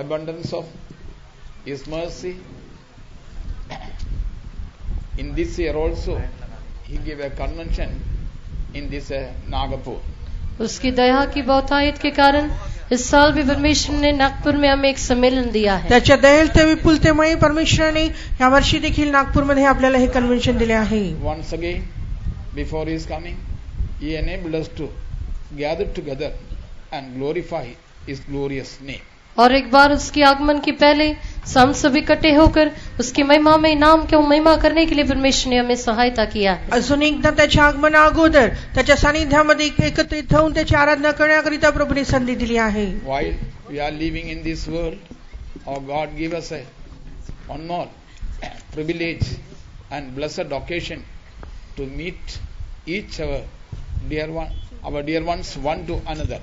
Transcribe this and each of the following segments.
abundance of His mercy. In this year also, He gave a convention in this Nagapur. उसकी दया की बहुतायत के कारण इस साल भी परमेश्वर ने नागपुर में हमें एक सम्मेलन दिया है. त्याच्या दयेच्या विपुलतेमुळे परमेश्वराने या वर्षी देखील नागपूरमध्ये आपल्याला हे कन्व्हेन्शन दिले आहे. Once again, before His coming, He enabled us to gather together and glorify His glorious name. और एक बार उसके आगमन के पहले हम सब इकट्ठे होकर उसकी महिमा में नाम को महिमा करने के लिए परमेश्वर ने हमें सहायता किया है. अजून एकदा त्याच्या आगमना अगोदर त्याच्या सानिध्यामध्ये एकत्रित होऊन त्याची आराधना करण्याकरिता प्रभूने संधी दिली आहे. While we are living in this world, our God gave us one more privilege and blessed occasion to meet each our dear ones one to another.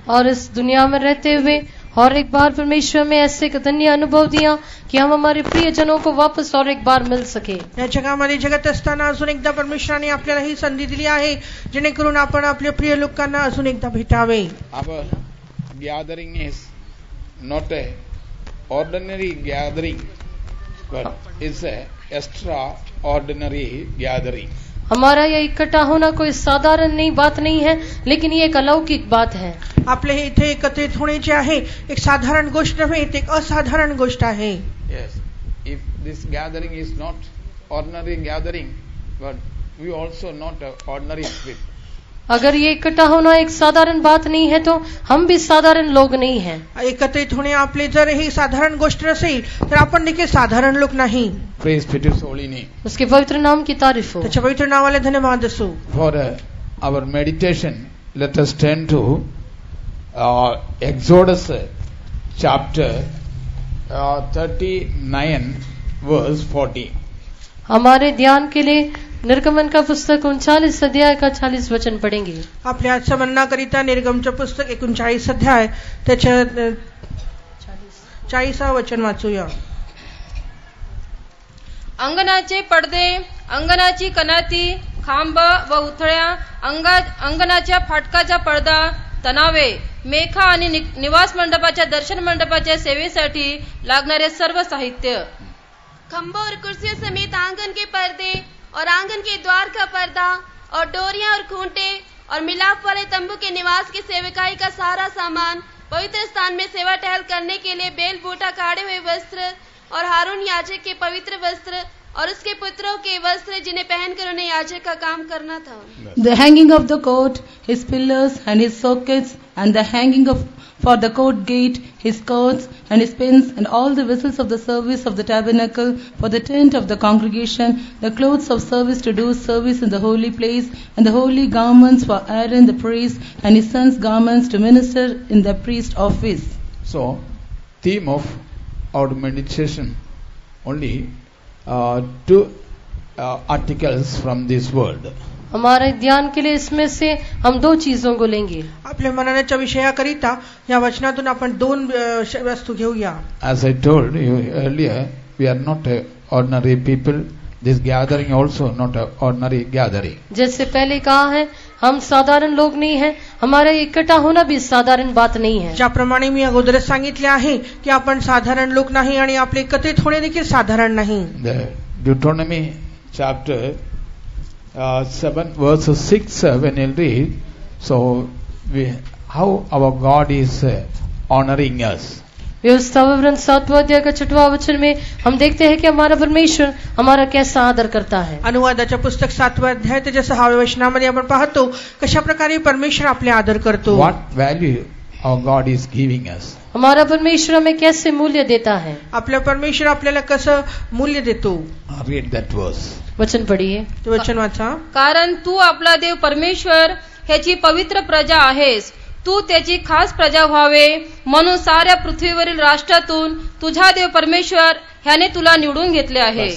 और इस दुनिया में रहते हुए और एक बार परमेश्वर में ऐसे धन्य अनुभव दिया कि हम हमारे प्रियजनों को वापस और एक बार मिल सके. या जगामध्ये जगत असताना अजून एकदा परमेश्वराने आपल्याला ही संधी दिली आहे जेणेकरून आपण आपल्या प्रिय लोकांना अजून एकदा भेटावे. Our gathering is not a ordinary gathering, but it's a extraordinary gathering. हमारा यह इकट्ठा होना कोई साधारण नहीं बात नहीं है, लेकिन ये एक अलौकिक बात है. आपले इथे एकत्रित होणे जे आहे एक साधारण गोष्ट नव्हे, एक असाधारण गोष्ट आहे. Yes, if this gathering is not ordinary gathering, but we also not an ordinary people. अगर ये इकट्ठा होना एक साधारण बात नहीं है तो हम भी साधारण लोग नहीं हैं. एकत्रित होणे आपले जर ही साधारण गोष्ट नसेल तर आपण देखील साधारण लोक नाही. Praise be to His holy name. उसके पवित्र नाम की तारीफ हो. त्याच्या पवित्र नावाला धन्यवाद असो. For our meditation, let us turn to Exodus chapter 39 verse 40. हमारे ध्यान के लिए निर्गमन का पुस्तक 39 अध्याय का 40 वचन पढ़ेंगे. आपल्या आजच्या मननाकरिता निर्गमनचे पुस्तक 39 अध्याय त्याच्या 40 वचन वाचूया. अंगणाचे पडदे, अंगणाची कनाती, खांब व उथळ्या, अंगणाच्या फाटकाचा पडदा, तनावे, मेखा आणि निवास मंडपाच्या दर्शन मंडपाच्या सेवेसाठी लागणारे सर्व साहित्य. खंभों और कुर्सियों समेत आंगन के पर्दे और आंगन के द्वार का पर्दा और डोरियां और खूंटे और मिलाप वाले तंबू के निवास की सेवकाई का सारा सामान, पवित्र स्थान में सेवा टहल करने के लिए बेल बूटा काढ़े हुए वस्त्र और हारून याजक के पवित्र वस्त्र और उसके पुत्रों के वस्त्र जिन्हें पहनकर उन्हें याजक का काम करना था. The hanging of the court, his pillars and his sockets, and the hanging of for the court gate, his cords and his pins, and all the vessels of the service of the tabernacle, for the tent of the congregation, the clothes of service to do service in the holy place, and the holy garments for Aaron the priest, and his sons' garments to minister in the priest office. So, theme of our meditation, only two articles from this word. हमारे ध्यान के लिए इसमें से हम दो चीजों को लेंगे. आपल्या मननाच्या विषयाकरिता या वचनातून आपण दोन वस्तू घेऊया. As I told you earlier, we are not ordinary people. This gathering also not an ordinary gathering. जैसे पहले कहा है, हम साधारण लोग नहीं हैं, हमारा इकट्ठा होना भी साधारण बात नहीं है. ज्याप्रमाणे मी अगोदरच सांगितले आहे की आपण साधारण लोक नाही आणि आपले एकत्रित होणे देखील साधारण नाही. The Deuteronomy chapter 7 verses 6 when you read, so how our God is honoring us. व्यवस्था विवरण 7वां अध्याय का 6वां वचन में हम देखते हैं कि हमारा परमेश्वर हमारा कैसा आदर करता है. अनुवादाच्या पुस्तक 7वां अध्याय त्याच्या 6व्या वचनामध्ये आपण पाहतो कशा प्रकारे परमेश्वर आपले आदर करतो. What value our God is giving us. हमारा परमेश्वर हमें कैसे मूल्य देता है. आपला परमेश्वर आपल्याला कसं मूल्य देतो. Read that verse. वचन पढ़िए. ते वचन वाचा. कारण तू आपला देव परमेश्वर ह्याची पवित्र प्रजा आहेस. तू त्याची खास प्रजा व्हावे म्हणून साऱ्या पृथ्वीवरील राष्ट्रातून तुझा देव परमेश्वर ह्याने तुला निवडून घेतले आहे.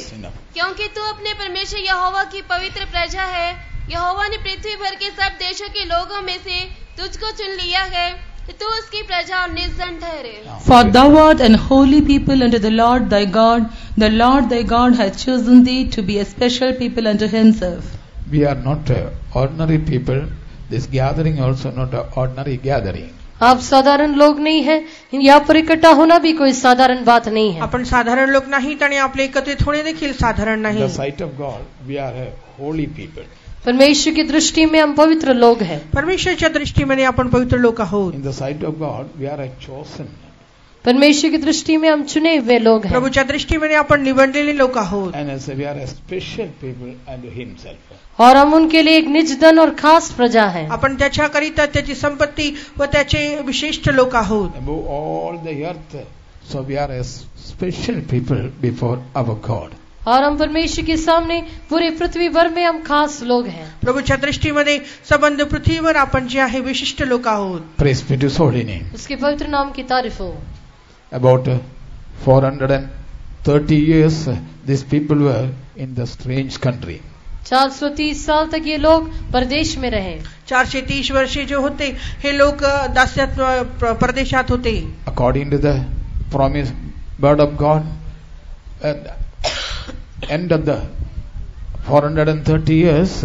क्योंकि तू अपने परमेश्वर यहोवा की पवित्र प्रजा है. यहोवा ने पृथ्वी भर के सब देशों के लोगों में से तुझको चुन लिया है कि तू उसकी प्रजा और निर्जन ठहरे. For thou art an holy people unto the Lord thy God. The Lord thy God hath chosen thee to be a special people unto himself. We are not ordinary people. This gathering also not an ordinary gathering. आप साधारण लोग नहीं हैं, यहाँ पर इकट्ठा होना भी कोई साधारण बात नहीं है। आपण साधारण लोक नाहीत आणि आपले एकत्रित होणे देखील साधारण In नाही. the sight of God, we are a holy people. परमेश्वर की दृष्टि में हम पवित्र लोग हैं। परमेश्वरच्या दृष्टीमध्ये आपण पवित्र लोक आहोत. In the sight of God, we are a chosen. परमेश्वर की दृष्टि में हम चुने हुए लोग हैं। प्रभूच्या दृष्टीमध्ये आपण निवडलेले लोक आहोत. And as we are a special people unto Himself. और हम उनके लिए एक निज धन और खास प्रजा हैं। आपण त्याच्याकरिता त्याची संपत्ती व त्याचे विशिष्ट लोक आहोत. Above all the earth, so we are a special people before our God. और हम परमेश्वर के सामने पूरे पृथ्वी भर में हम खास लोग हैं। प्रभूच्या दृष्टीमध्ये संबंध पृथ्वीवर आपण जे आहे विशिष्ट लोक आहोत. Praise be to His holy name. उसके पवित्र नाम की तारीफ हो। About 430 years, these people were in the strange country. 430 साल तक ये लोग परदेश में रहे। 430 वर्षे जो होते हे लोक दास्यात परदेशात होते. According to the promise word of God, at end of the 430 years,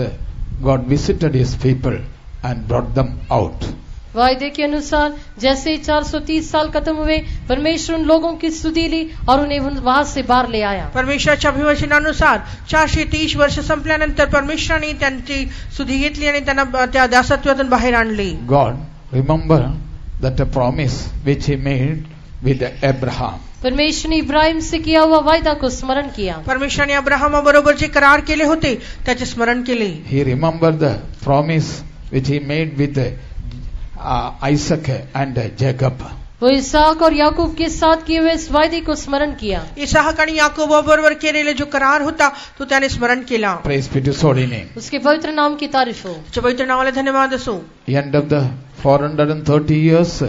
God visited His people and brought them out. वायदे के अनुसार जैसे ही 430 साल खत्म हुए, परमेश्वर उन लोगों की स्तुति ली और उन्हें वहां से बाहर ले आया। परमेश्वराच्या अभिवचनानुसार 430 वर्ष संपल्यानंतर परमेश्वराने त्यांची स्तुती घेतली आणि त्यांना त्या दासत्वातून बाहेर आणले. God, remember that a promise which He made with Abraham. परमेश्वर ने इब्राहिम से किया हुआ वायदा को स्मरण किया। परमेश्वराने अब्राहमाबरोबर जे करार केले होते त्याचे स्मरण केले. He remembered the promise which He made with Isaac and Jacob. वो इसहाक और याकूब के साथ किए हुए इस वायदे को स्मरण किया। इसहाक आणि याकोबाबरोबर केलेले जो करार होता तो त्याने स्मरण केला. Praise be to His holy name. उसके पवित्र नाम की तारीफ हो। त्याच्या पवित्र नावाला धन्यवाद असो. End of the 430 years,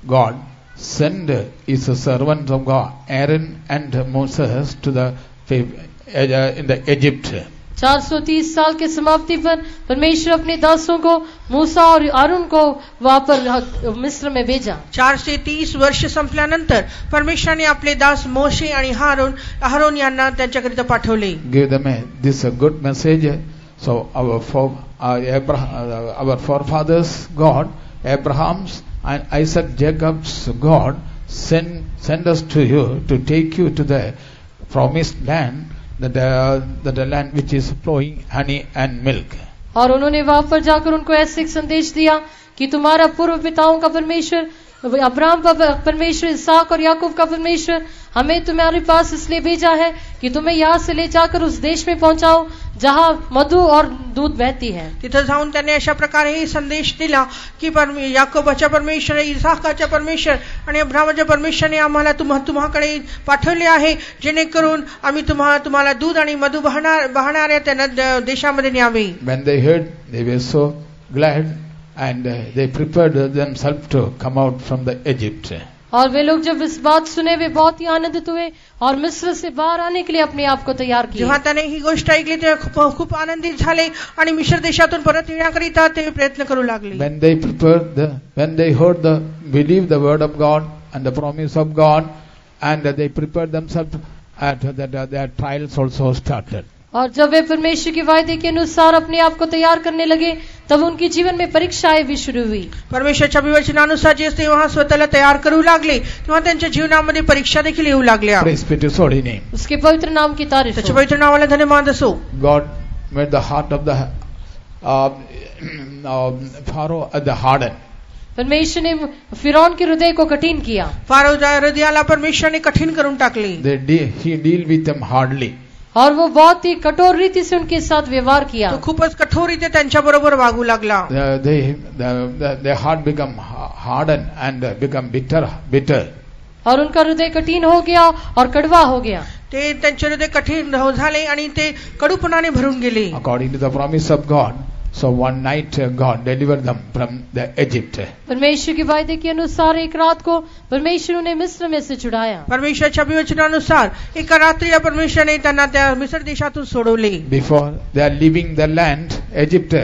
God sent His servants of God, Aaron and Moses, to the in the Egypt. 430 साल के समाप्ति पर परमेश्वर अपने दासों को मूसा और आरून को वहां पर मिस्र में भेजा। 430 वर्ष संपल्यानंतर परमेश्वराने आपले दास मोशे आणि हारून यांना त्यांच्याकरिता पाठवले. Give them this good message. So our forefathers God, Abraham's and Isaac, Jacob's God, send us to you to take you to the promised land, the land which is flowing honey and milk. और उन्होंने वहां पर जाकर उनको ऐसे एक संदेश दिया कि तुम्हारा पूर्व पिताओं का परमेश्वर, अब्राहम का परमेश्वर, इसहाक और याकूब का परमेश्वर हमें तुम्हारे पास इसलिए भेजा है कि तुम्हें यहाँ से ले जाकर उस देश में पहुंचाओ जहाँ मधु और दूध बहती है। तिथं जाऊन त्याने अशा प्रकारे संदेश दिला की याकोबाच्या परमेश्वर, इसहाकाच्या परमेश्वर आणि अब्राहमाच्या परमेश्वराने आम्हाला तुम्हाकडे पाठवले आहे जेणेकरून आम्ही तुम्हाला दूध आणि मधु वाहणाऱ्या त्या देशामध्ये न्यावे. When they heard, they were so glad and they prepared themselves to come out from the Egypt. और वे लोग जब इस बात सुने वे बहुत ही आनंदित हुए और मिस्र से बाहर आने के लिए अपने आप को तैयार किया. जेव्हा त्याने ही गोष्ट ऐकली तेव्हा खूप आनंदित झाले आणि मिस्र देशातून परत येण्याकरिता ते प्रयत्न करू लागले. When they heard believed the word of God and the promise of God, and they prepared themselves, their trials also started. और जब वे परमेश्वर के वायदे के अनुसार अपने आप को तैयार करने लगे तब उनके जीवन में परीक्षाएं भी शुरू हुई. परमेश्वरच्या विवचनानुसार जे तेव्हा स्वतःला तयार करू लागले तेव्हा त्यांच्या जीवनामध्ये परीक्षा देखील येऊ लागल्या. Praise be to His holy name. उसके पवित्र नाम की तारीफ त्याच्या हो. पवित्र नावाला धन्यवाद असो. God made the heart of the Pharaoh the hardened. परमेश्वर ने फिरौन के हृदय को कठिन किया. फारोच्या हृदयाला परमेश्वराने कठीण करून टाकले. He deal with them hardly. और वो बहुत ही कठोर रीति से उनके साथ व्यवहार किया. तो खूपच कठोर रीते त्यांच्या बरोबर वागू लागला. Their heart become hardened and become bitter. और उनका हृदय कठिन हो गया और कड़वा हो गया. ते त्यांचे हृदय कठीण झाले आणि ते कडूपणाने भरून गेले. According to the promise of God, so one night God delivered them from the Egypt. परमेश्वर के वायदे के अनुसार एक रात को परमेश्वर ने मिस्र में से छुड़ाया. परमेश्वराच्या विवचनानुसार एका रात्रीला परमेश्वराने त्यांना त्या मिस्र देशातून सोडवले. Before they are leaving the land Egypt,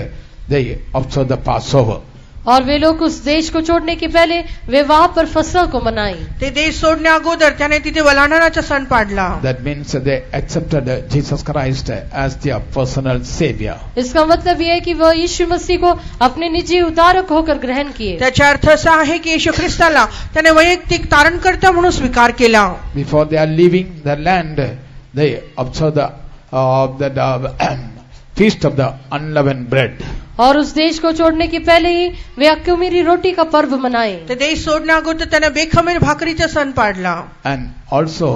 they observe the Passover. और वे लोग उस देश को छोड़ने के पहले वे वहां पर फसह को मनाई. ते देश सोडण्या अगोदर त्याने तिथे वलांडणाचा सण पाडला. That means they accepted Jesus Christ as their personal savior. इसका मतलब यह है कि वह यीशु मसीह को अपने निजी उद्धारक होकर ग्रहण किए. त्याचा अर्थ असा आहे की येशू ख्रिस्ताला त्याने वैयक्तिक तारणकर्ता म्हणून स्वीकार केला. Before they are leaving the land, they observe the feast of the unleavened bread. और उस देश को छोड़ने के पहले ही वे अख़मीरी रोटी का पर्व मनाए. ते देश सोडण्या अगोदर त्याने बेखमीर भाकरीचा सण पाडला. And also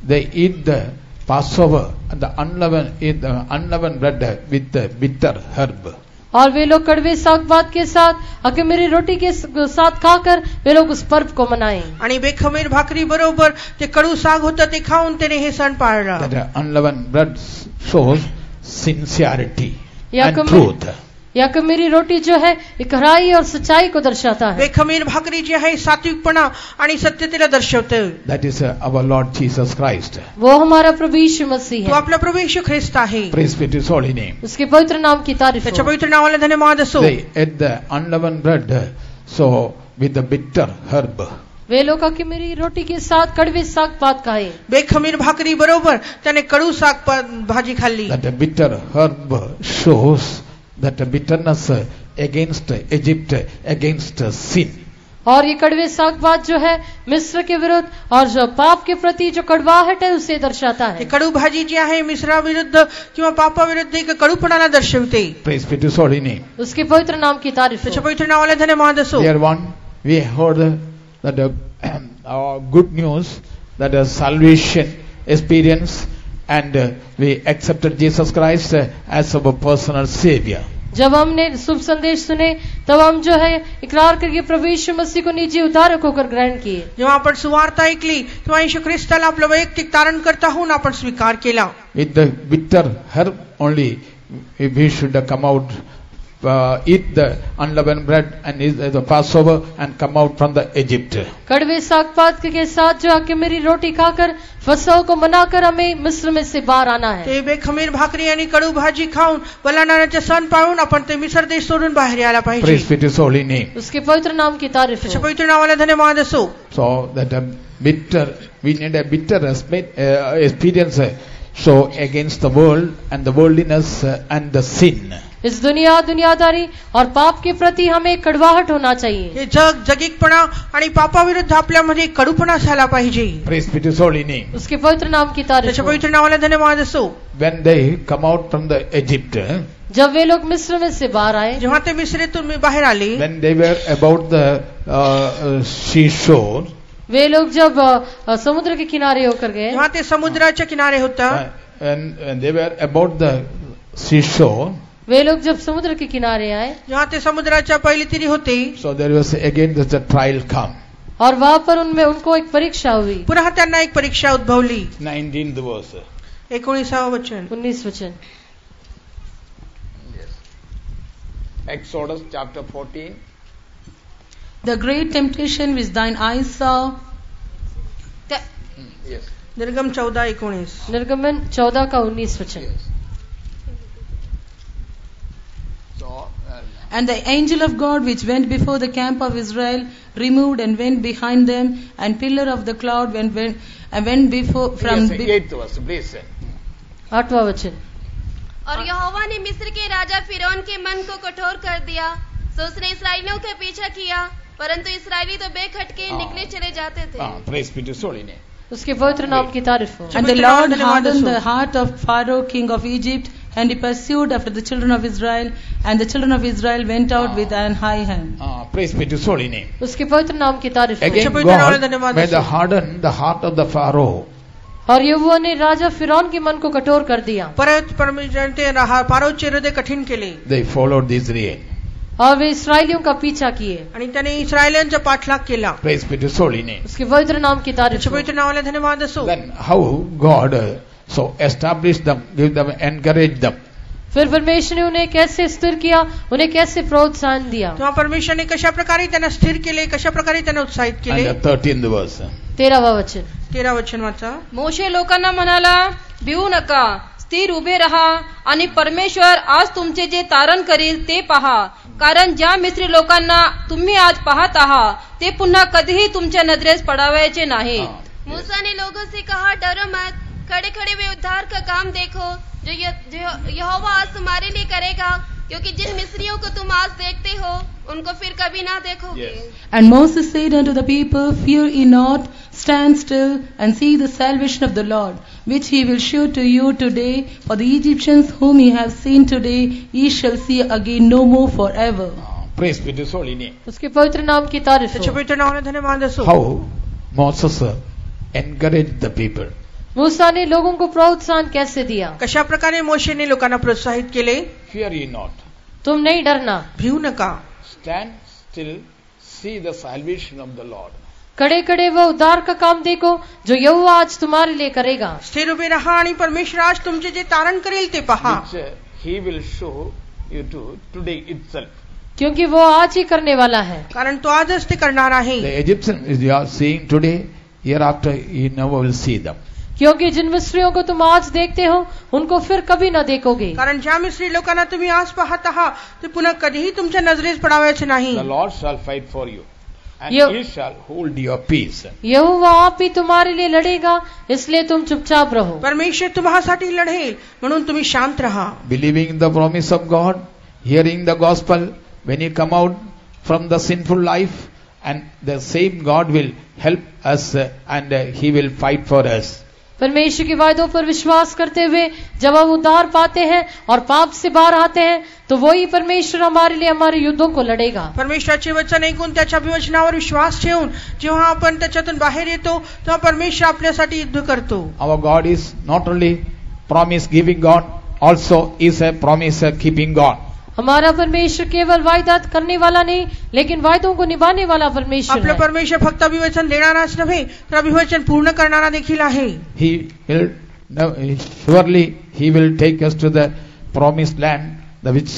they eat the Passover and the unleavened bread with the bitter herb. और वे लोग कड़वे साग भात के साथ अख़मीरी रोटी के साथ खाकर वे लोग उस पर्व को मनाए. आणि बेखमीर भाकरी बरोबर ते कडू साग होतं ते खाऊन त्याने हे सण पाळला. That unleavened bread shows sincerity या and truth. या अख़मीरी रोटी जो है खराई और सच्चाई को दर्शाता है. बेखमीर भाकरी जी आहे सात्विकपणा आणि सत्यतेला दर्शवते. That is our Lord Jesus Christ. वो हमारा प्रभु यीशु मसीह तो है. आपला प्रभू येशू ख्रिस्त आहे. Praise be to His holy name. उसके पवित्र नाम की तारीफ त्याच्या हो. पवित्र नावाला धन्यवाद असो. They ate the unleavened bread, so with the bitter herb. वे लोग अख़मीरी रोटी के साथ कड़वे साग भात खाए. बेखमीर भाकरी बरोबर त्याने कडू साग भाजी खाल्ली. That the bitter herb shows that the bitterness against Egypt, against sin. और ये कड़वे साग भात जो है मिस्र के विरुद्ध और जो पाप के प्रति जो कड़वाहट है उसे दर्शाता ते है. कडू भाजी जी आहे मिस्राविरुद्ध किंवा पापाविरुद्ध एक कडूपणाला दर्शवते. Praise be to His holy name. उसके पवित्र नाम की तारीफ त्याच्या हो. पवित्र नावाला धन्यवाद असो. Dear one, we heard that good news, that a salvation experience, and we accepted Jesus Christ as our personal savior. जब हमने शुभ संदेश सुने तब हम जो है इकरार करके प्रभु यीशु मसीह को निजी उद्धारक होकर ग्रहण किए. जेव्हा आपण सुवार्ता ऐकली तेव्हा येशू ख्रिस्ताला आपलं वैयक्तिक तारणकर्ता होऊन आपण स्वीकार केला. With the bitter herb only, we should come out, eat the unleavened bread and eat the Passover and come out from the Egypt. कड़वे साग पात के साथ जो अख़मीरी रोटी खाकर फसह को मनाकर हमें मिस्र में से बाहर आना है. ते बेखमीर भाकरी आणि कडू भाजी खाऊन वलांडणाचे सण पाळून आपण ते मिस्र देश सोडून बाहेर यायला पाहिजे. Praise be to His holy name. उसके पवित्र नाम की तारीफ त्याच्या हो. पवित्र नावाला धन्यवाद असो. So that we need a bitter experience, so against the world and the worldliness and the sin. इस दुनियादारी और पाप के प्रति हमें कड़वाहट होना चाहिए. हे जगिकपणा आणि पापाविरुद्ध आपल्यामध्ये कडूपणा झाला पाहिजे. Praise be to His holy name. उसके पवित्र नाम की तारीफ त्याच्या हो. पवित्र नावाला धन्यवाद असो. When they come out from the Egypt, जब वे लोग मिस्र में से बाहर आए, जेव्हा ते मिस्रेतून बाहेर आले, when they were about the seashore, वे लोग जब समुद्र के किनारे होकर गए, जेव्हा ते समुद्राच्या किनारे होता, and they were about the seashore, वे लोग जब समुद्र के किनारे आए, जेव्हा ते समुद्राच्या पहिली तिरी होते, so there was again the trial come. और वहां पर उनको एक परीक्षा हुई. पुन्हा त्यांना एक परीक्षा उद्भवली. 19th verse. 19वे वचन. 19 वचन. Exodus chapter 14. The great temptation which thine eyes saw. Yes. निर्गम 14:19. निर्गमन 14 का 19 वचन. So, And the angel of God which went before the camp of Israel removed and went behind them, and pillar of the cloud went before from. yes, 8th verse, please. 8वां वचन. और यहोवा ने मिस्र के राजा फिरौन के मन को कठोर कर दिया, सो उसने इस्राएलियों का पीछा किया, परंतु इस्राएली तो बेखटके निकले चले जाते थे. Praise be to His holy name. उसके पवित्र नाम की तारीफ हो. And the Lord hardened the heart of Pharaoh king of Egypt, and he pursued after the children of Israel, and the children of Israel went out with an high hand. Praise be to His holy name. उसके पवित्र नाम की तारीफ हो. Again, God made harden the heart of the Pharaoh. और यहोवा ने राजा फिरौन के मन को कठोर कर दिया. परत परमेश्वराने ते फारोचे हृदय कठीण केले. They followed the Israel. और वे इस्राएलियों का पीछा किए. आणि त्याने इस्राएलियांचा पाठलाग केला. Praise be to His holy name. उसके पवित्र नाम की तारीफ त्याच्या हो. पवित्र नावाला धन्यवाद असो. Then how God so established them, give them, encouraged them. फिर परमेश्वर ने उन्हें कैसे स्थिर किया, उन्हें कैसे प्रोत्साहन दिया. तेव्हा परमेश्वराने कशा प्रकारे त्यांना स्थिर केले, कशा प्रकारे त्यांना उत्साहित केले. And the 13th verse. 13वां वचन. 13 वचन वाचा. मोशे लोकांना म्हणाला, भिवू नका, स्थिर उभे राहा आणि परमेश्वर आज तुमचे जे तारण करील ते पहा. कारण ज्या मिस्री लोकांना तुम्ही आज पाहत आहात ते पुन्हा कधीही तुमच्या नजरेस पडावयाचे नाही. मूसा ने लोगों से कहा, डरो मत, खड़े खड़े वे उद्धार का काम देखो जो यहोवा आज तुम्हारे लिए करेगा, क्योंकि जिन मिस्रियों को तुम आज देखते हो उनको फिर कभी ना देखोगे. And Moses said unto the people, Fear ye not, stand still and see the salvation of the Lord, which he will show to you today. For the Egyptians whom ye have seen today, ye shall see again no more forever. Praise be to his holy name. उसके पवित्र नाम की तारीफ त्याच्या हो. पवित्र नावाने धन्यवाद असो. How Moses encouraged the people. मूसा ने लोगों को प्रोत्साहन कैसे दिया? कशा प्रकारे मोशेने लोकांना प्रोत्साहित केले. Fear ye not. तुम नहीं डरना, भिवू नका, Stand still, see the salvation of the Lord. खड़े खड़े वो उद्धार का काम देखो जो यहोवा आज तुम्हारे लिए करेगा. स्थिर उभे राहा आणि परमेश्वर आज तुमचे जे तारण करेल ते पहा. Which he will show you to today itself. क्योंकि वो आज ही करने वाला है. कारण तो आजच ते करणार आहे. The Egyptians you are seeing today, hereafter you never will see them. क्योंकि जिन मिस्रियों को तुम आज देखते हो उनको फिर कभी न देखोगे. कारण ज्या मिस्री लोकांना तुम्ही आज पाहत आहात ते पुन्हा कधीही तुमच्या नजरेस पडावयाचे नाही. The Lord shall fight for you, and You- he shall hold your peace. यहोवा आप ही तुम्हारे लिए लड़ेगा, इसलिए तुम चुपचाप रहो. परमेश्वर तुम्हासाठी लढेल म्हणून तुम्ही शांत राहा. Believing the promise of God, hearing the gospel, when you come out from the sinful life, and the same God will help us and he will fight for us. परमेश्वर के वायदों पर विश्वास करते हुए जब हम उद्धार पाते हैं और पाप से बाहर आते हैं तो वही परमेश्वर हमारे लिए हमारे युद्धों को लड़ेगा. परमेश्वराचे वचन ऐकून त्याच्या अभिवचनावर विश्वास ठेवून जेव्हा आपण त्याच्यातून बाहेर येतो तेव्हा परमेश्वर आपल्यासाठी युद्ध करतो. Our God is not only promise giving God, also is a promise keeping God. हमारा परमेश्वर केवल वायदा करने वाला नहीं लेकिन वायदों को निभाने वाला परमेश्वर आपलं है. परमेश्वर फक्त अभिवचन देणाराच नव्हे तर अभिवचन पूर्ण करणारा देखील आहे. He will surely he will take us to the promised land, the which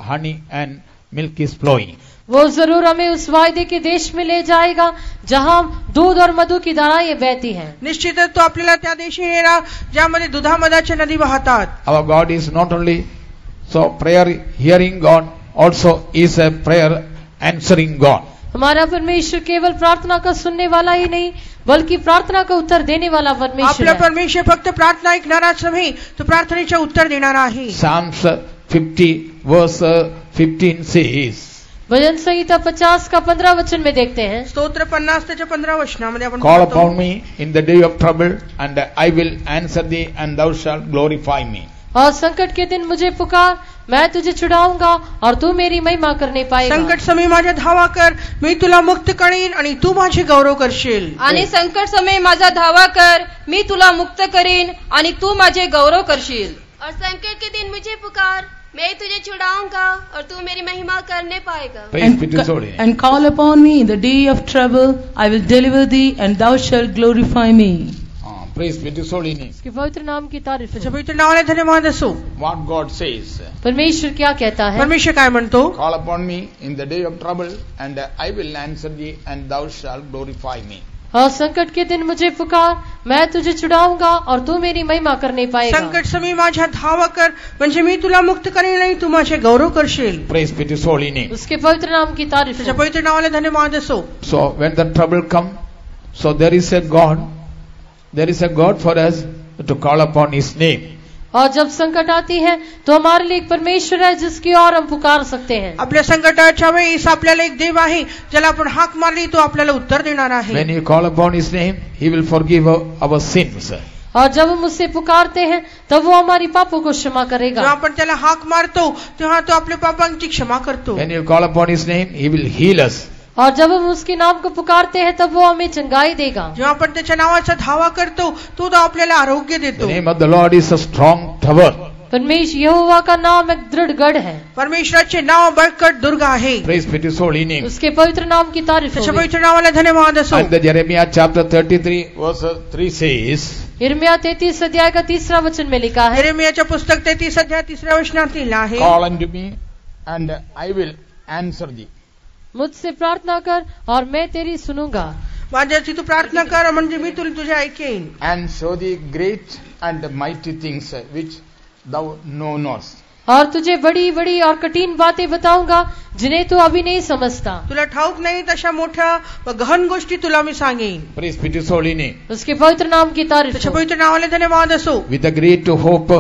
honey and milk is flowing. वो जरूर हमें उस वायदे के देश में ले जाएगा जहां दूध और मधु की धाराएं बहती हैं. निश्चितच तो आपल्याला त्या देशी नेणार ज्यामध्ये दुधामधाच्या नदी वाहतात. Our God is not only so prayer hearing God, also is a prayer answering God. हमारा परमेश्वर केवल प्रार्थना का सुनने वाला ही नहीं बल्कि प्रार्थना का उत्तर देने वाला परमेश्वर आपला है. परमेश्वर फक्त प्रार्थना ऐकणाराच नव्हे तर प्रार्थनेचे उत्तर देणारा आहे. Psalms 50 verse 15 says, भजन संहिता 50 का 15 वचन में देखते हैं. स्तोत्र 50 त्याच्या 15 वचनामध्ये आपण Call पाहतो. upon me in the day of trouble, and I will answer thee, and thou shalt glorify me. और संकट के दिन मुझे पुकार, मैं तुझे छुड़ाऊंगा और तू मेरी महिमा करने पाएगा. संकट समय माझ्या धावा कर, मी तुला मुक्त करीन आणि तू माझे गौरव करशील. आणि संकट समय माझा धावा कर, मी तुला मुक्त करीन आणि तू माझे गौरव करशील. और संकट के दिन मुझे पुकार, मैं तुझे छुड़ाऊंगा और तू मेरी महिमा करने पाएगा. Praise be to his holy name. And call upon me in the day of trouble, I will deliver thee, and thou shalt glorify me. Praise be to his holy name. उसके पवित्र नाम की तारीफ त्याच्या हो. पवित्र नावाने धन्यवाद असो. What God says, परमेश्वर क्या कहता है? परमेश्वर काय म्हणतो. call upon me in the day of trouble, and I will answer thee, and thou shalt glorify me. और संकट के दिन मुझे पुकार, मैं तुझे छुड़ाऊंगा और तू मेरी महिमा करने पाएगा. संकट समय माझ्या धावा कर म्हणजे मी तुला मुक्त करेन आणि तू माझे गौरव करशील. Praise be to his holy name. उसके पवित्र नाम की तारीफ त्याच्या हो. पवित्र नावाने धन्यवाद असो. So when the trouble come, so there is a God for us to call upon his name. और जब संकट आती है तो हमारे लिए एक परमेश्वर है जिसकी ओर हम पुकार सकते हैं. आपल्या संकटाच्या वेळेस आपल्याला एक देव आहे ज्याला आपण हाक मारली तो आपल्याला उत्तर देणार आहे. When you call upon his name, he will forgive our sins. और जब हम उससे पुकारते हैं तब वो हमारी पापों को क्षमा जेव्हा करेगा. आपण त्याला हाक मारतो तेव्हा तो आपल्या पापांची क्षमा करतो. When you call upon his name, he will heal us. और जब हम उसके नाम को पुकारते हैं तब वो हमें चंगाई देगा. जेव्हा आपण त्याच्या नावाचा धावा करतो तो आपल्याला आरोग्य The देतो. name of the Lord is a strong tower. परमेश्वर यहोवा का नाम एक दृढ़ गढ़ है. परमेश्वराचे नाव बळकट दुर्ग आहे. Praise be to his holy name. उसके पवित्र नाम की तारीफ त्याच्या हो. पवित्र नावाला धन्यवाद असो. And the Jeremiah chapter 33 verse 3 says, यिर्मयाह 33 अध्याय का 3 वचन में लिखा है. यिर्मयाच्या पुस्तक 33 अध्याय 3 वचनात लिहिलं आहे. call unto me, and I will answer thee. मुझसे प्रार्थना कर और मैं तेरी सुनूंगा. माझ्याची तू प्रार्थना कर म्हणजे मी तुझे ऐकेन and show thee great and mighty things which thou know not. और तुझे बड़ी बड़ी और कठिन बातें बताऊंगा जिन्हें तू अभी नहीं समझता. तुला ठाऊक नाही तशा मोठ्या व गहन गोष्टी तुला मी सांगेन. Praise be to his holy name. उसके पवित्र नाम की तारीफ त्याच्या हो. पवित्र नावाला धन्यवाद असो. With a great hope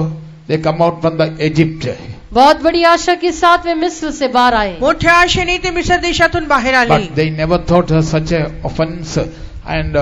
they come out from the Egypt. बहुत बड़ी आशा के साथ वे मिस्र से बाहर आए. मोठ्या आशेने ते मिस्र देशातून बाहेर आले. But they never thought such a offense and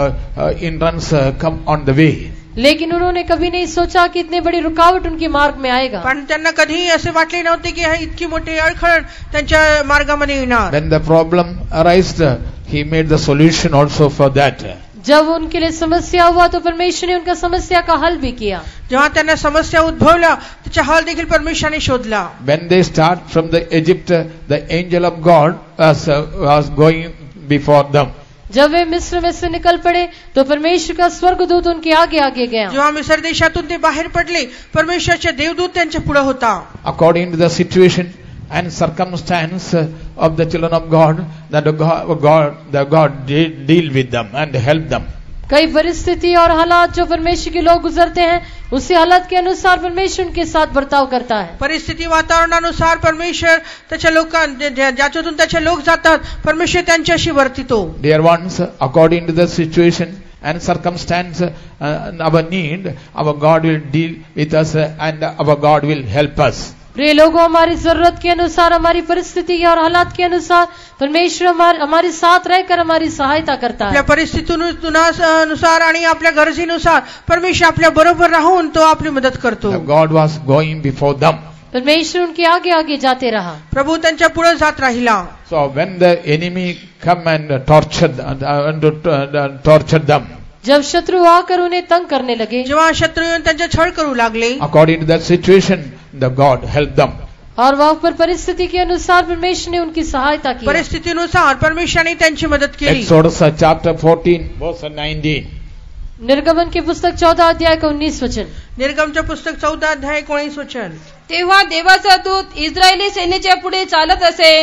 hindrance come on the way. लेकिन उन्होंने कभी नहीं सोचा कि इतनी बड़ी रुकावट उनके मार्ग में आएगा. पण त्यांना कधीही असे वाटले नव्हते की हे इतकी मोठी अडखळ त्यांच्या मार्गामध्ये येणार. When the problem arose, he made the solution also for that. जब उनके लिए समस्या हुआ तो परमेश्वर ने उनका समस्या का हल भी किया. जेव्हा त्यांना समस्या उद्भवल्या त्याचा हल देखील परमेश्वराने शोधला. When they start from the Egypt, the angel of God was going before them. जब वे मिस्र में से निकल पड़े तो परमेश्वर का स्वर्गदूत उनके आगे आगे गया. जेव्हा मिस्र देशातून ते बाहेर पडले परमेश्वराचे देवदूत त्यांच्या पुढे होता. According to the situation and circumstance of the children of God, that God did deal with them and help them. कई परिस्थिति और हालात जो परमेश्वर के लोग गुजरते हैं उसी हालत के अनुसार परमेश्वर उनके साथ बर्ताव करता है. परिस्थिती वातावरणानुसार परमेश्वर त्याच्या ज्याच्यातून त्याचे लोक जातात परमेश्वर त्यांच्याशी वर्तितो. Dear ones, according to the situation and circumstance and our need, our God will deal with us and our God will help us. प्रिय लोगों, हमारी जरूरत के अनुसार, हमारी परिस्थिति और हालात के अनुसार परमेश्वर हमारे साथ रहकर हमारी सहायता करता है. आपल्या परिस्थितीनुसार आणि आपल्या गरजेनुसार परमेश्वर आपल्या बरोबर राहून तो आपली मदत करतो. God was going before them. परमेश्वर उनके आगे आगे जाते रहा. प्रभू त्यांच्या पुढे जात राहिला. So when the enemy come and tortured them, जब शत्रु आकर उन्हें तंग करने लगे, जेव्हा शत्रु येऊन त्यांचे छळ करू लागले, according to that situation, the God helped them. और वहाँ पर परिस्थिति के अनुसार परमेश्वर ने उनकी सहायता की. परिस्थितीनुसार परमेश्वराने त्यांची मदत केली. Exodus chapter 14 verse 19. निर्गमन की पुस्तक 14 अध्याय का 19 वचन. निर्गमच्या पुस्तक 14 अध्याय 19 वचन. तेव्हा देवाचा दूत इस्रायली सेनेच्या पुढे चालत असे.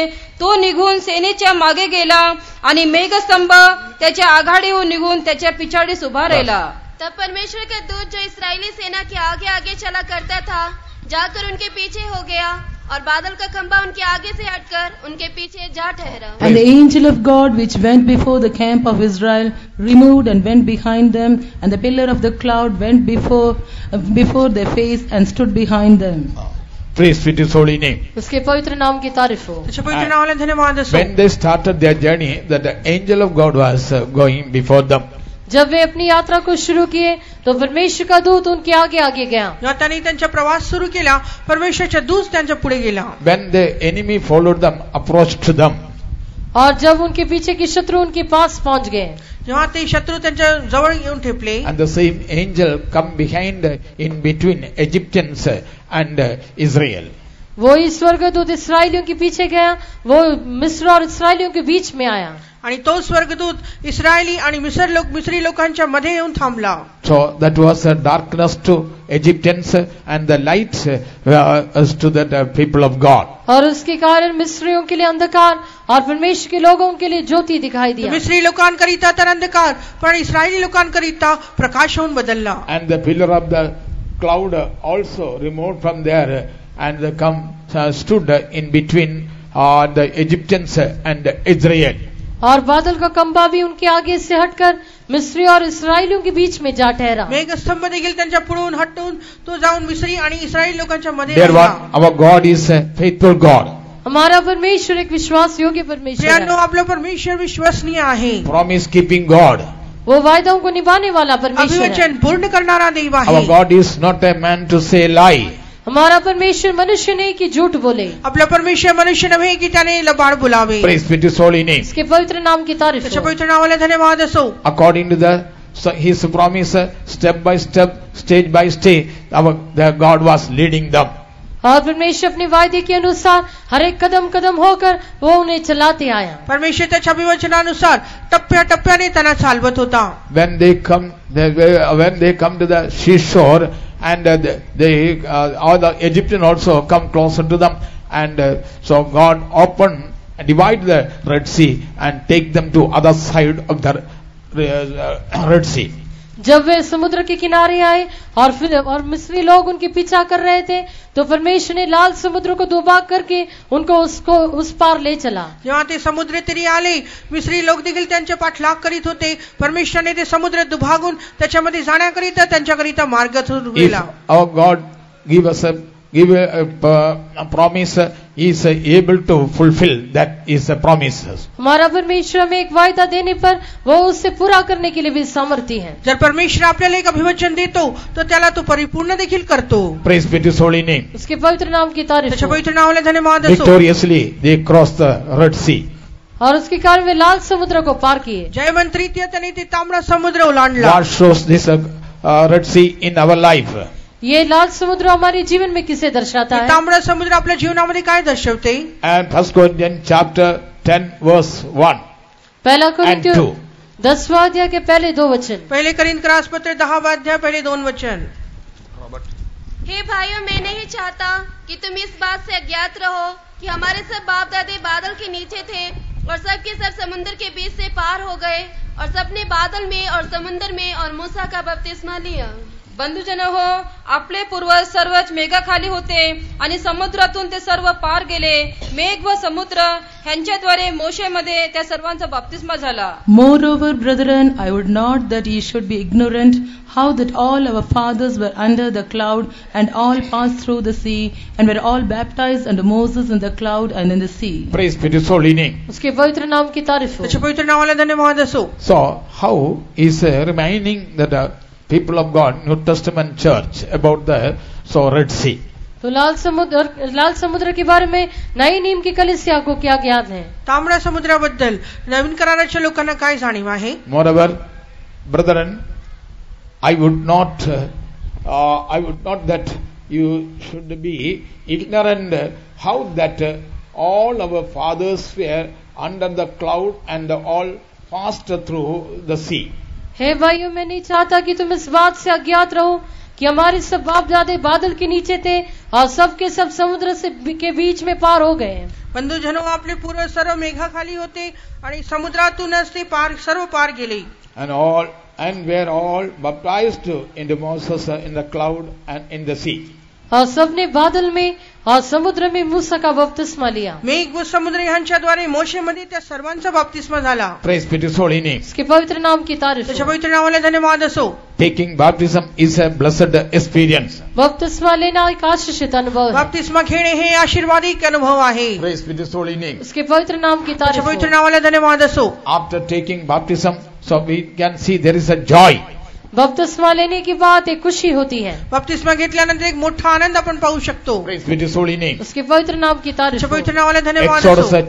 तो निघून सेनेच्या मागे गेला आणि मेघस्तंभ त्याच्या आघाडीहून निघून त्याच्या पिछाडीस उभा राहिला. तब परमेश्वर का दूत जो इस्राएली सेना के आगे आगे चला करता था जाकर उनके पीछे हो गया और बादल का खंभा उनके आगे से हटकर उनके पीछे जा ठहरा. And the angel of God which went before the camp of Israel removed and went behind them, and the pillar of the cloud went before their face and stood behind them. Praise be to his holy name. उसके पवित्र नाम की तारीफ हो. त्याच्या पवित्र नावाला धन्यवाद असो. When they started their journey, that the angel of God was going before them. जब वे अपनी यात्रा को शुरू किए तो परमेश्वर का दूत उनके आगे आगे गया. जेव्हा त्यांनी त्यांचा प्रवास सुरू केला परमेश्वराचा दूत त्यांच्या पुढे गेला. When the enemy followed them, approached them, और जब उनके पीछे के शत्रु उनके पास पहुंच गए, जेव्हा ते शत्रू त्यांच्या जवळ येऊन ठेपले, and the same angel come behind in between Egyptians and Israel. वो ही स्वर्गदूत इस्राएलियों के पीछे गया, वो मिस्र और इस्राएलियों के बीच में आया. आणि तो स्वर्गदूत इस्रायली आणि मिस्री लोकांच्या मध्ये येऊन थांबला. So that was a darkness to Egyptians and the light to the people of God. और उसके कारण मिस्रियों के लिए अंधकार और परमेश्वर के लोगों के लिए ज्योति दिखाई दिया. मिस्री लोकांकरिता तर अंधकार पण इस्रायली लोकांकरिता प्रकाश होऊन बदलला. And the pillar of the cloud also removed from there and stood in between the Egyptians and Israel. और बादल का खंभा भी उनके आगे से हटकर मिस्री और इस्राएलियों के बीच में जा ठहरा. मेघस्तंभ देखील त्यांच्या पुढून हटून तो जाऊन मिस्री आणि इस्रायल लोकांच्या मध्ये Dear राहिला. one, our God is a faithful God. हमारा परमेश्वर एक विश्वास योग्य परमेश्वर प्रियांनो, है. आपलं परमेश्वर विश्वसनीय आहे. Promise keeping God. वो वायदों को निभाने वाला परमेश्वर है. अभिवचन पूर्ण करणारा देव Our आहे. God is not a man to say lie. हमारा परमेश्वर मनुष्य नहीं कि झूठ बोले. आपला परमेश्वर मनुष्य नव्हे की त्याने लबाड बोलावे. Praise be to his holy name. इसके पवित्र नाम की तारीफ त्याच्या हो. पवित्र नावाला धन्यवाद असो. According to his promise, step by step, stage by stage, the God was leading them. और परमेश्वर अपने वायदे के अनुसार हर एक कदम कदम होकर वो उन्हें चलाते आया. परमेश्वर त्याच्या अभिवचनानुसार टप्प्याटप्प्याने त्यांना चालवत होता. When they come to the seashore, and all the Egyptians also come closer to them, and so God divide the Red Sea and take them to other side of the Red Sea. जब वे समुद्र के किनारे आए और मिस्री लोग उनके पीछा कर रहे थे, तो परमेश्वर ने लाल समुद्र को दुभाग करके उनको उस पार ले चला. जेव्हा ते समुद्र तीरी आले, मिस्री लोक देखील त्यांचे पाठलाग करीत होते. परमेश्वराने ते समुद्र दुभागून त्याच्यामध्ये जाण्याकरिता त्यांच्याकरिता मार्ग ठरविला. If our God give a promise, He is able to fulfill that is a promise. हमारा परमेश्वर हमें एक वायदा देने पर वो उससे पूरा करने के लिए भी सामर्थ्य है. जर परमेश्वर आपल्याला एक अभिवचन देतो तो त्याला तो परिपूर्ण देखील करतो. Praise be to His holy name. उसके पवित्र नाम की तारीफ त्याच्या हो. पवित्र नावाला धन्यवाद असो. Victoriously they crossed the Red Sea. और उसके कारण वे लाल समुद्र को पार किए. जयवंतरीत्या त्यांनी ते तांबडा समुद्र ओलांडला. What shows this Red Sea in our life? ये लाल समुद्र हमारे जीवन में किसे दर्शाता है? तांबडा समुद्र आपल्या जीवनामध्ये काय दर्शवते? And 1 Corinthians chapter 10 verse 1 पहला and कोरिन्थियों 2. 10वां अध्याय के पहले 2 वचन. पहले करिन्थियों पत्र 10वां अध्याय पहले 2 वचन. हे भाइयों, मैं नहीं चाहता कि तुम इस बात से अज्ञात रहो कि हमारे सब बाप दादे बादल के नीचे थे और सब के सब समुद्र के बीच से पार हो गए और सबने बादल में और समुद्र में और मूसा का बपतिस्मा लिया. बंधुजन हो, आपले पूर्वज सर्वच मेघाखाली होते आणि समुद्रातून ते सर्व पार गेले. मेघ व समुद्र ह्यांच्याद्वारे मोशेमध्ये त्या सर्वांचा बाप्तिस्मा झाला. Moreover, brethren, I would not that ye should be ignorant how that all our fathers were under the cloud and all passed through the sea and were all baptized under Moses in the cloud and in the sea. Praise be to His holy name. उसके पवित्र नाम की तारीफ हो. त्याच्या पवित्र नावाला धन्यवाद असो. So how is reminding the people of God, New Testament church, about the Red Sea? तो लाल समुद्र के बारे में नई नीम की कलीसिया को क्या ज्ञान है? तांबड्या समुद्राबद्दल नवीन कराराच्या लोकांना काय जाणीव आहे? Moreover, brethren, I would not that you should be ignorant how that all our fathers were under the cloud and all passed through the sea. हे भाइयों, मैं नहीं चाहता कि तुम इस बात से अज्ञात रहो कि हमारे सब बाप दादे बादल के नीचे थे और सब के सब समुद्र के बीच में पार हो गए. बंधुजनो, आपले पूर्वज सर्व मेघाखाली होते आणि समुद्रातूनच ते सर्व पार गेले. And were all baptized into Moses in the cloud and in the sea. और सबने बादल में और समुद्र में मूसा का बपतिस्मा लिया. मेघ व समुद्र यांच्याद्वारे मोशेमध्ये त्या सर्वांचा बपतिस्मा झाला. Praise be to His holy name. उसके पवित्र नाम की तारीफ त्याच्या हो. पवित्र नावाला धन्यवाद असो. Taking baptism is a blessed experience. बपतिस्मा लेना एक आशीषित अनुभव है. बपतिस्मा घेणे हे आशीर्वादिक अनुभव आहे. Praise be to His holy name. उसके पवित्र नाम की त्याच्या तारीफ पवित्र हो. नावाला धन्यवाद असो. After taking baptism, so we can see there is a joy. बपतिस्मा लेने की बात एक खुशी होती है. बपतिस्मा घेतल्यानंतर एक मोठा आनंद आपण पाहू शकतो. Praise be to His holy name. उसके पवित्र नाम की तारीफ त्याच्या हो. पवित्र नावाला धन्यवाद Exodus असो.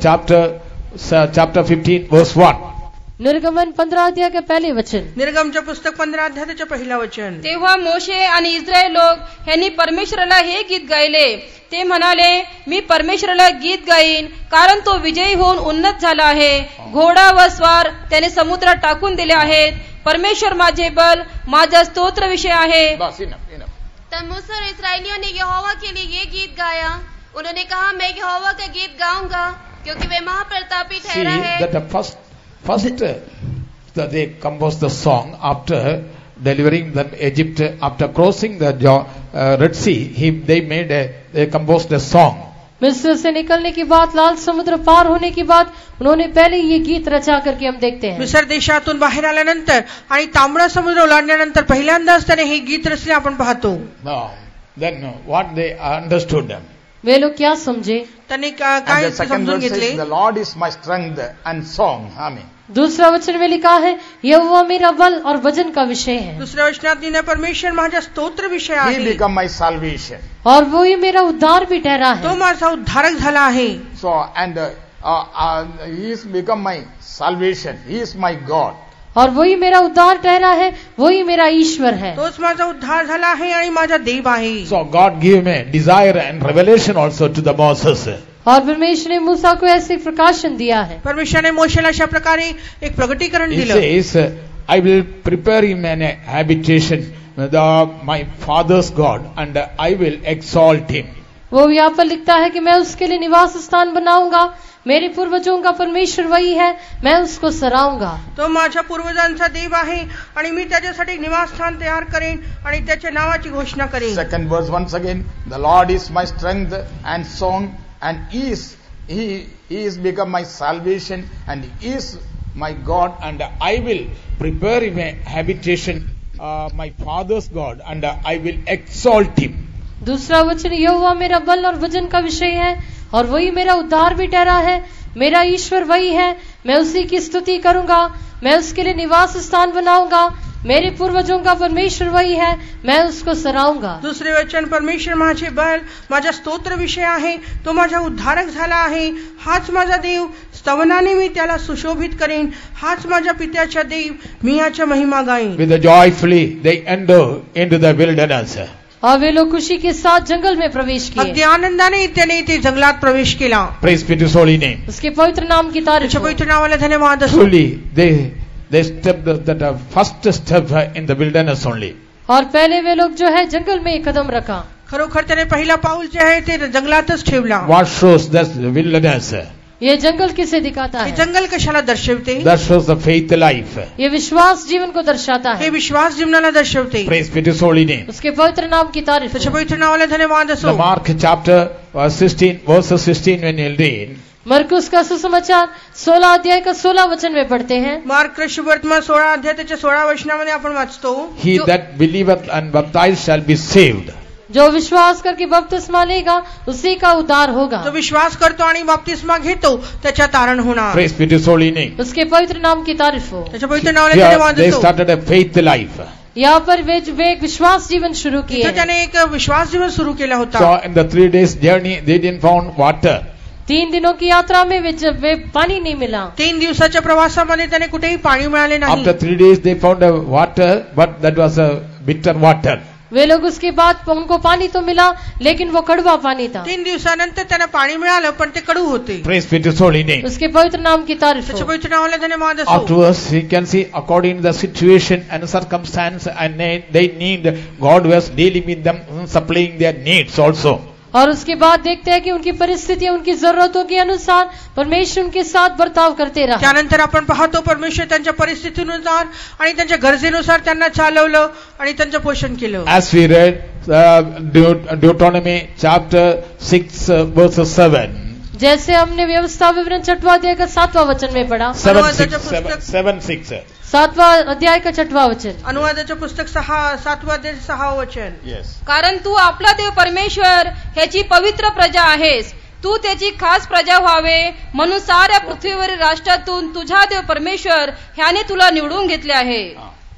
chapter 15 verse 1. निर्गमन 15 अध्याय के पहले वचन. निर्गमच्या पुस्तक 15 अध्यायाच्या पहिला वचन. तेव्हा मोशे आणि इस्रायल लोक यांनी परमेश्वराला हे गीत गायले. ते म्हणाले, मी परमेश्वराला गीत गाईन कारण तो विजयी होऊन उन्नत झाला आहे. घोडा व स्वार त्याने समुद्रात टाकून दिले आहेत. परमेश्वर माझे बल, माझा स्तोत्र विषय आहे. तब मूसा और इस्राएलियों ने यहोवा के लिए ये गीत गाया. उन्होंने कहा, मैं यहोवा का गीत गाऊंगा क्योंकि वे महाप्रतापी ठहरा है. See that first they composed the song after delivering them Egypt, after crossing the Red Sea. They composed a song. मिस्र से निकलने की बात, लाल समुद्र पार होने की बात, उन्होंने पहले ये गीत रचा करके हम देखते हैं. मिस्र देशातून बाहेर आल्यानंतर आणि तांबडा समुद्र ओलांडल्यानंतर पहिल्यांदाच त्याने हे गीत रचले आपण पाहतो. Then what they understood. वे लोग क्या समझे? त्यांनी काय समजून घेतले? The Lord is my strength and song. Amen. दूसरा वचन में लिखा है, यहोवा मेरा बल और वजन का विषय है. दुसऱ्या वचनात लिहिलं, परमेश्वर माझा स्तोत्र विषय He आहे. become my salvation. और वो ही मेरा उद्धार भी ठहरा तो है. माझा उद्धारक झाला आहे. So and He is become my salvation. He is my God. और वही मेरा उद्धार ठहरा है, वही मेरा ईश्वर है. तोच माझा उद्धार झाला आहे आणि माझा देव आहे. So God gave me desire and revelation also to the Moses. और परमेश्वर ने मूसा को ऐसे प्रकाशन दिया है. परमेश्वराने मोशेला अशा प्रकारे एक प्रगटीकरण He दिलं. says, I will prepare him an habitation, my father's God, and I will exalt him. वो यहाँ पर लिखता है कि मैं उसके लिए निवास स्थान बनाऊंगा, मेरे पूर्वजों का परमेश्वर वही है, मैं उसको सराहूंगा. तो माझ्या पूर्वजांचा देव आहे आणि मी त्याच्यासाठी निवासस्थान तयार करेन आणि त्याच्या नावाची घोषणा करेन. Second verse once again, the Lord is my strength and song, and he is become my salvation, and he is my God, and I will prepare him a habitation, my father's God, and I will exalt him. दूसरा वचन, यहोवा मेरा बल और वजन का विषय है और वही मेरा उद्धार भी ठहरा है, मेरा ईश्वर वही है, मैं उसी की स्तुति करूंगा, मैं उसके लिए निवास स्थान बनाऊंगा, मेरे पूर्वजों का परमेश्वर वही है, मैं उसको सराहूंगा. दुसरे वचन, परमेश्वर माझे बल, माझा स्तोत्र विषय आहे, तो माझा उद्धारक झाला आहे, हाच माझा देव, स्तवनाने मी त्याला सुशोभित करेन, हाच माझ्या पित्याचा देव, मी याच्या महिमा गाईन. With the joyfully they enter into the wilderness. और वे लोग खुशी के साथ जंगल में प्रवेश अगदी किए. आनंदाने त्याने ते जंगलात प्रवेश केला. Praise be to his holy name. उसके पवित्र नाम की तारीफ त्याच्या हो. पवित्र नावाला धन्यवाद असो. Truly, they stepped that first step in the wilderness only. और पहले वे लोग जो है जंगल में एक कदम रखा. खरोखर त्याने पहिला पाऊल जे आहे ते जंगलातच ठेवला. What shows that wilderness? ये जंगल किसे दिखाता हे है? जंगल कशाला दर्शवते? That shows the faith life. ये विश्वास जीवन को दर्शाता हे है. विश्वास जीवनाला दर्शवते. Praise be to his holy name. उसके पवित्र नाम की तारीफ त्याच्या हो. पवित्र नावाला धन्यवाद The असो. Mark chapter 16, verses 16 when you read, मरकुस का सुसमाचार 16 अध्याय का 16 वचन में पढ़ते हैं. मार्क कृष्ण वर्तमान 16 अध्याय त्याच्या 16 वचनामध्ये आपण वाचतो, he that believeth and baptized shall be saved. जो विश्वास करके बपतिस्मा लेगा उसी का उद्धार होगा. जो विश्वास करतो आणि बपतिस्मा घेतो त्याच्या तारण होणार. Praise be to his holy name. उसके पवित्र नाम की तारीफ हो. त्याच्या पवित्र नावाला Here धन्यवाद they असो. started a faith life. यहाँ पर वे एक विश्वास जीवन शुरू किए इथं हैं. त्याने एक विश्वास जीवन सुरू केला होता. So in the 3 days journey they didn't found water. 3 दिनों की यात्रा में वे पानी नहीं मिला. 3 दिवसाच्या प्रवासामध्ये त्याने कुठेही पाणी मिळाले नाही. After 3 days they found a water, but that was a bitter water. वे लोग उसके बाद उनको पानी तो मिला लेकिन वो कड़वा पानी था. 3 दिवसानंतर त्यांना पाणी मिळालं पण ते कडू होते. Praise be to his holy name. उसके पवित्र नाम की तारीफ त्याच्या हो. पवित्र नावाला धन्यवाद असो. Afterwards, you can see according to the situation and circumstance, and they need, God was dealing with them, supplying their needs also. और उसके बाद देखते हैं कि उनकी परिस्थितियां उनकी जरूरतों के अनुसार परमेश्वर उनके साथ बर्ताव करते रहा. त्यानंतर आपण पाहतो परमेश्वर त्यांच्या परिस्थितीनुसार आणि त्यांच्या गरजेनुसार त्यांना चालवलं आणि त्यांचं पोषण केलं. As we read Deuteronomy chapter 6 verses 7. जैसे हमने व्यवस्था विवरण 6वां अध्याय का 7वां वचन में पढ़ा. 7:6. 7वां अध्याय का 6वां वचन. अनुवादाचं पुस्तक 7वां अध्याय 6 वचन. Yes. कारण तू आपला देव परमेश्वर ह्याची पवित्र प्रजा आहेस, तू त्याची खास प्रजा व्हावे म्हणून साऱ्या पृथ्वीवरील राष्ट्रातून तुझा देव परमेश्वर ह्याने तुला निवडून घेतले आहे.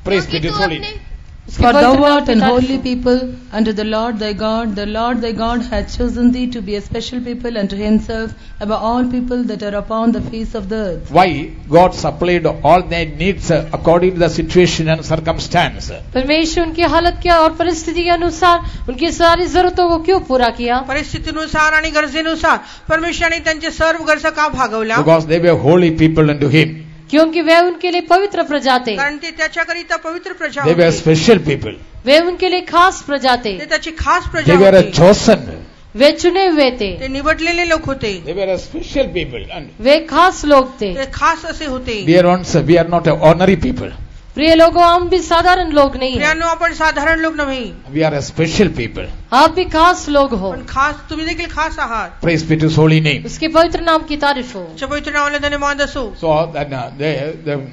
Praise be to his holy name. उसके For thou पवित्र नाम art की an तारीफ holy हो. people unto the Lord thy God hath chosen thee to be a special people unto himself above all people that are upon the face of the earth. Why God supplied all their needs according to the situation and circumstance. परमेश्वर उनकी हालत क्या और परिस्थिति के अनुसार उनकी सारी जरूरतों को क्यों पूरा किया? परिस्थितीनुसार आणि गरजेनुसार परमेश्वराने त्यांचे सर्व गरजा का भागवल्या? Because they were holy people unto Him. क्योंकि वे उनके लिए पवित्र प्रजा थे. कारण ते त्याच्याकरिता पवित्र प्रजा They were होती. special people. वे उनके लिए खास प्रजा थे. ते त्याची खास प्रजा They were a होती. chosen. वे चुने हुए थे. ते निवडलेले लोक होते. They were a special people. And वे खास लोग थे. ते खास असे होते. dear ones, we are not ordinary people. प्रिय लोगों, हम भी साधारण लोग नहीं हैं. प्रियांनो, आपण साधारण लोक नाही, We are a special people. आप भी खास लोग हो. पण खास तुम्ही देखील खास आहात. Praise be to his holy name. उसके पवित्र नाम की तारीफ हो. त्याच्या पवित्र नावाला धन्यवाद असो. So that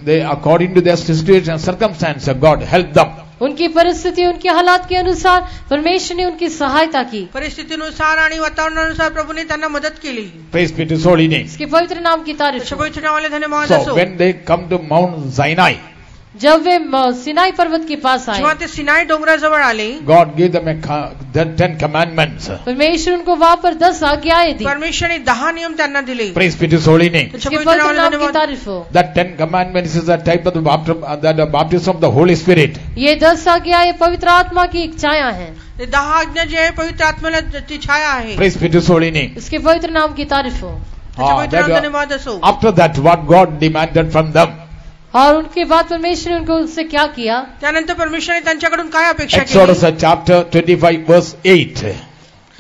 they according to their situation and circumstance, God helped them. उनकी परिस्थिति उनकी हालात के अनुसार परमेश्वर ने उनकी सहायता की. परिस्थितीनुसार आणि वातावरणानुसार प्रभूने त्यांना मदत केली. Praise be to his holy name. उसके पवित्र नाम की तारीफ त्याच्या हो. पवित्र नावाला धन्यवाद So असो. when they come to Mount Sinai, जब वे सिनाई पर्वत के पास जेव्हा आए, ते सिनाई डोंगराजवळ आले, God gave them the 10 commandments. परमेश्वर उनको वहां पर 10 आज्ञाएं दी. परमेश्वराने 10 नियम त्यांना दिले. Praise be to his holy name. त्याच्या उसके पवित्र पवित्र नावाला नाम की धन्यवाद. तारीफ हो. That 10 commandments is a type of the baptism of the Holy Spirit. ये 10 आज्ञाएं पवित्र आत्मा की एक छाया है. ते 10 आज्ञा जे आहे पवित्र आत्म्याला ती छाया आहे. Praise be to his holy name. उसके पवित्र नाम की तारीफ हो. त्याच्या पवित्र नावाला That, धन्यवाद असो. after that, what God demanded from them. और उनके बाद परमेश्वर ने उनको उससे क्या किया? त्यानंतर परमेश्वराने त्यांच्याकडून काय अपेक्षा Exodus केली? chapter 25 verse 8.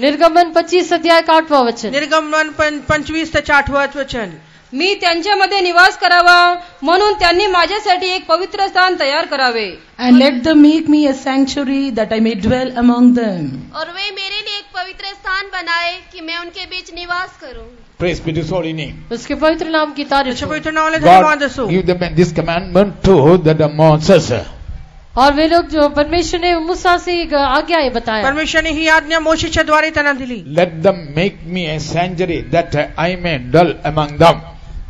निर्गमन 25 अध्याय का 8वां वचन। निर्गमन 25 ते 8वां वचन। मी त्यांच्यामध्ये निवास करावा म्हणून त्यांनी माझ्यासाठी एक पवित्र स्थान तयार करावे। And let them make me a sanctuary that I may dwell among them. और वे मेरे लिए एक पवित्र स्थान बनाए कि मैं उनके बीच निवास करूं। Praise be to His holy name. उसके पवित्र नाम की तारीफ त्याच्या हो। पवित्र नावाला धन्यवाद God असो। give them this commandment to the Moses. और वे लोग जो परमेश्वर ने मूसा से आज्ञा ये बताया, परमेश्वरने ही आज्ञा मोशेच्या द्वारे त्यांना दिली। Let them make me a sanctuary that I may dwell among them.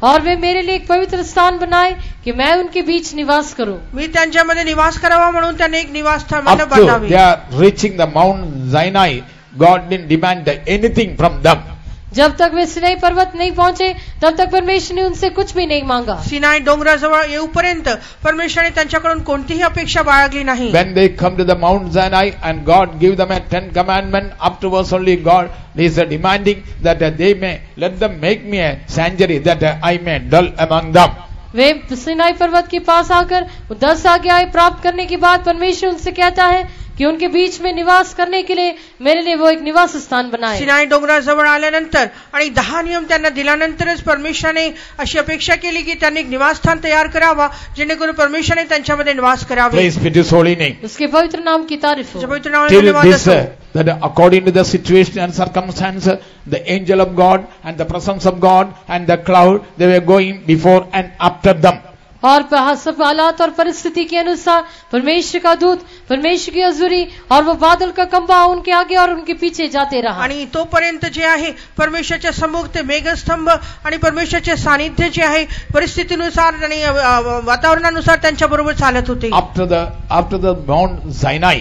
और वे मेरे लिए एक पवित्र स्थान बनाए कि मैं उनके बीच निवास करूं। मी त्यांच्यामध्ये निवास करावा म्हणून त्यांनी एक निवास स्थान Up to बांधावे। they are reaching the Mount Sinai, God didn't demand anything from them. जब तक वे सिनाई पर्वत नहीं पहुंचे तब तक परमेश्वर ने उनसे कुछ भी नहीं मांगा। सिनाई डोंगराजवळ येऊपर्यंत परमेश्वराने त्यांच्याकडून कोणतीही अपेक्षा बाळगली नाही। When they come to the Mount Sinai and God give them a 10 commandment, afterwards only God is demanding that they may let them make me a sanctuary that I may dwell among them. वे सिनाई पर्वत के पास आकर 10 आज्ञाएं प्राप्त करने के बाद परमेश्वर उनसे कहता है कि उनके बीच में निवास करने के लिए मेरे लिए वो एक निवास स्थान बनाए। सिनाई डोंगराजवळ आल्यानंतर आणि 10 नियम त्यांना दिल्यानंतरच परमेश्वराने अशी अपेक्षा केली की त्यांनी एक निवास स्थान तयार करावा जेणेकरून परमेश्वराने त्यांच्यामध्ये निवास करावे। Praise be to His holy name. उसके पवित्र नाम की तारीफ हो। त्याच्या पवित्र नावाला Till धन्यवाद this, असो। that according to the situation and circumstance, the angel of God and the presence of God and the cloud, they were going before and after them. और सब हालात और परिस्थिति के अनुसार परमेश्वर का दूत, परमेश्वर की हजूरी और वो बादल का खंभा उनके आगे और उनके पीछे जाते रहा। आणि तोपर्यंत जे आहे परमेश्वराच्या सम्मुख ते मेघस्तंभ आणि परमेश्वराचे सानिध्य जे आहे परिस्थितीनुसार आणि वातावरणानुसार त्यांच्या बरोबर चालत होते। After the Mount Sinai,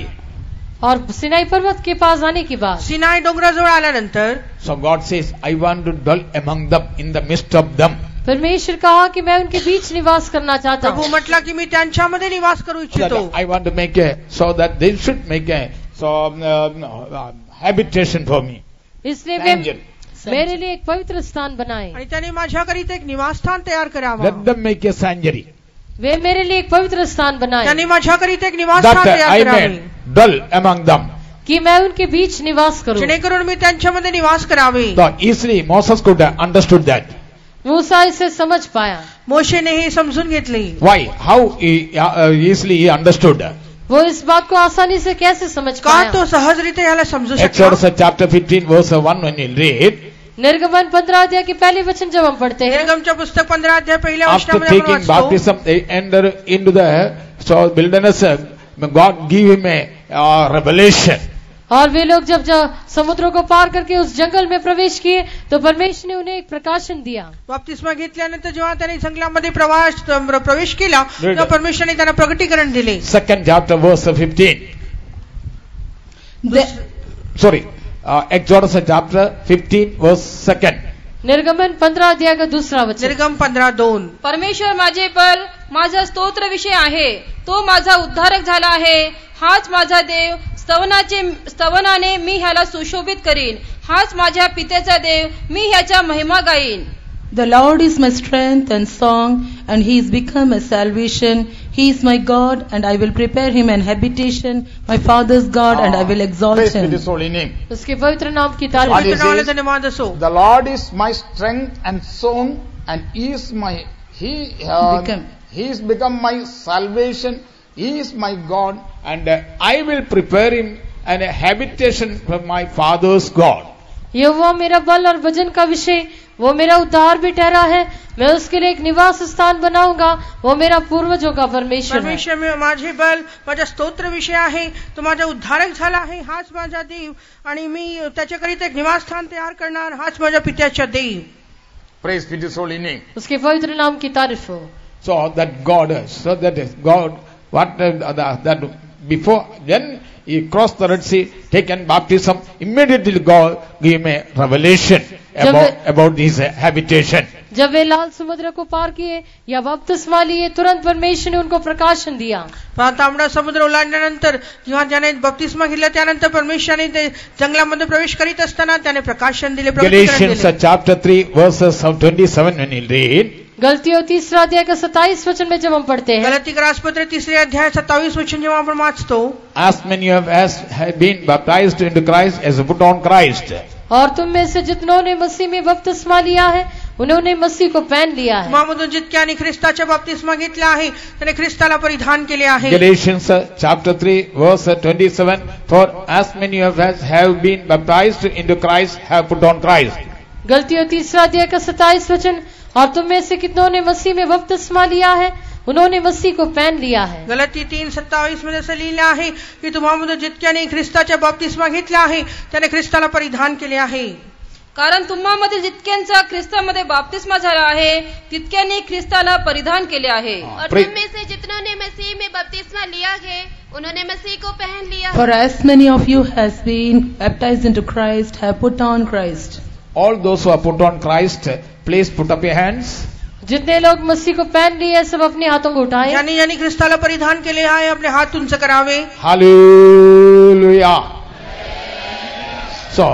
और सिनाई पर्वत के पास आने के बाद सिनाई डोंगराजवळ आल्यानंतर so God says, I want to dwell among them, in the midst of them. परमेश्वर कहा कि मैं उनके बीच निवास करना चाहता प्रभू हूँ। म्हटला की मी त्यांच्यामध्ये निवास करू इच्छितो। That I want to make so that they should make habitation for me. इसलिए वे Sanctuary. मेरे लिए एक पवित्र स्थान बनाए। आणि त्याने माझ्याकरिता एक निवास स्थान तयार करावा। Let them make a sanctuary वे मेरे लिए एक पवित्र स्थान बनाए त्याने माझ्याकरिता एक निवास स्थान that तयार I करावे may dwell among them. कि मैं उनके बीच निवास करूं। जेणेकरून मी त्यांच्यामध्ये निवास करावे। So easily Moses could have understood that. मूसा इसे समझ पाया। मोशेने हे समजून घेतले। Why? How easily he understood? वो इस बात को आसानी से कैसे समझ का पाया? तो सहजरित्या याला समजू Exodus शकला। chapter 15 verse 1 when you read, निर्गमन 15 अध्याय के पहले वचन जब हम पढ़ते हैं, निर्गमच्या पुस्तक 15 अध्याय पहिल्या after वचनामध्ये आपण taking वाचतो baptism, they enter into the wilderness. God gave him a revelation. और वे लोग जब समुद्रों को पार करके उस जंगल में प्रवेश किए तो परमेश्वर ने उन्हें एक प्रकाशन दिया। बाप्तिस्मा घेतल्यानंतर जेव्हा त्याने जंगलामध्ये प्रवेश केला तेव्हा परमेश्वराने त्यांना प्रगटीकरण दिले। Second chapter verse 15. Sorry, Exodus chapter 15 verse 2. निर्गमन 15 अध्याय का दूसरा वचन। निर्गम 15:2 परमेश्वर माझे बल, माझा स्तोत्र विषय आहे, तो माझा उद्धारक झाला आहे, हाच माझा देव, स्तवनाने मी ह्याला सुशोभित करीन, हाच माझ्या पित्याचा देव, मी ह्याच्या महिमा गाईन। The Lord is my strength and song, and He is become a salvation. He is my God, and I will prepare Him an habitation, my Father's God, and I will exalt Praise be Him. His holy name. उसके पवित्र नाम की What तारीफ। is पवित्र नावाला it? धन्यवाद असो। The Lord is my strength and song, and He is become my salvation. He is my God, and I will prepare Him an habitation for my Father's God. यहोवा मेरा बल और वजन का विषय, वो मेरा उद्धार भी ठहरा है, मैं उसके लिए एक निवास स्थान बनाऊंगा, वो मेरा पूर्वजों का परमेश्वर है। परमेश्वर माझे बल, माझा स्तोत्र विषय आहे, तो माझा उद्धारक झाला आहे, हाच माझा देव आणि मी त्याच्याकरिता एक निवास स्थान तयार करणार, हाच माझ्या पित्याचा देव। Praise be His holy name. उसके पवित्र नाम की तारीफ हो। So that God, that before then he crossed the Red Sea, taken baptism, immediately God gave him a revelation about his habitation. जब वे लाल समुद्र को पार किए या बपतिस्मा लिए, तुरंत परमेश्वर ने उनको प्रकाशन दिया। तांबडा समुद्र ओलांडल्यानंतर जेव्हा त्याने बपतिस्मा घेतला त्यानंतर परमेश्वराने ते जंगलामध्ये प्रवेश करीत असताना त्याने प्रकाशन दिले, प्रकटीकरण Galatians दिले। chapter 3 verses 27 when you read, गलतियों 3 अध्याय का 27 वचन में जब हम पढ़ते हैं, गलती का राजपत्र 3 अध्याय 27 वचन जेव्हा आपण वाचतो, as many have been baptized into Christ has put on Christ. और तुम में से जितनों ने मसीह में बपतिस्मा लिया है उन्होंने मसीह को पहन लिया है. तुम्हामधून जितक्याने ख्रिस्ताचा बपतिस्मा घेतला आहे त्याने ख्रिस्ताला परिधान केले आहे. Galatians chapter 3 verse 27, for as many of us have been baptized into Christ have put on Christ. गलतियों 3 अध्याय का 27 वचन, और तुम में से कितनों ने मसीह में बपतिस्मा लिया है उन्होंने मसीह को पहन लिया है. गलाती 3:27 मध्ये असं लिहिलं आहे की तुम्हामधून जितक्याने ख्रिस्ताचा बपतिस्मा घेतला आहे त्याने ख्रिस्ताला परिधान केले आहे. कारण तुम्हामधील जितक्यांचा ख्रिस्तामध्ये बाप्तिस्मा झाला आहे तितक्यांनी ख्रिस्ताला परिधान केले आहे. और तुम में से जितनों ने मसीह में बपतिस्मा लिया है उन्होंने मसीह को पहन लिया. For as many of you has been baptized into Christ have put on Christ. All those who are put on Christ, please put up your hands. जितने लोग मसीह को पहन लिए सब अपने हाथों को उठाएं. ज्यांनी ज्यांनी ख्रिस्ताला परिधान केले आहे अपने हात उंच करावे. Hallelujah. So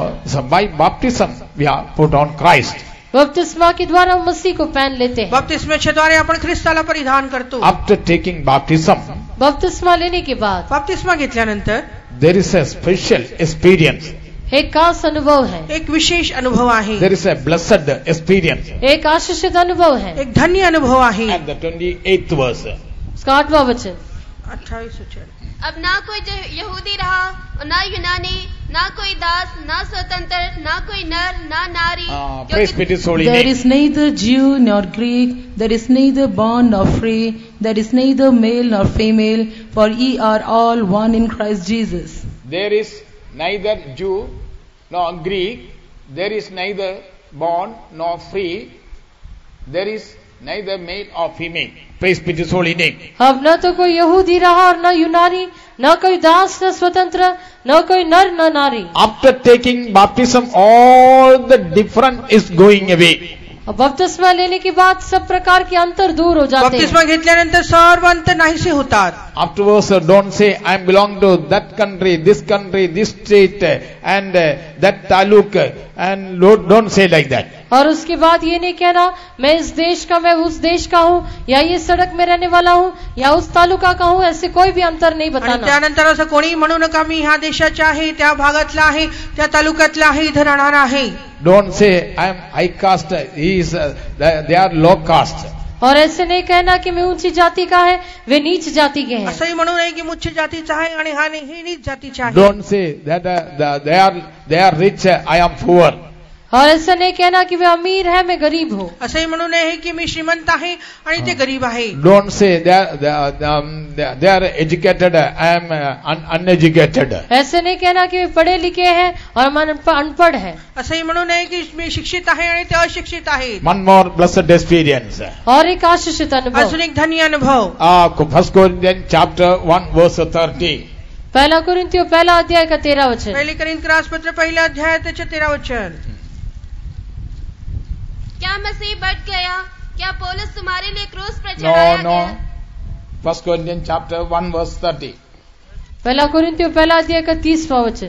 by baptism we are put on Christ. बपतिस्मा के द्वारा हम मसीह को पहन लेते हैं. बपतिस्मेच्या द्वारे आपण ख्रिस्ताला परिधान करतो. After taking baptism, बपतिस्मा लेने के बाद बपतिस्मा घेतल्यानंतर there is a special experience. एक खास अनुभव है. एक विशेष अनुभव आहे. There is a blessed experience. एक आशीषित अनुभव है. एक धन्य अनुभव आहे. And the 28th verse. उसका 8वां वचन, 28 वचन. अब ना कोई यहूदी रहा और ना यूनानी, ना कोई दास, ना स्वतंत्र, ना कोई नर, ना नारी. Praise be to His holy There name. is neither Jew nor Greek, there is neither bond nor free, there is neither male nor female, for ye are all one in Christ Jesus. There is neither Jew nor Greek, there is neither bond nor free, there is neither male or female. Praise be to His holy name. अब न तो कोई यहूदी रहा और न यूनानी, न कोई दास न स्वतंत्र, न कोई नर न नारी. After taking baptism, all the difference is going away. अब बपतिस्मा लेने के बाद सब प्रकार के अंतर दूर हो जाते बपतिस्मा हैं. घेतल्यानंतर सर्व अंतर नाहीसे होतात. Afterwards, don't say, I belong to that country, this state, and that taluk, and don't say like that. और उसके बाद ये नहीं कहना मैं इस देश का, मैं उस देश का हूँ, या ये सड़क में रहने वाला हूँ, या उस तालुका का हूँ. ऐसे कोई भी अंतर नहीं आणि बताना. त्यानंतर असं कोणी म्हणू नका मी ह्या देशाचा आहे, त्या भागातला आहे, त्या तालुक्यातला आहे, इथे राहणार आहे. Don't say, I am high caste, they are low caste. और ऐसे नहीं कहना कि मैं ऊंची जाति का है, वे नीच जाति के हैं. असंही म्हणू नये की उच्च जातीचा आहे आणि हा ही नीच जातीचा आहे. Don't say that they are rich, I am poor. और ऐसा नहीं कहना कि वे अमीर है मैं गरीब हूँ. असंही म्हणू नये की मी श्रीमंत आहे आणि ते गरीब आहे. Don't say they are educated, I am uneducated. ऐसे नहीं कहना कि वे पढ़े लिखे हैं और हम अनपढ़ हैं. असंही म्हणू नये की मी शिक्षित आहे आणि ते अशिक्षित आहे. One more blessed experience. और एक आशीषित अनुभव. अजून एक धन्य अनुभव. 1 Corinthians chapter 1 verse 30. पहला कुरिन्थियों पहला अध्याय का 13 वचन. पहले कोरिन्थ पत्र पहिला अध्याय त्याचे 13 वचन. क्या मसीह बढ़ गया? क्या पौलुस तुम्हारे लिए क्रूस पर चढ़ाया गया? 1 Corinthians chapter 1 verse 30. पहला कुरिन्थियों पहला अध्याय का 30वां वचन.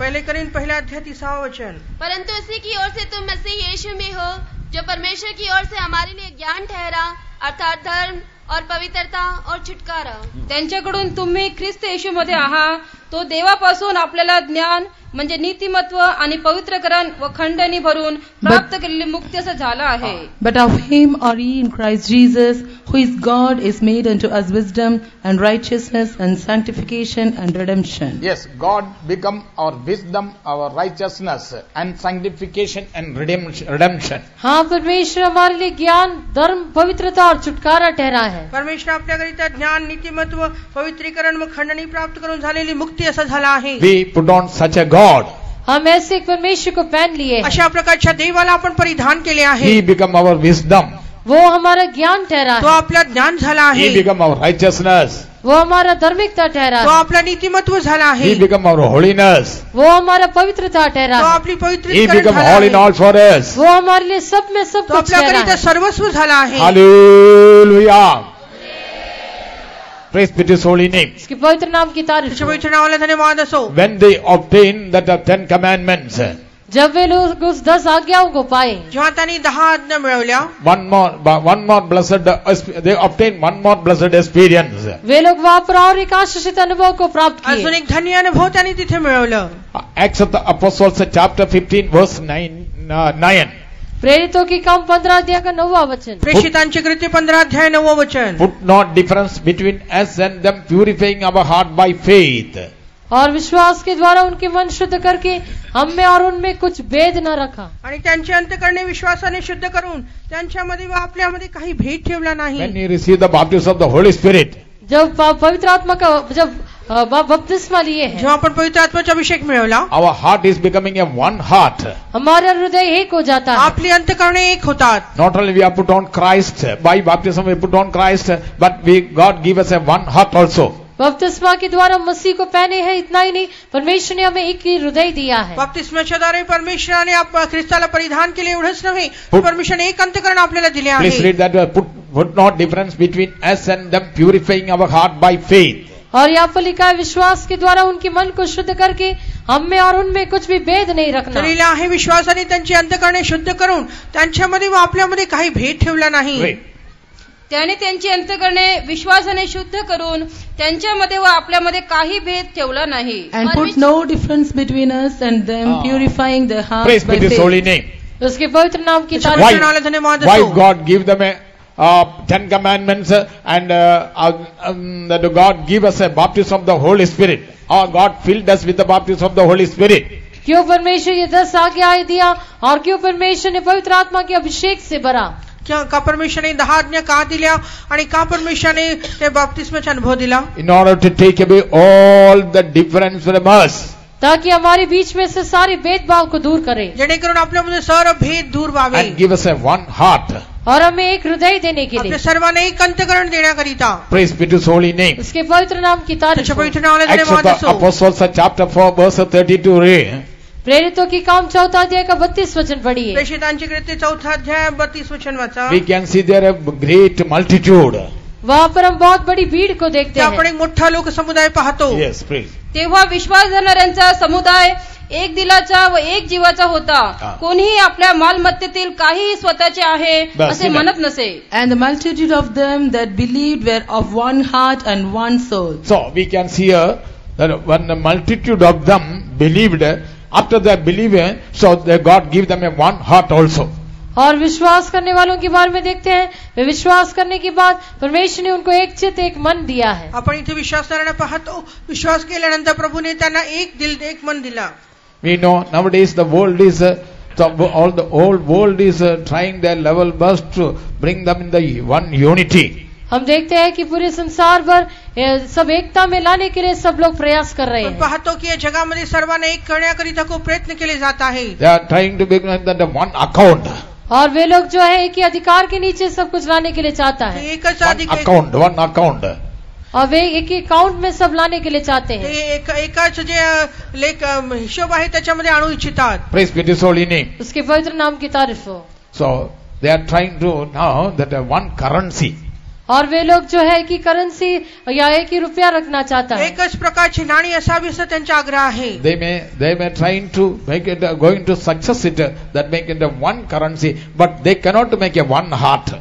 पहले कोरिन्थ पहला अध्याय 30वां वचन. परंतु उसी की ओर से तुम मसीह यीशु में हो जो परमेश्वर की ओर से हमारे लिए ज्ञान ठहरा, अर्थात धर्म और पवित्रता और छुटकारा. त्यांच्याकडून तुम्ही ख्रिस्त येशूमध्ये आहात, तो देवापासून आपल्याला ज्ञान म्हणजे नीतिमत्व आणि पवित्रकरण व खंडणी भरून प्राप्त केलेली मुक्ती असं झालं आहे. But of him are ye in Christ Jesus, who is God, is made unto us wisdom and righteousness and sanctification and redemption. Yes, God become our wisdom, our righteousness and sanctification and redemption. हाँ, परमेश्वर हमारे लिए ज्ञान, धर्म, पवित्रता और छुटकारा ठहरा है. परमेश्वर आपल्याकरिता ज्ञान, नीतिमत्व, पवित्रीकरण व खंडणी प्राप्त करून झालेली मुक्ती असं झाला आहे. We put on such a God. हम ऐसे एक परमेश्वर को पहन लिए हैं. अशा प्रकारच्या देवाला आपण परिधान केले आहे. He become our wisdom. वो हमारा ज्ञान ठहरा तो है. आपला ज्ञान झाला आहे. He become our righteousness. वो हमारा धार्मिकता ठहरा तो है. आपला नीतिमत्व झाला आहे. He become our holiness. वो हमारा पवित्रता ठहरा तो है. आपली He पवित्रीकरण become झाला all in आहे. all for us. वो हमारे लिए सब में सब तो कुछ ठहरा आपल्याकरिता है. सर्वस्व झाला आहे. Hallelujah. Praise be to His holy name. इसके पवित्र नाम की तारीफ त्याच्या हो. पवित्र नावाला धन्यवाद असो. When they obtained that 10 commandments, जब वे लोग उस 10 आज्ञाओं को पाए, जेव्हा त्यांनी 10 आज्ञा मिळवल्या, one more blessed, they obtained one more blessed experience. वे लोग वहां पर और एक आशीषित अनुभव को प्राप्त अजून किए। एक धन्य अनुभव त्यांनी तिथे मिळवलं. Acts of the Apostles chapter 15 verse 9. प्रेरितों की काम 15 अध्याय का 9वां वचन। प्रेषितांची कृत्य 15 अध्याय 9वं वचन. Put not difference between us and them, purifying our heart by faith. और विश्वास के द्वारा उनके मन शुद्ध करके हम में और उनमें कुछ भेद न रखा। आणि त्यांचे अंतःकरणे विश्वासाने शुद्ध करून त्यांच्यामध्ये व आपल्यामध्ये काही भेद ठेवला When नाही. you receive the baptism of the Holy Spirit, जब पवित्र आत्मा का जब बपतिस्मा लिए हैं, जेव्हा आपण पवित्र आत्म्याचा अभिषेक मिळवला, our heart is becoming a one heart. हमारा हृदय एक हो जाता है। आपली अंतःकरणे एक होतात. Not only we have put on Christ, by baptism we put on Christ, but God give us a one heart also. बपतिस्मा के द्वारा मसीह को पहने हैं, इतना ही नहीं, परमेश्वर ने हमें एक ही हृदय दिया है। बपतिस्म्याच्या द्वारे परमेश्वराने ख्रिस्ताला परिधान केले एवढंच नव्हे, परमेश्वराने एक अंतःकरण आपल्याला दिले Please आहे. read that. Put not difference between us and them, purifying our heart by faith. और यहाँ पर लिखा है विश्वास के द्वारा उनके मन को शुद्ध करके हम में और उनमें कुछ भी भेद नहीं रखना। लिहिलेले आहे विश्वासाने त्यांची अंतःकरणे शुद्ध करून त्यांच्यामध्ये व आपल्यामध्ये काही भेद ठेवला नाही. Wait. त्याने त्यांची अंतःकरणे विश्वासाने शुद्ध करून त्यांच्यामध्ये व आपल्यामध्ये काही भेद ठेवला नाही. And put no difference between us and them, purifying their hearts Praise by be to His holy faith. name. उसके पवित्र नाम की त्याच्या तारीफ। वचनाला धन्यवाद Why असो. God give them a 10 commandments and that God give us a baptism of the Holy Spirit. God filled us with the baptism of the Holy Spirit. क्यों परमेश्वर ये 10 आज्ञाएं दिया और क्यों परमेश्वर ने पवित्र आत्मा के अभिषेक से भरा? का परमेश्वराने 10 आज्ञा का दिल्या आणि का परमेश्वराने ते बपतिस्म्याचा अनुभव दिला? In order to take away all the difference from us. ताकि हमारे बीच में से सारे भेदभाव को दूर करे जेणेकरून आपल्यामध्ये सर्व भेद दूर व्हावे And give us a one heart. और हमें एक हृदय देने के लिए। आपल्या सर्वांना एक अंतःकरण देण्याकरिता. Praise be to His holy name. उसके पवित्र नाम की तारीफ त्याच्या हो। पवित्र नावाला Acts of धन्यवाद the असो. Apostles chapter 4 verse 32 read. प्रेरितों की काम 4 अध्याय का 32 वचन पढ़िए। प्रेषितांची कृत्य 4 अध्याय 32 वचन वाचा. We can see there a great multitude. वहाँ पर हम बहुत बड़ी भीड़ को देखते त्या आपण हैं। एक मोठा लोक समुदाय पाहतो. Yes, praise. तेव्हा विश्वास धरणाऱ्यांचा समुदाय एक दिलाचा व एक जीवाचा होता. कोणीही आपल्या मालमत्तेतील काहीही स्वतःचे आहे बस, असे म्हणत नसे. And the multitude of them that believed were of one heart and one soul. So we can see here that when the multitude of them believed, after they believed, so God give them a one heart also. और विश्वास करने वालों के बारे में देखते हैं, वे विश्वास करने के बाद परमेश्वर ने उनको एक चित्त एक मन दिया है। आपण इथे विश्वास करण्याला पाहतो. विश्वास केल्यानंतर प्रभूने त्यांना एक दिल एक मन दिला. We know nowadays the world is all the whole world is trying their level best to bring them in the one unity. हम देखते हैं कि पूरे संसार भर सब एकता में लाने के लिए सब लोग प्रयास कर रहे पण हैं। पाहतो की या जगामध्ये सर्वांना एक करण्याकरिता खूप प्रयत्न केले जात आहे. They are trying to bring that one account. और वे लोग जो है एक ही अधिकार के नीचे सब कुछ लाने के लिए चाहता है एकच One account. और वे एक ही अकाउंट में सब लाने के लिए चाहते हैं। एकाच जे लेख हिशोब आहे त्याच्यामध्ये आणू इच्छितात. Praise be to His holy name. उसके पवित्र नाम की तारीफ हो। So they are trying to now that one currency. और वे लोग जो है कि करेंसी या एक ही रुपया रखना चाहता है। एकच प्रकारची नाणी असावी असं त्यांचा आग्रह आहे. They may trying to make it going to success it that make it a one currency, but they cannot make a one heart.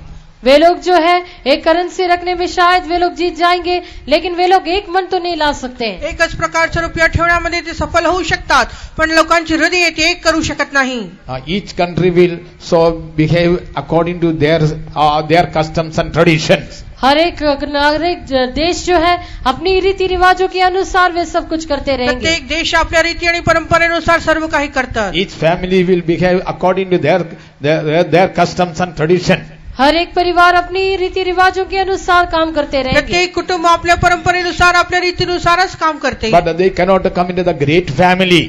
वे लोग जो है एक करेंसी रखने में शायद वे लोग जीत जाएंगे, लेकिन वे लोग एक मन तो नहीं ला सकते हैं। एकच प्रकारचा रुपया ठेवण्यामध्ये ते सफल होऊ शकतात, पण लोकांची हृदय ते एक करू शकत नाही. Each country will so behave according to their customs and traditions. हर एक नागरिक देश जो है अपनी रीति रिवाजों के अनुसार वे सब कुछ करते रहेंगे। प्रत्येक देश आपल्या रीती आणि परंपरेनुसार सर्व काही करतात. Each family will behave according to their customs and tradition. हर एक परिवार अपनी रीति रिवाजों के अनुसार काम करते रहेंगे। प्रत्येक कुटुंब आपल्या परंपरेनुसार आपल्या रीतीनुसारच काम करते. But they cannot come into the great family.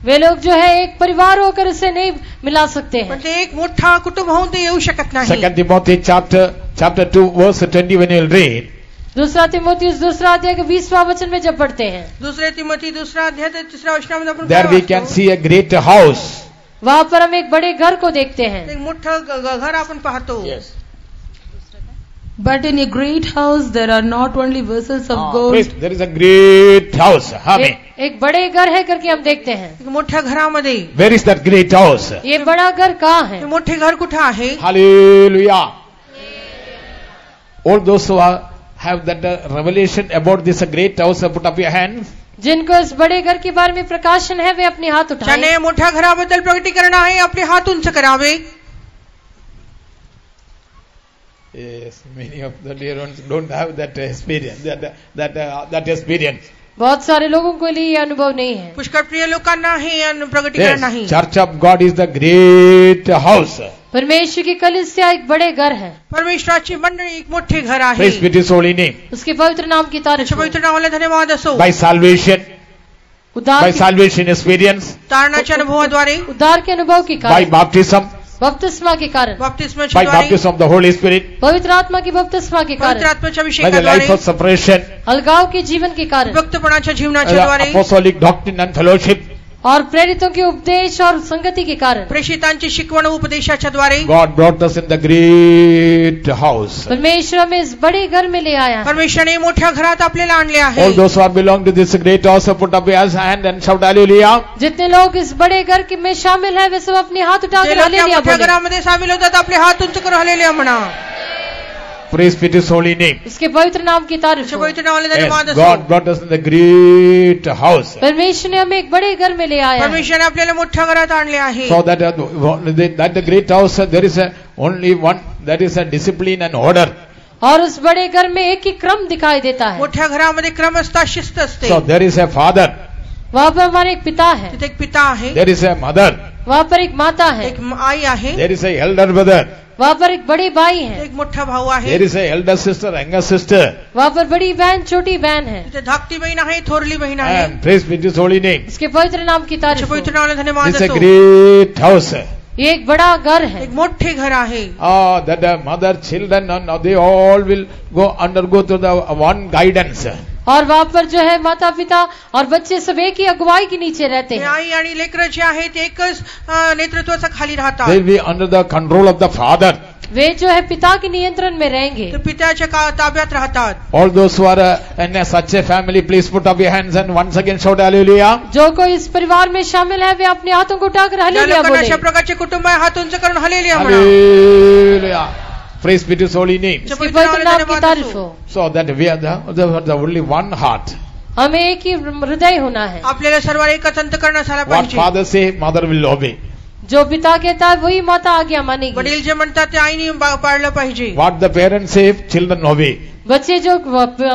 वे लोग जो है एक परिवार होकर इसे नहीं मिला सकते हैं। पण ते एक मोठा कुटुंब होऊन ते येऊ शकत नाही. 2 Timothy chapter 2 verse 20 when you will read. दूसरा तिमोथेयुस दूसरा अध्याय के 20वां वचन में जब पढ़ते हैं, दुसरे तिमोथी दूसरा अध्याय 3 वचनामध्ये आपण There we can see a great house. वहां पर हम एक बड़े घर को देखते हैं। एक मोठं घर आपण पाहतो. But in a great house there are not only vessels of gold. Praise, there is a great house. Amen. एक बड़े घर है करके हम देखते हैं. एक मोठ्या घरामध्ये. Where is that great house? ये बड़ा घर कहाँ है? हे मोठे घर कुठे आहे? Hallelujah. All those who have that revelation about this great house, put up your hands. जिनको इस बड़े घर के बारे में प्रकाशन है वे अपने हाथ उठाएं. ज्याने मोठ्या घराबद्दल प्रकटीकरण आहे आपले हात उंच करावे. Yes, many of the dear ones don't have that experience. That experience. बहुत सारे लोगों के लिए ये अनुभव नहीं है. पुष्कळ प्रिय लोकांना हे प्रकटीकरण नाही. Yes, Church of God is the great house. परमेश्वर की कलीसिया एक बड़े घर है. परमेश्वराची मंडळी एक मोठे घर आहे. Praise be to His holy name. उसके पवित्र नाम की तारीफ. पवित्र नावाला धन्यवाद असो. By salvation. उद्धार By salvation experience. तारणाच्या अनुभवाद्वारे. उद्धार के अनुभव के By कारण. baptism. बपतिस्मा के कारण. बपतिस्माच्या By द्वारे. baptism of the Holy Spirit. पवित्र आत्मा की बपतिस्मा के पवित्र कारण. आत्म्याच्या By the life अभिषेकाद्वारे. of separation. अलगाव के जीवन के कारण. भक्तपणाच्या जीवनाच्या The द्वारे. apostolic doctrine and fellowship. और प्रेरितों के उपदेश और संगति के कारण. प्रेषितांची शिकवण उपदेशाच्या द्वारे. God brought us in the great house. परमेश्वर हमें इस बड़े घर में ले आया. परमेश्वराने मोठ्या घरात आपल्याला आणले आहे. All those who are belong to this great house, put up your hand and shout hallelujah. जितने लोग इस बड़े घर के में शामिल हैं वे सब अपने हाथ जे उठाकर लोक या हालेलुया मोठ्या बोलें. घरामध्ये सामील होतात आपले हात उंच करून हालेलुया म्हणा. Praise be to His holy name. उसके पवित्र नाम की तारीफ हो. पवित्र नावाला धन्यवाद Yes, असो. God brought us in the great house. परमेश्वर ने हमें एक बड़े घर में ले आया. परमेश्वराने आपल्याला मोठ्या घरात आणले आहे. So that the great house, there is only one, that is a discipline and order. और उस बड़े घर में एक ही क्रम दिखाई देता है. मोठ्या घरामध्ये क्रम असता, शिस्त असते. So there is a father, वहाँ पर हमारे एक पिता है. तिथे एक पिता आहे. there is a mother, वहाँ पर एक माता है. एक आई आहे. there is a elder brother, वहाँ पर एक बड़ी भाई है. एक मोठा भाऊ आहे. there is a elder sister, younger sister. वहाँ पर बड़ी बहन छोटी बहन है. तिथे धाकटी बहीण आहे, थोरली बहीण आहे. And praise be to His holy name. उसके पवित्र नाम की तारीफ हो. पवित्र नावाला धन्यवाद It's a असो. great house. ये एक बड़ा घर है. एक मोठे घर आहे. That the mother, children, now they all will undergo to the one guidance. और वहाँ पर जो है माता पिता और बच्चे सब एक ही अगुवाई के नीचे रहते ते हैं. आई आणि लेकरं जे आहेत एकच नेतृत्वाचा खाली They राहतात. will be under the control of the father. वे जो है पिता के नियंत्रण में रहेंगे. ते पित्याच्या ताब्यात राहतात. All those who are in such a family, please put up your hands and once again shout hallelujah. जो कोई इस परिवार में शामिल है वे अपने हाथों को उठाकर ज्या हालेलुया लोकांना बोले. अशा प्रकारचे कुटुंब आहे हात उंच करून हालेलुया म्हणा. Hallelujah. Praise be to His holy name. उसके पवित्र नाम की तारीफ हो. So that we are the only one heart. हमें एक ही हृदय होना है. आपल्याला सर्व एकच अंतःकरण असायला What पाहिजे. father say, mother will obey. जो पिता कहता है वही माता आज्ञा मानेगी. वडील जे म्हणतात ते आईने पाळलं पाहिजे. What the parents say, children obey. बच्चे जो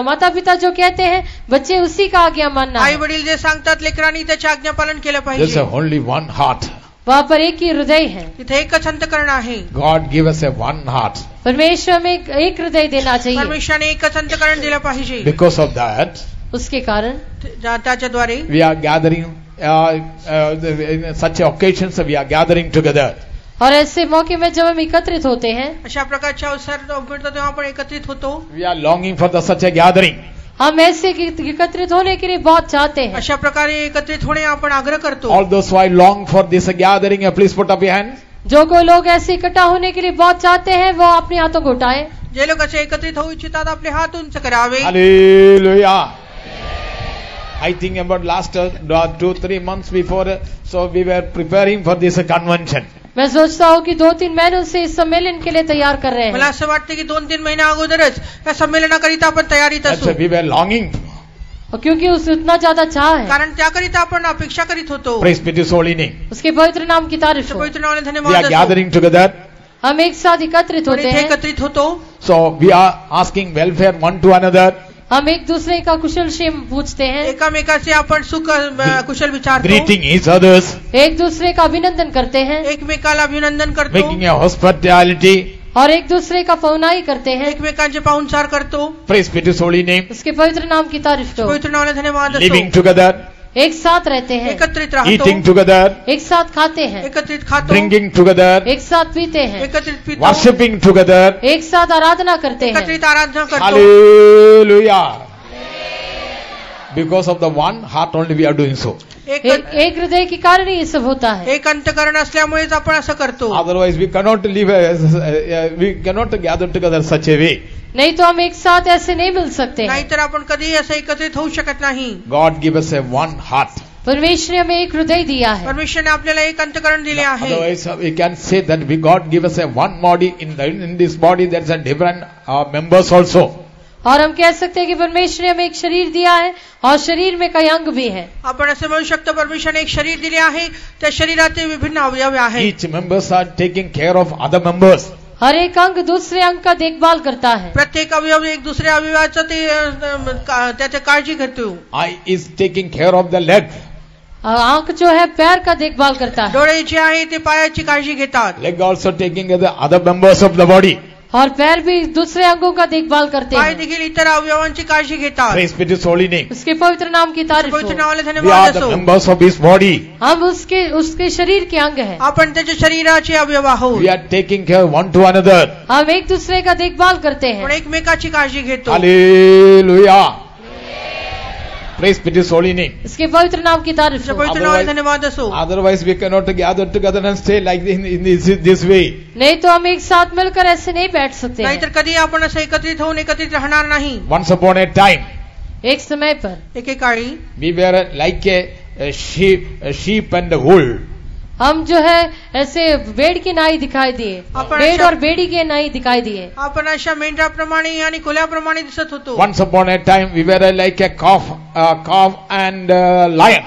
माता पिता जो कहते हैं बच्चे उसी का आज्ञा मानना आई है. वडील जे सांगतात लेकरांनी त्याचे आज्ञापालन केलं There's पाहिजे. only one heart. वहाँ पर एक ही हृदय है. तिथे एकच अंतःकरण आहे. God give us a one heart. परमेश्वर में एक हृदय देना चाहिए. परमेश्वराने एकच अंतःकरण दिलं पाहिजे. Because of that, उसके कारण त्याच्याद्वारे we are gathering, in such occasions we are gathering together. और ऐसे मौके में जब हम एकत्रित होते हैं अशा प्रकारच्या अवसर भेटतो तेव्हा आपण एकत्रित होतो. We are longing for such a gathering. हम ऐसे एकत्रित होने के लिए बहुत चाहते हैं. अशा प्रकारे एकत्रित होणे आपण आग्रह करतो. All those who are long for this gathering, please put up your hands. जो कोई लोग ऐसे इकट्ठा होने के लिए बहुत चाहते हैं वो अपने हाथों को उठाए. जे लोक असे एकत्रित होऊ इच्छितात आपले हात उंच करावे. Hallelujah. I think about last 2-3 months before, so we were preparing for this convention. मैं सोचता हूँ कि 2-3 महीनों से इस सम्मेलन के लिए तैयार कर रहे मला हैं. असं वाटतं की 2-3 महिन्या अगोदरच या संमेलनाकरिता आपण तयारीत That's असू. why we were longing. और क्योंकि उस उतना ज्यादा चाह है. कारण त्याकरिता आपण अपेक्षा करीत होतो. Praise be to His holy name. उसके पवित्र नाम की तारीफ हो. पवित्र नावाने We are धन्यवाद असो. gathering together. हम एक साथ एकत्रित आपण होते इथे हैं. एकत्रित होतो. So we are asking welfare one to another. हम एक दूसरे का कुशल क्षेम पूछते हैं. एकामेकाचे आपण सुख कुशल विचारतो. Greeting each others. एक दूसरे का अभिनंदन करते हैं. एकमेकाला अभिनंदन करतो. Making a hospitality. और एक दूसरे का पहुनाई करते हैं. एकमेकांचे पाहुणचार करतो. Praise be to His holy name. उसके पवित्र नाम की तारीफ हो. पवित्र नावाने धन्यवाद Living असो. together. एक साथ रहते हैं. एकत्रित राहतो. Eating together. एक साथ खाते हैं. एकत्रित खातो. Drinking together. एक साथ पीते हैं. एकत्रित पितो. Worshipping together. एक साथ आराधना करते हैं. एकत्रित आराधना करतो. Hallelujah. Because of the one heart only we are doing so. एक हृदय के कारण ही ये सब होता है. एक अंतःकरण असल्यामुळेच आपण असं करतो. Otherwise we cannot live, we cannot gather together such a way. नहीं तो हम एक साथ ऐसे नहीं मिल सकते हैं। नाहीतर आपण कधीही असं एकत्रित होऊ शकत नाही. God give us a one heart. परमेश्वर ने हमें एक हृदय दिया है। परमेश्वरने आपल्याला एक अंतःकरण दिले आहे. Otherwise, we can say that God give us a one body. In this body, there is a different members also. और हम कह सकते हैं कि परमेश्वर ने हमें एक शरीर दिया है और शरीर में कई अंग भी हैं। आपण असे म्हणू शकतो परमेश्वरने एक शरीर दिले आहे, त्या शरीराचे विभिन्न अवयव आहेत. Each members are taking care of other members. हर एक अंग दूसरे अंग का देखभाल करता है। प्रत्येक अवयव एक दुसऱ्या अवयवाचं ते त्याची काळजी घेतो. Eye is taking care of the leg. आंख जो है पैर का देखभाल करता है। डोळे जे आहे ते पायाची काळजी घेतात. Leg also taking care of the other members of the body. और पैर भी दूसरे अंगों का देखभाल करते पाय हैं। देखील इतर अवयवांची काळजी घेतात. Praise be to His holy name. उसके पवित्र नाम की तारीफ हो। पवित्र नावाला We धन्यवाद are the असो. members of His body. हम उसके शरीर के अंग हैं। आपण त्याच्या शरीराचे अवयव आहोत. We are taking care one to another. हम एक दूसरे का देखभाल करते पण हैं। एकमेकाची काळजी घेतो. Hallelujah. Praise be to His holy name. इसके पवित्र नाम की तारीफ हो। पवित्र नावाला धन्यवाद असो. Otherwise, we cannot gather together and stay like in this way. नहीं तो हम एक साथ मिलकर ऐसे नहीं बैठ सकते हैं। नाहीतर कधी आपण असं एकत्रित होऊन एकत्रित राहणार नाही. Once upon a time, एक समय पर एकेकाळी we were like a sheep and a wool. हम जो है ऐसे भेड़ की नाई दिखाई दिए, अपन भेड़ ऐसा- और बेड़ी के नाई दिखाई दिए। आपण अशा मेंढराप्रमाणे आणि खुल्याप्रमाणे दिसत होतो. Once upon a time, we were like a calf and a lion.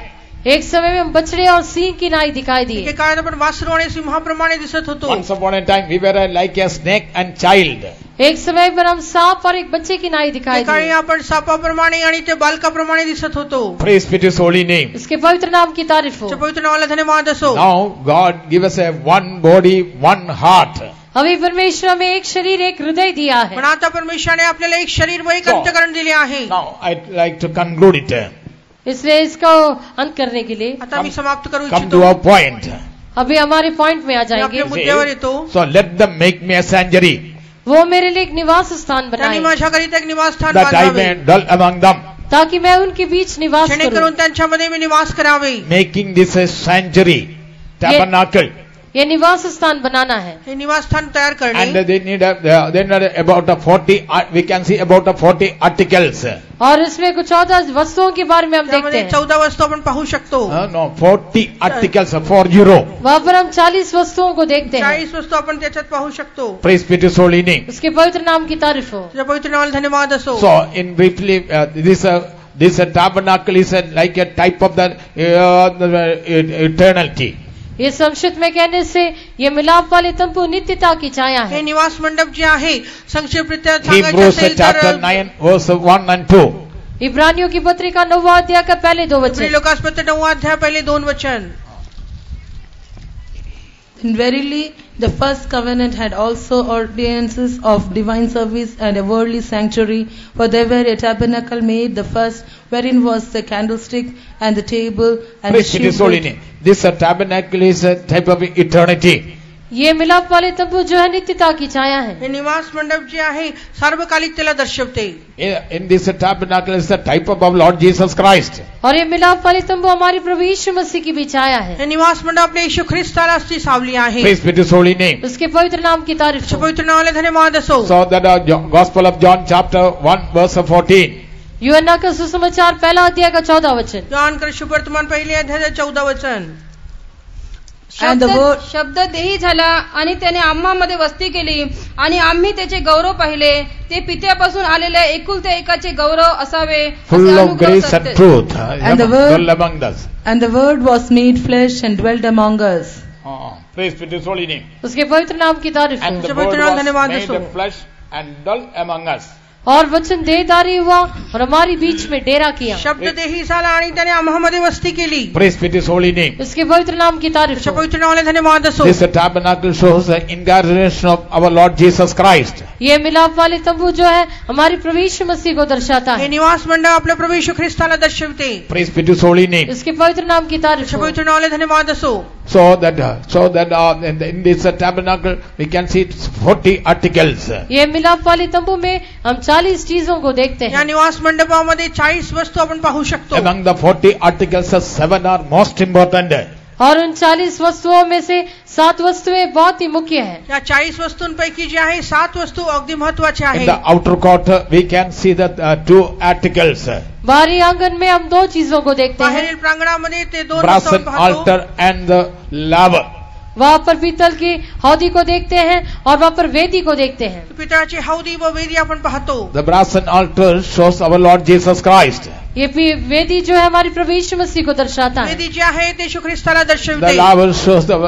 एक समय में हम बछड़े और सिंह की नाई दिखाई दिए। एकेकाळी आपण वासरू आणि सिंहाप्रमाणे दिसत होतो. Once upon a time, we were like a snake and child. एक समय पर हम सांप और एक बच्चे की नाई दिखाई एकाळी दिए। आपण सापाप्रमाणे आणि ते बालकाप्रमाणे दिसत होतो. Praise be to His holy name. इसके पवित्र नाम की तारीफ हो। पवित्र नावाला धन्यवाद असो. Now, God give us a one body, one heart. अभी परमेश्वर में एक शरीर एक हृदय दिया है। पण आता परमेश्वराने आपल्याला एक शरीर व एक So- अंतःकरण दिले आहे. Now, I'd like to conclude it. इसलिए इसका अंत करने के लिए आता मी समाप्त करू Come इच्छितो. to a point. अभी हमारे पॉइंट में आ मी जाएंगे। आपल्या मुद्द्यावर येतो. So let them make me a sanctuary, वो मेरे लिए एक निवास स्थान त्यांनी बनाए माझ्याकरिता एक निवास स्थान that I बांधावे, may dwell among them, ताकि मैं उनके बीच निवास करूं। जेणेकरून त्यांच्यामध्ये मी निवास करावे. making this a sanctuary, tabernacle. ये निवास स्थान बनाना है। हे निवास स्थान तयार And करणे. they need about a 40, we can see about a 40 articles. और इसमें कुछ 14 वस्तुओं के बारे में हम देखते त्यामध्ये हैं। 14 वस्तू आपण पाहू शकतो. No, 40 articles, 40. वहाँ पर हम 40 वस्तुओं को देखते हैं। 40 वस्तू आपण त्याच्यात पाहू शकतो. Praise be to His holy name. उसके पवित्र नाम की तारीफ हो। तुझ्या पवित्र नावाला धन्यवाद असो. So, in briefly, this tabernacle is like a type of the eternity. ये संक्षिप्त में कहने से ये मिलाप वाले तंबू नित्यता की छाया हे है। निवास मंडप जे आहे संक्षिप्तरित्या सांगायचं Hebrews असेल chapter तर 9 verse 1 and 2. इब्रानियों की पत्रिका 9वां अध्याय का पहले 2 वचन। लोकास्पत्य 9वां अध्याय पहिले 2 वचन. And verily, the first covenant had also ordinances of divine service and a worldly sanctuary, for there were a tabernacle made, the first, wherein was the candlestick and the table and Praise be to the His holy sheepgate. name. This tabernacle is a type of eternity. ये मिलाप वाले तंबू जो है नित्यता की छाया है। हे निवास मंडप जे आहे सार्वकालिकतेला दर्शवते. In this tabernacle is the type of our Lord Jesus Christ. और ये मिलाप वाले तंबू हमारे प्रभु यीशु मसीह की भी छाया है। हे निवास मंडप आपले येशू ख्रिस्ताला ती सावली आहे. Praise be to His holy name. उसके पवित्र नाम की तारीफ हो। पवित्र नावाला धन्यवाद असो. So that Gospel of John chapter 1 verse 14. यूहन्ना का सुसमाचार पहला अध्याय का 14 वचन। योहान का शुभ वर्तमान पहिले अध्याय 14 वचन. And the word- शब्द देही झाला आणि त्याने आम्हामध्ये वस्ती केली आणि आम्ही त्याचे गौरव पाहिले. ते पित्यापासून आलेल्या एकुलत्या एकाचे गौरव असावे असे Full of अनुग्रह grace and सत्य. truth. And the word- Dwell among us. And the word was made flesh and dwelt among us. Praise be to His holy name. उसके पवित्र नाम की तारीफ And हो। the जब word इतना was धन्यवाद made दसो। flesh and dwelt among us. और वचन देहधारी हुआ और हमारी बीच में डेरा किया। शब्द देही झाला आणि त्याने आम्हामध्ये वस्ती केली. Praise be to His holy name. उसके पवित्र नाम की तारीफ तुझ्या हो। पवित्र नावाला धन्यवाद असो. This tabernacle shows the incarnation of our Lord Jesus Christ. ये मिलाप वाले तंबू जो है हमारे प्रभु यीशु मसीह को दर्शाता हे है। निवास मंडप आपल्या प्रभू येशू ख्रिस्ताला दर्शवते. Praise be to His holy name. इसके पवित्र नाम की तारीफ तुझ्या हो। पवित्र नावाला धन्यवाद असो. So that in this tabernacle we can see 40 articles. ये मिलाप वाले तंबू में हम 40 चीजों को देखते या हैं। निवास मंडपामध्ये 40 वस्तू आपण पाहू शकतो. Among the 40 articles, 7 are most important. और उन 40 वस्तुओं में से 7 वस्तुएं बहुत ही मुख्य हैं। या 40 वस्तूंपैकी जी आहे 7 वस्तू अगदी महत्वाच्या In आहेत. the outer court, we can see the 2 articles, बाहरी आंगन में हम 2 चीजों को देखते हैं, बाहेरील प्रांगणामध्ये ते 2 वस्तू brazen पाहतो. altar and the laver. वहाँ पर पीतल की हौदी को देखते हैं और वहाँ पर वेदी को देखते हैं। पितळाची हौदी व वेदी आपण पाहतो. The brazen altar shows our Lord Jesus Christ. ये वेदी जो है हमारी प्रभु यीशु मसीह को दर्शाता है। वेदी जी आहे ते येशू ख्रिस्ताला The दर्शवते. laver shows the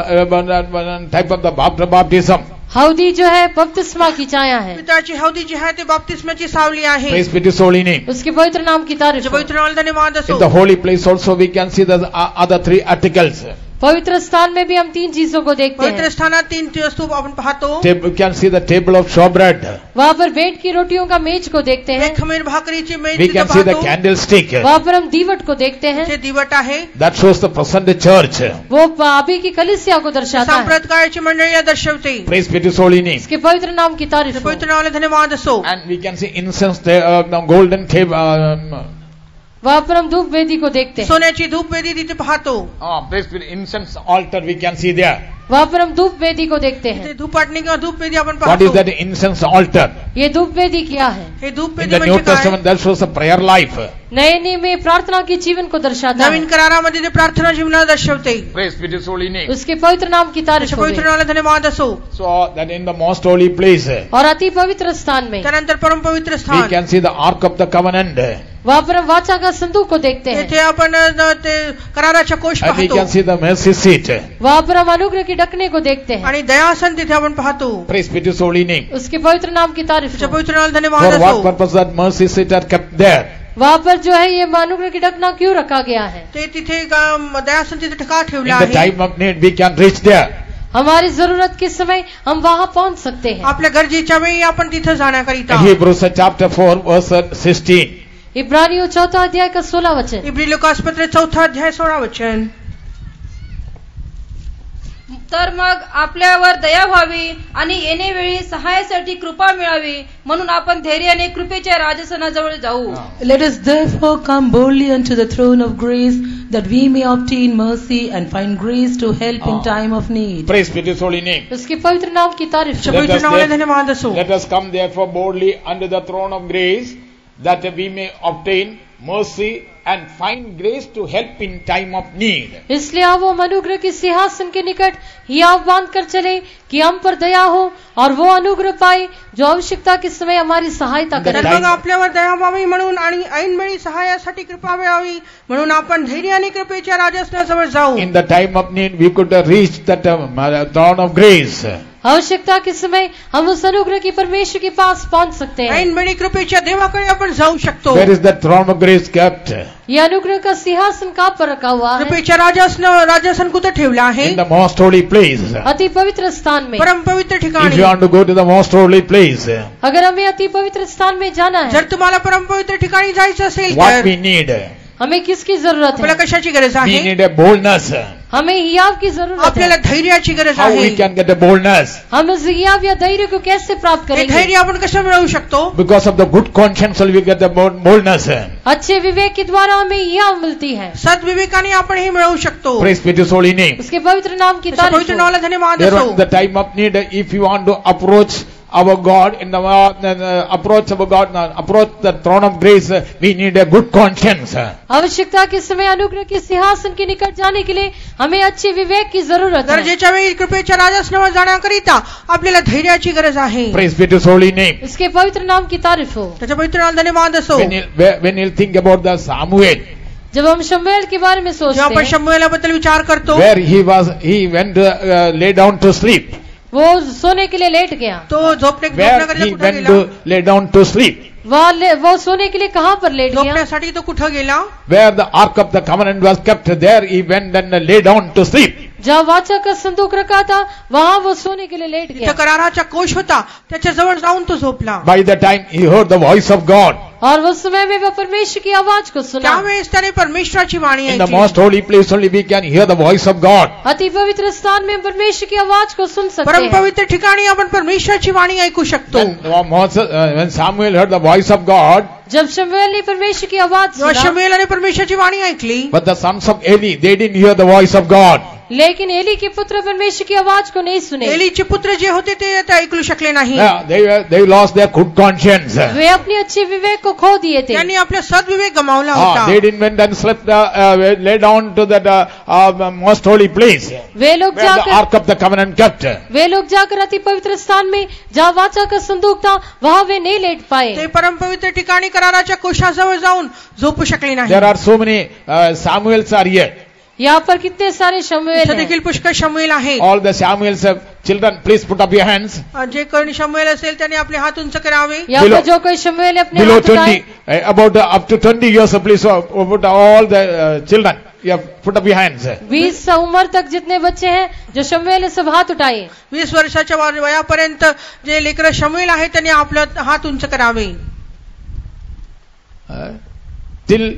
type of the baptism. हौदी जो है बपतिस्मा की छाया है। पितळाची हौदी जी आहे ते बपतिस्माची सावली आहे. Praise be to His holy name. उसके पवित्र नाम की तारीफ जे हो। पवित्र नावाला धन्यवाद असो. In the holy place also we can see the other 3 articles. पवित्र स्थान में भी हम 3 चीजों को देखते पवित्र हैं। स्थानात 3 वस्तू आपण पाहतो. We can see the table of showbread. वहाँ पर भेंट की रोटियों का मेज को देखते हैं। एक खमीर भाकरीची मेज We तिथं can see the पाहतो. candlestick. वहाँ पर हम दीवट को देखते हैं। ते दिवट आहे. That shows the present church. वो अभी की कलीसिया को दर्शाता है। सांप्रत काळाची मंडळीला दर्शवते. Praise be to His holy name. इसके पवित्र नाम की तारीफ हो। पवित्र नावाला धन्यवाद असो. And we can see incense, the golden table. वहाँ पर हम धूप वेदी को देखते हैं। सोन्याची धूप वेदी तिथे पाहतो. Praise be to incense altar we can see there. वहाँ पर हम धूप वेदी को देखते ते हैं। धूपाटणी किंवा धूप वेदी आपण What is पाहतो. that incense altar? ये धूप वेदी क्या है? हे धूप In वेदी the New म्हणजे काय? Testament that shows the prayer life. नए नियम में प्रार्थना के जीवन को दर्शाता नवीन है। करारामध्ये ते प्रार्थना जीवनाला दर्शवते. Praise be to His holy name. उसके पवित्र नाम की तारीफ त्याच्या हो। पवित्र नावाला धन्यवाद असो. So that in the most holy place और अति पवित्र स्थान में त्यानंतर परम पवित्र we स्थान. can see the ark of the covenant. वहाँ पर हम वाचा का संदूक को देखते हैं। तेथे आपण ते कराराच्या कोश And we पाहतो. can see the mercy seat. वहाँ पर हम अनुग्रह की डकने को देखते हैं। आणि दयासन तिथे आपण पाहतो. Praise be to His holy name. उसके पवित्र नाम की तारीफ त्याच्या हो। पवित्र नावाला धन्यवाद For what असो. purpose that mercy seat are kept there? वहाँ पर जो है ये अनुग्रह की डकना क्यों रखा गया है? ते तिथे दयासन तिथे ठिकाण ठेवलं In the आहे. time of need we can reach there. हमारी जरूरत के समय हम वहाँ पहुँच सकते हैं। आपल्या गरजेच्या वेळी आपण तिथे जाण्याकरिता. Hebrews chapter 4 verse 16. इब्रानियों 4 अध्याय का 16 वचन। इब्री लोकासपत्र 4 अध्याय 16 वचन. तर मग आपल्यावर दया व्हावी आणि येणेवेळी सहाय्यासाठी कृपा मिळावी म्हणून आपण धैर्याने कृपेच्या राजसनाजवळ जाऊ. Let us therefore come boldly unto the throne of grace, that we may obtain mercy and find grace to help in time of need. Praise be to His holy name. उसके पवित्र नाम की तारीफ त्याच्या हो। Let पवित्र us नावाला there- धन्यवाद असो. Let us come therefore boldly under the throne of grace, that we may obtain mercy and find grace to help in time of need. इसलिए आप वो अनुग्रह के सिंहासन के निकट ये आह्वान कर चले कि हम पर दया हो और वो अनुग्रह पाए जो आवश्यकता के समय हमारी सहायता The करे। तर मग आपल्यावर दया व्हावी म्हणून आणि ऐनवेळी सहाय्यासाठी कृपा मिळावी म्हणून आपण धैर्याने कृपेच्या राजसनाजवळ जाऊ. In the time of need we could reach that throne of grace. आवश्यकता के समय हम उस अनुग्रह की परमेश्वर के पास पहुंच सकते हैं। ऐनवेळी कृपेच्या देवाकडे आपण जाऊ शकतो. Where is that throne of grace kept? ये अनुग्रह का सिंहासन कहाँ पर रखा हुआ है? कृपेच्या राजसन कुठे ठेवला आहे? In the most holy place. अति पवित्र स्थान में। परम पवित्र If you ठिकाणी. want to go to the most holy place, अगर हमें अति पवित्र स्थान में जाना है, जर तुम्हाला परम पवित्र ठिकाणी जायचं असेल what तर we need? हमें किसकी जरूरत आपल्याला है? कशाची गरज We आहे? need a boldness. हमें हियाव की जरूरत आपल्याला है। धैर्याची गरज How आहे. we can get a boldness? हम उस हियाव या धैर्य को कैसे प्राप्त हे करेंगे? धैर्य आपण कसं मिळवू शकतो? Because of the good conscience will we get the boldness. अच्छे विवेक के द्वारा हमें हियाव मिलती है। सद्विवेकाने आपण हे मिळवू शकतो. Praise be to His holy name. उसके पवित्र नाम की त्याच्या तारीफ पवित्र हो। नावाला धन्यवाद There असो. in the time of need, if you want to approach our God in the approach the throne of grace, we need a good conscience. आवश्यकता के समय अनुग्रह के सिंहासन के निकट जाने के लिए हमें अच्छे विवेक की जरूरत है। गरजेच्या वेळी कृपेच्या राजसनावर जाण्याकरिता आपल्याला धैर्याची गरज आहे. Praise be to His holy name. इसके पवित्र नाम की तारीफ हो। त्याच्या पवित्र नावाला धन्यवाद असो. When you think about the Samuel, जब हम शमूएल के बारे में सोचते जेव्हा आपण हैं, शमूएलाबद्दल विचार करतो, where he went lay down to sleep. वो सोने के लिए लेट गया। तो झोपण्याकरिता Where he कुठं went गेला? to lay down to sleep. वो सोने के लिए कहाँ पर लेट गया? झोपण्यासाठी तो कुठं गेला? Where the ark of the covenant was kept, there he went and lay down to sleep. जहाँ वाचा का संदूक रखा था वहाँ वो सोने के लिए लेट तिथं गया। कराराचा कोश होता, त्याच्या जवळ जाऊन तो झोपला. By the time he heard the voice of God, और उस समय में वह परमेश्वर की आवाज को सुना। त्यावेळेस त्याने परमेश्वराची वाणी in the ऐकली. most holy place only we can hear the voice of God. अति पवित्र स्थान में परमेश्वर की आवाज को सुन सकते परम हैं। पवित्र ठिकाणी आपण परमेश्वराची वाणी ऐकू शकतो. When Samuel heard the voice of God, जब शमूएल ने परमेश्वर की आवाज जेव्हा सुना, शमूएलाने परमेश्वराची वाणी ऐकली, but the sons of Eli, they didn't hear the voice of God. लेकिन एली के पुत्र परमेश्वर की आवाज को नहीं सुने। एलीचे पुत्र जे होते ते आता ऐकू शकले नाही. They lost their good conscience. वे अपनी अच्छी विवेक को खो दिए थे. त्यांनी आपला सद्विवेक गमावला होता. They didn't went and slept, lay down to that most holy place. वे लोग Where the जाकर Ark of the Covenant kept. वे लोग जाकर अति पवित्र स्थान में जहाँ वाचा का संदूक था वहाँ वे नहीं लेट पाए. ते परम पवित्र ठिकाणी कराराच्या कोशाजवळ जाऊन झोपू शकले नाही. There are so many Samuels are here. यहाँ पर कितने सारे शमूएल इथे हैं. देखील पुष्कळ शमूएल आहे. All the Samuels have children. Please put up your hands. जे कोणी शमूएल असेल त्याने आपले हात उंच करावे. यहाँ पर जो कोई शमूएल है अपने Below हाथ उठाए. 20, about up to 20 years, please put all the children. You have put up your hands. 20 उम्र तक जितने बच्चे हैं जो शमूएल है सब हाथ उठाए. 20 वर्षाच्या वयापर्यंत जे लेकरं शमूएल आहे त्यांनी आपलं हात उंच करावे. Till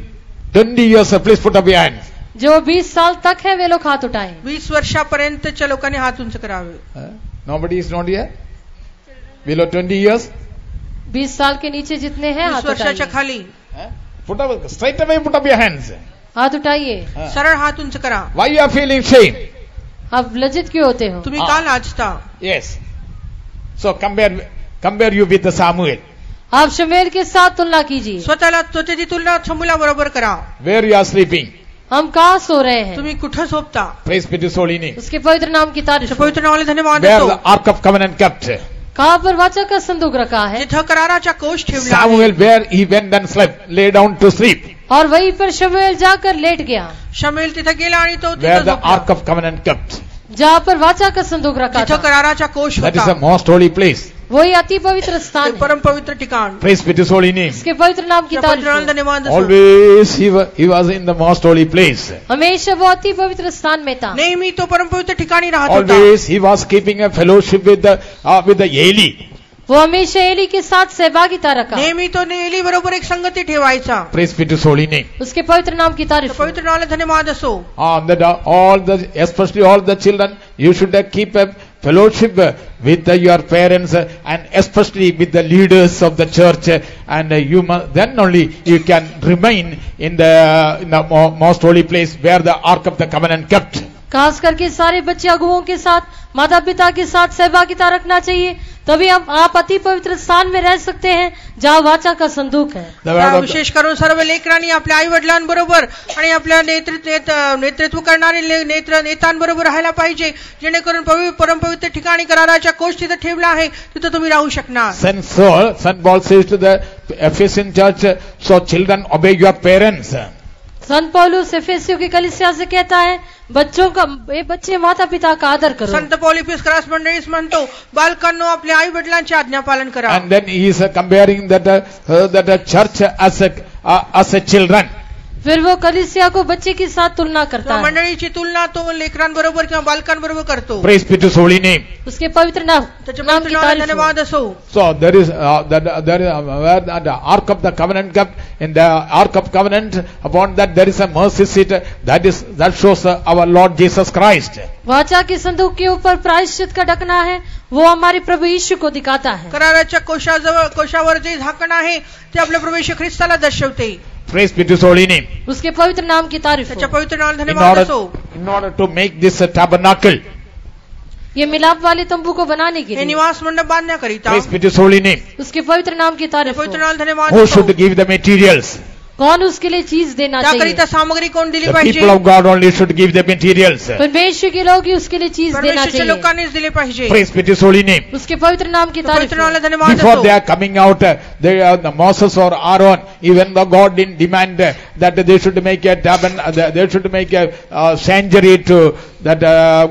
20 years, please put up your hands. जो 20 साल तक है वे लोग हाथ उठाए. 20 वर्षापर्यंतच्या लोकांनी हात उंच करावे. Nobody is not here. Below 20 years. 20 साल के नीचे जितने हैं 20 हाथ वर्षाच्या उठाइए. खाली Put up straight away. Put up your hands. हाथ उठाइए. सरळ हात उंच करा. Why you are feeling shame? आप लज्जित क्यों होते हो? तुम्ही का लाजता? Yes. So compare you with the Samuel. आप शमूएल के साथ तुलना कीजिए. स्वतःला त्याची तुलना शमूला बरोबर करा. Where you are sleeping. हम कहाँ सो रहे हैं? तुम्ही कुठं झोपता? Praise be to His holy name. उसके पवित्र नाम की तारीफ. पवित्र नावाला धन्यवाद Where देतो. the Ark of Covenant kept. कहाँ पर वाचा का संदूक रखा है? जिथं कराराचा कोश ठेवला आहे. Samuel, where he went and slept, lay down to sleep. और वहीं पर शमूएल जाकर लेट गया. शमूएल तिथं गेला आणि तो Where तिथं the झोपला. Ark of Covenant kept. जहाँ पर वाचा का संदूक रखा जिथं था कराराचा कोश That is होता. the most holy place. वही अति पवित्र स्थान ते है. परम पवित्र ठिकाण. Praise be to His holy name. इसके पवित्र नाम की त्या पवित्र नावाला तारीफ. धन्यवाद देतो. Always he was in the most holy place. हमेशा वो अति पवित्र स्थान में था. नेहमी तो परम पवित्र ठिकाणी राहत होता. Always he was keeping a fellowship with the Eli. वो हमेशा एली के साथ सहभागिता रखा. नेहमी तो एली बरोबर एक संगती ठेवायचा. Praise be to His holy name. उसके पवित्र नाम की तर तारीफ. पवित्र नावाला धन्यवाद असो. Especially all the children, you should keep a fellowship with your parents and especially with the leaders of the church, and then only you can remain in the most holy place where the Ark of the Covenant kept. खास करके सारे बच्चे अगुओं के साथ माता पिता के साथ सहभागिता रखना चाहिए. तभी आप अति पवित्र स्थान में रह सकते हैं जहाँ वाचा का संदूक है. विशेष करून सर्व लेकरांनी आपल्या आई वडिलांबरोबर आणि आपल्या नेतृत्व करणारे नेत्यांबरोबर राहायला पाहिजे, जेणेकरून परम पवित्र ठिकाणी कराराचा कोश तिथे ठेवला आहे, तिथे तुम्ही राहू शकणार. St. Paul says to the Ephesian church, so children obey your parents. संत पौलुस एफेसियों की कलीसिया से कहता है बच्चे माता पिता का आदर करो. संत पौल एफेस मंडळीस म्हणतो बालकांनो आपल्या आई वडिलांचे आज्ञापालन करा. And then he is comparing that church as a children. फिर वो कलीसिया को बच्चे के साथ तुलना करता है. मंडळीची तुलना तो लेकरांबरोबर किंवा बालकांबरोबर करतो. Praise be to His holy name. उसके पवित्र नाम की तारीफ. धन्यवाद असो. So there is where the Ark of the Covenant kept. In the Ark of Covenant, upon that there is a mercy seat. That shows our Lord Jesus Christ. वाचा के संदूक के ऊपर प्रायश्चित का ढकना है, वो हमारे प्रभु यीशु को दिखाता है. कराराच्या कोशावर जे झाकण आहे ते आपल्या प्रभू येशू ख्रिस्ताला दर्शवते. Praise be to His holy name. उसके पवित्र नाम की तारीफ. त्याच्या पवित्र नावाला धन्यवाद असो. In order to make this a tabernacle. ये मिलाप वाले तंबू को बनाने के हे लिए. निवास मंडप बांधण्याकरिता. Praise be to His holy name. उसके पवित्र नाम की तारीफ. पवित्र नावाला धन्यवाद Who असो. should give the materials? कौन उसके लिए चीज देना चाहिए? त्याकरिता सामग्री कोण दिली The पाहिजे? people of God only should give the materials. परमेश्वर के लोग ही उसके लिए चीज देना परमेश्वरच्या चाहिए. लोकांनीच दिले पाहिजे. Praise be to His holy name. उसके पवित्र नाम की तारीफ. पवित्र नावाला धन्यवाद Before असो. they are coming out, the Moses or Aaron, even though God didn't demand that they should make a tabernacle, they should make a sanctuary to that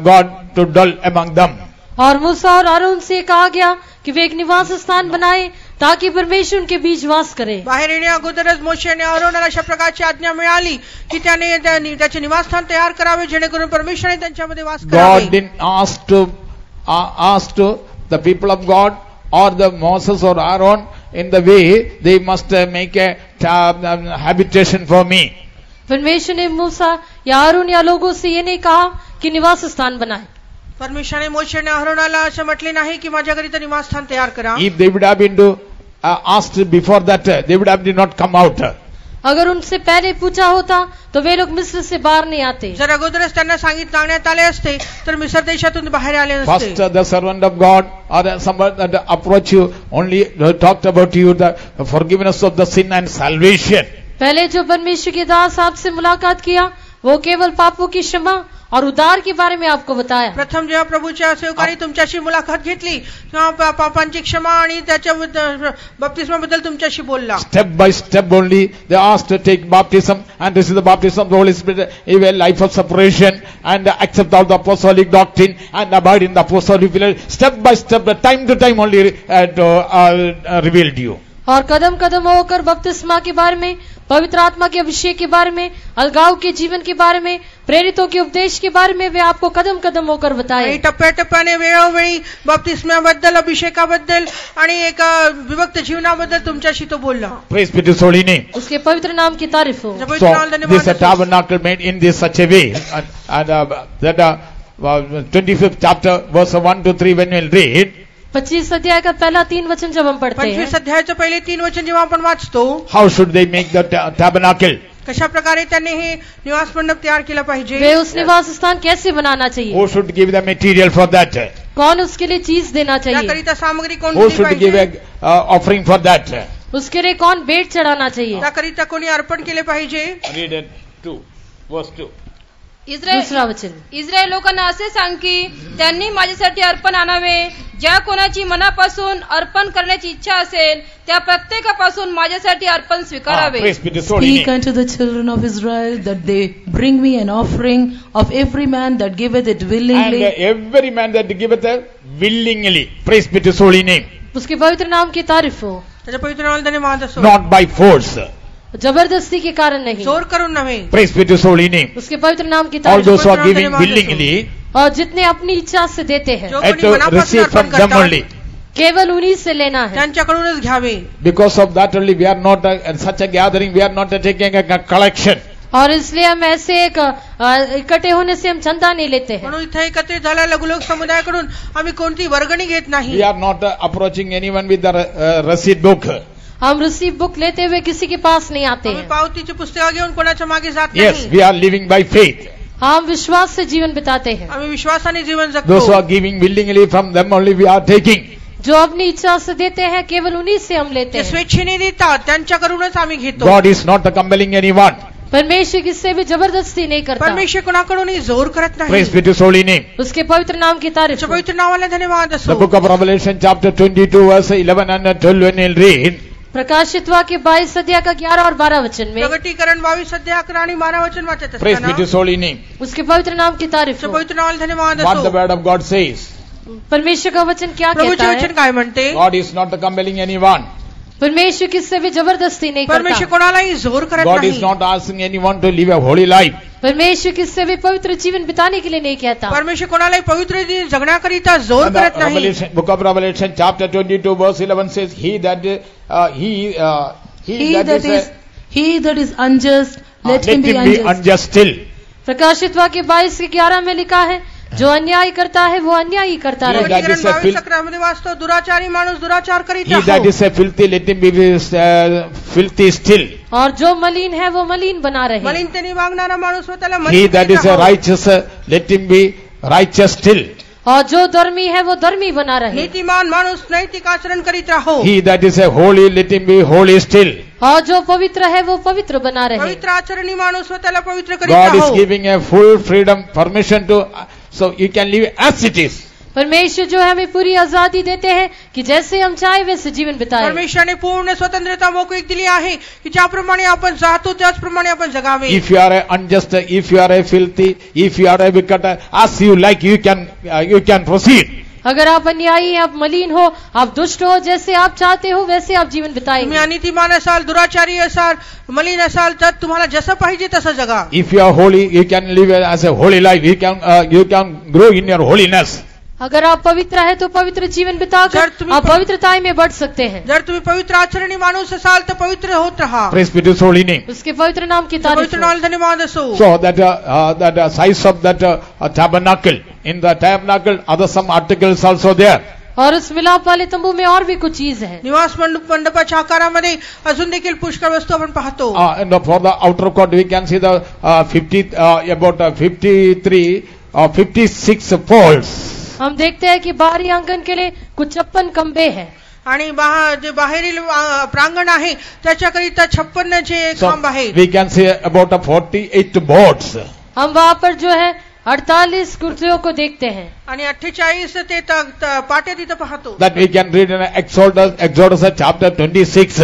God to dwell among them. और मूसा और आरोन से कहा गया कि वे एक निवास स्थान बनाए ताकि परमेश्वर उनके बीच वास करे. बाहेर येण्या अगोदरच मोशेने आरोनाला अशा प्रकारची आज्ञा मिळाली की त्याने त्याचे निवासस्थान तयार करावे, जेणेकरून परमेश्वराने त्यांच्यामध्ये वास करावे. God didn't ask to the people of God or the Moses or Aaron in the way they must make a habitation for me. परमेश्वर ने मूसा या आरोन या लोगों से ये नहीं कहा कि निवास स्थान बनाए. परमेश्वराने मोशेने आरोनाला असं म्हटले नाही की माझ्याकरिता निवासस्थान तयार करा. If they would have been asked before that, they would have did not come out. अगर उनसे पहले पूछा होता तो वे लोग मिस्र से बाहर नहीं आते. जर अगोदरच त्यांना सांगण्यात आले असते तर मिस्र देशातून बाहेर आले First, नसते. the servant of God or someone that approach you only talked about you the forgiveness of the sin and salvation. पहले जो परमेश्वर के दास आपसे मुलाकात किया वो केवल पापों की क्षमा और उद्धार के बारे में आपको बताया. प्रथम जेव्हा प्रभूच्या सेवकाने तुमच्याशी मुलाखत घेतली तेव्हा पापांची क्षमा आणि त्याच्या बप्तिस्माबद्दल तुमच्याशी बोलला. Step by step only they asked to take baptism and receive the baptism of the Holy Spirit, live a life of separation and accept all the apostolic doctrine and abide in the apostolic fellowship. Step by step, time to time only revealed you. और कदम कदम होकर बपतिस्मा के बारे में, पवित्र आत्मा के अभिषेक के बारे में, अलगाव के जीवन के बारे में, प्रेरितों के उपदेश के बारे में वे आपको कदम कदम होकर बताए. टप्प्याटप्प्याने वेळोवेळी बप्तिस्म्याबद्दल, अभिषेकाबद्दल आणि एका विभक्त जीवनाबद्दल तुमच्याशी तो बोलला. Praise be to His holy name. उसके पवित्र नाम की तारीफ हो. So this tabernacle made in this such a way, and that 25th chapter verse 1 to 3 when we'll read. 25 अध्याय का पहला 3 वचन जब हम पढ़ते हैं. 25 अध्यायाचे पहिले 3 वचन जेव्हा आपण वाचतो, How should they make the tabernacle? कशा प्रकारे त्यांनी हे निवास मंडप तयार केला पाहिजे, वे उस निवास स्थान कैसे बनाना चाहिए, Who should give the material for that? कौन उसके लिए चीज देना चाहिए, त्याकरिता सामग्री कोण Who दिली should give पाहिजे, a offering for that? उसके लिए कौन भेंट चढ़ाना चाहिए. त्याकरिता कोणी अर्पण केले पाहिजे. Read it 2 verse 2. दुसरा वचन. इस्रायल लोकांना असे सांग की त्यांनी माझ्यासाठी अर्पण आणावे. ज्या कोणाची मनापासून अर्पण करण्याची इच्छा असेल त्या प्रत्येकापासून माझ्यासाठी अर्पण स्वीकारावे. Praise be to His holy Speak name. unto the children of Israel that they bring me an offering of every man that giveth it And willingly. every man that giveth willingly. Praise be to His holy name. उसके पवित्र नाम की तारीफ हो. त्याच्या पवित्र नावाला धन्यवाद असो. Not by force. जबरदस्ती के कारण नहीं. जोर करून नव्हे. Praise be to His holy name. उसके पवित्र नाम की All तारीफ. those who are giving willingly और जितने अपनी इच्छा से देते हैं जो have कोणी to मनापासून receive अर्पण from them करतात only. केवल उन्हीं से लेना है. त्यांच्याकडूनच घ्यावे. Because of that only we are not in such a gathering, we are not taking a collection. और इसलिए हम ऐसे एक इकट्ठे होने से हम चंदा नहीं लेते हैं. म्हणून इथे एकत्रित झालेल्या लघुलोक समुदायाकडून आम्ही कोणती वर्गणी घेत नाही. We are not approaching anyone with the receipt book. हम रिसीव बुक लेते हुए किसी के पास नहीं आते आम्ही हैं. पावतीची पुस्तकं घेऊन कोणाच्या मागे जात Yes, नाही. we are living by faith. हम विश्वास से जीवन बिताते हैं. आम्ही विश्वासाने जीवन Those who जगतो. are giving willingly, from them only we are taking. जो अपनी इच्छा से देते हैं केवल उन्हीं से हम लेते जे हैं. स्वेच्छेने देतात त्यांच्याकडूनच आम्ही घेतो. God is not compelling anyone. परमेश्वर किससे भी जबरदस्ती नहीं करता. परमेश्वर कोणाकडूनही जोर करत नाही. Praise be to His holy name. उसके पवित्र नाम की तारीफ त्याच्या हो. पवित्र नावाला धन्यवाद The असो. book of Revelation chapter 22 verse 11 and 12 when we'll read. प्रकाशित वाक्य 22 अध्याय का 11 और 12 वचन में. प्रगटीकरण 22 अध्याय 11 आणि 12 वचन वाचत Praise be to असताना His holy name. उसके पवित्र नाम की तारीफ त्याच्या हो. पवित्र नावाला धन्यवाद What the असो. word of God says. परमेश्वर का वचन क्या कहता प्रभूचे है. वचन काय म्हणते. God is not compelling anyone. परमेश्वर किससे भी जबरदस्ती नहीं परमेश्वर करता. कोणालाही जोर करत God is नाही. not asking anyone to live a holy life. परमेश्वर किससे भी पवित्र जीवन बिताने के लिए नहीं कहता. परमेश्वर कोणालाही पवित्र जीवन जगण्याकरिता जोर And the करत नाही. Revelation, book of Revelation chapter 22 verse 11 says, He that is unjust, let him be unjust. unjust still. प्रकाशित वाक्य 22 के 11 में लिखा है जो अन्याय करता है वो अन्याय ही करता He रहे. that is a प्रगटीकरण 22 11 वाचतो. दुराचारी माणूस दुराचार करीत He that राहो. is a filthy, let him be filthy still. और जो मलिन है वो मलिन बना रहे. मलिनतेने वागणारा माणूस व त्याला He मलिन that करीत is a राहो. righteous, let him be righteous still. और जो धर्मी है वो धर्मी बना रहे. नीतिमान माणूस नैतिक आचरण करीत राहो. He that is a holy, let him be holy still. और जो पवित्र है वो पवित्र बना रहे. पवित्र आचरणी माणूस व त्याला पवित्र करीत God is राहो. giving a full freedom, permission to, so you can live as it is. परमेश्वर जो है हमें पूरी आजादी देते हैं कि जैसे हम चाहे वैसे जीवन बिताए. परमेश्वराने पूर्ण स्वतंत्रता मोकळीक दिली आहे की ज्याप्रमाणे आपण जातो त्याचप्रमाणे आपण जगावे. If you are a unjust, if you are a filthy, if you are a wicked, as you like, you can proceed. अगर आप अन्यायी आप मलिन हो आप दुष्ट हो जैसे आप चाहते हो वैसे आप जीवन तुम्ही बिताएंगे. अनितिमान असाल, दुराचारी असाल, मलिन असाल तर तुम्हाला जसं पाहिजे तसं जगा. If you are holy, you can live as a holy life. You can grow in your holiness. अगर आप पवित्र है तो पवित्र जीवन जर बिताकर तुम्ही आप पवित्रता में बढ़ सकते हैं. जर तुम्ही पवित्र आचरणी माणूस असाल तर पवित्र होत राहा. Praise be to His holy name. उसके पवित्र नाम की तारीफ पवित्र हो. नावाला धन्यवाद असो. So that size of that tabernacle, in the tabernacle, other some articles also there. और उस मिलाप वाले तंबू में और भी कुछ चीज है। निवास मंडपाच्या आकारामध्ये अजून देखील पुष्कळ वस्तू आपण पाहतो. And for the outer court we can see the 53 or 56 poles. हम देखते हैं कि बाहरी आंगन के लिए कुछ 56 खंबे हैं आणि जे बाहेरील प्रांगण आहे त्याच्याकरिता 56 जे खांब आहेत. We can see about 48 boards. हम वहाँ पर जो है 48 कुर्सियों को देखते हैं आणि 48 ते पाटे तिथं पाहतो. That we can read in Exodus chapter 26.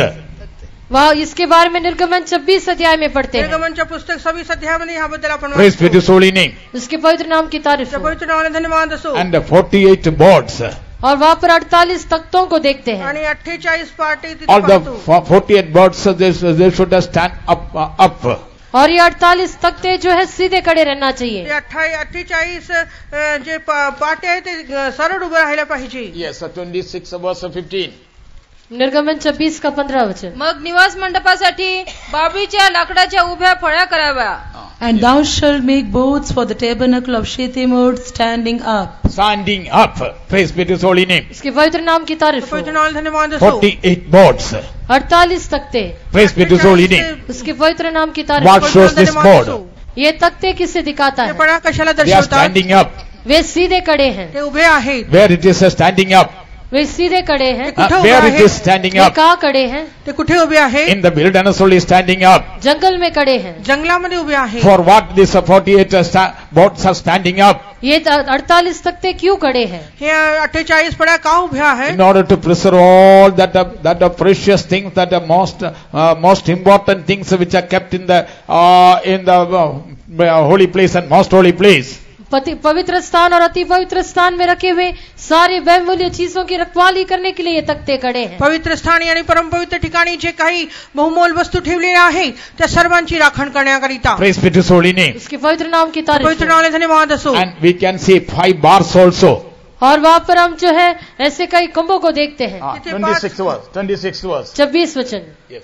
वह इसके बारे में निर्गमन 26 अध्याय में पढ़ते हैं. निर्गमनच्या पुस्तक 26 अध्यायामध्ये ह्याबद्दल आपण Praise be to His holy name. उसके पवित्र नाम की तारीफ हो. पवित्र नावाला धन्यवाद असो. And 48 boards. और वहाँ पर 48 तख्तों को देखते हैं. आणि 48 पाटे तिथं All the पाहतो. 48 boards they should stand up. और ये 48 तख्ते जो है सीधे खड़े रहना चाहिए. 48 जे पाटे आहेत ते सरळ उभे राहायला पाहिजे. Yes, 26 verse 15. निर्गमन 26 का 15 वचन. मग निवास मंडपासाठी बाबळीच्या लाकडाच्या उभ्या फळ्या कराव्या. And thou shalt make boards for the tabernacle of Shittim wood standing up. Standing up. Praise be to His holy name. इसके पवित्र नाम की तारीफ हो. पवित्र नावाला धन्यवाद असो. 48 boards. 48 तख्ते. Praise be to His holy name. उसके पवित्र नाम की तारीफ What हो. shows this board? ये तख्ते किसे दिखाता ते है? पडा कशाला They are दर्शवतात. standing up. वे सीधे खड़े हैं. ते उभे आहेत. Where it is standing up? वे सीधे खड़े हैं. Where it is standing way up? कहाँ खड़े हैं? ते कुठे उभे आहेत. In the wilderness only standing up. जंगल में खड़े हैं. जंगलामध्ये उभे आहेत. For what these 48 boards are standing up? ये 48 तख्ते क्यों खड़े हैं? हे 48 पड्या का उभ्या आहेत. In order to preserve all that precious things, that the most important things which are kept in the holy place and most holy place. पवित्र स्थान और अति पवित्र स्थान में रखे हुए सारी बहुमूल्य चीजों की रखवाली करने के लिए ये तख्ते खड़े हैं. पवित्र स्थानी आणि परमपवित्र ठिकाणी जे काही बहुमोल वस्तू ठेवलेल्या आहे त्या सर्वांची राखण करण्याकरिता. Praise be to His holy name. उसके पवित्र नाम की तारीफ पवित्र हो. नावाला धन्यवाद असो. And we can see 5 bars also. और वहाँ पर हम जो है ऐसे कई खंभों को देखते हैं. 26 verse. 26 वचन.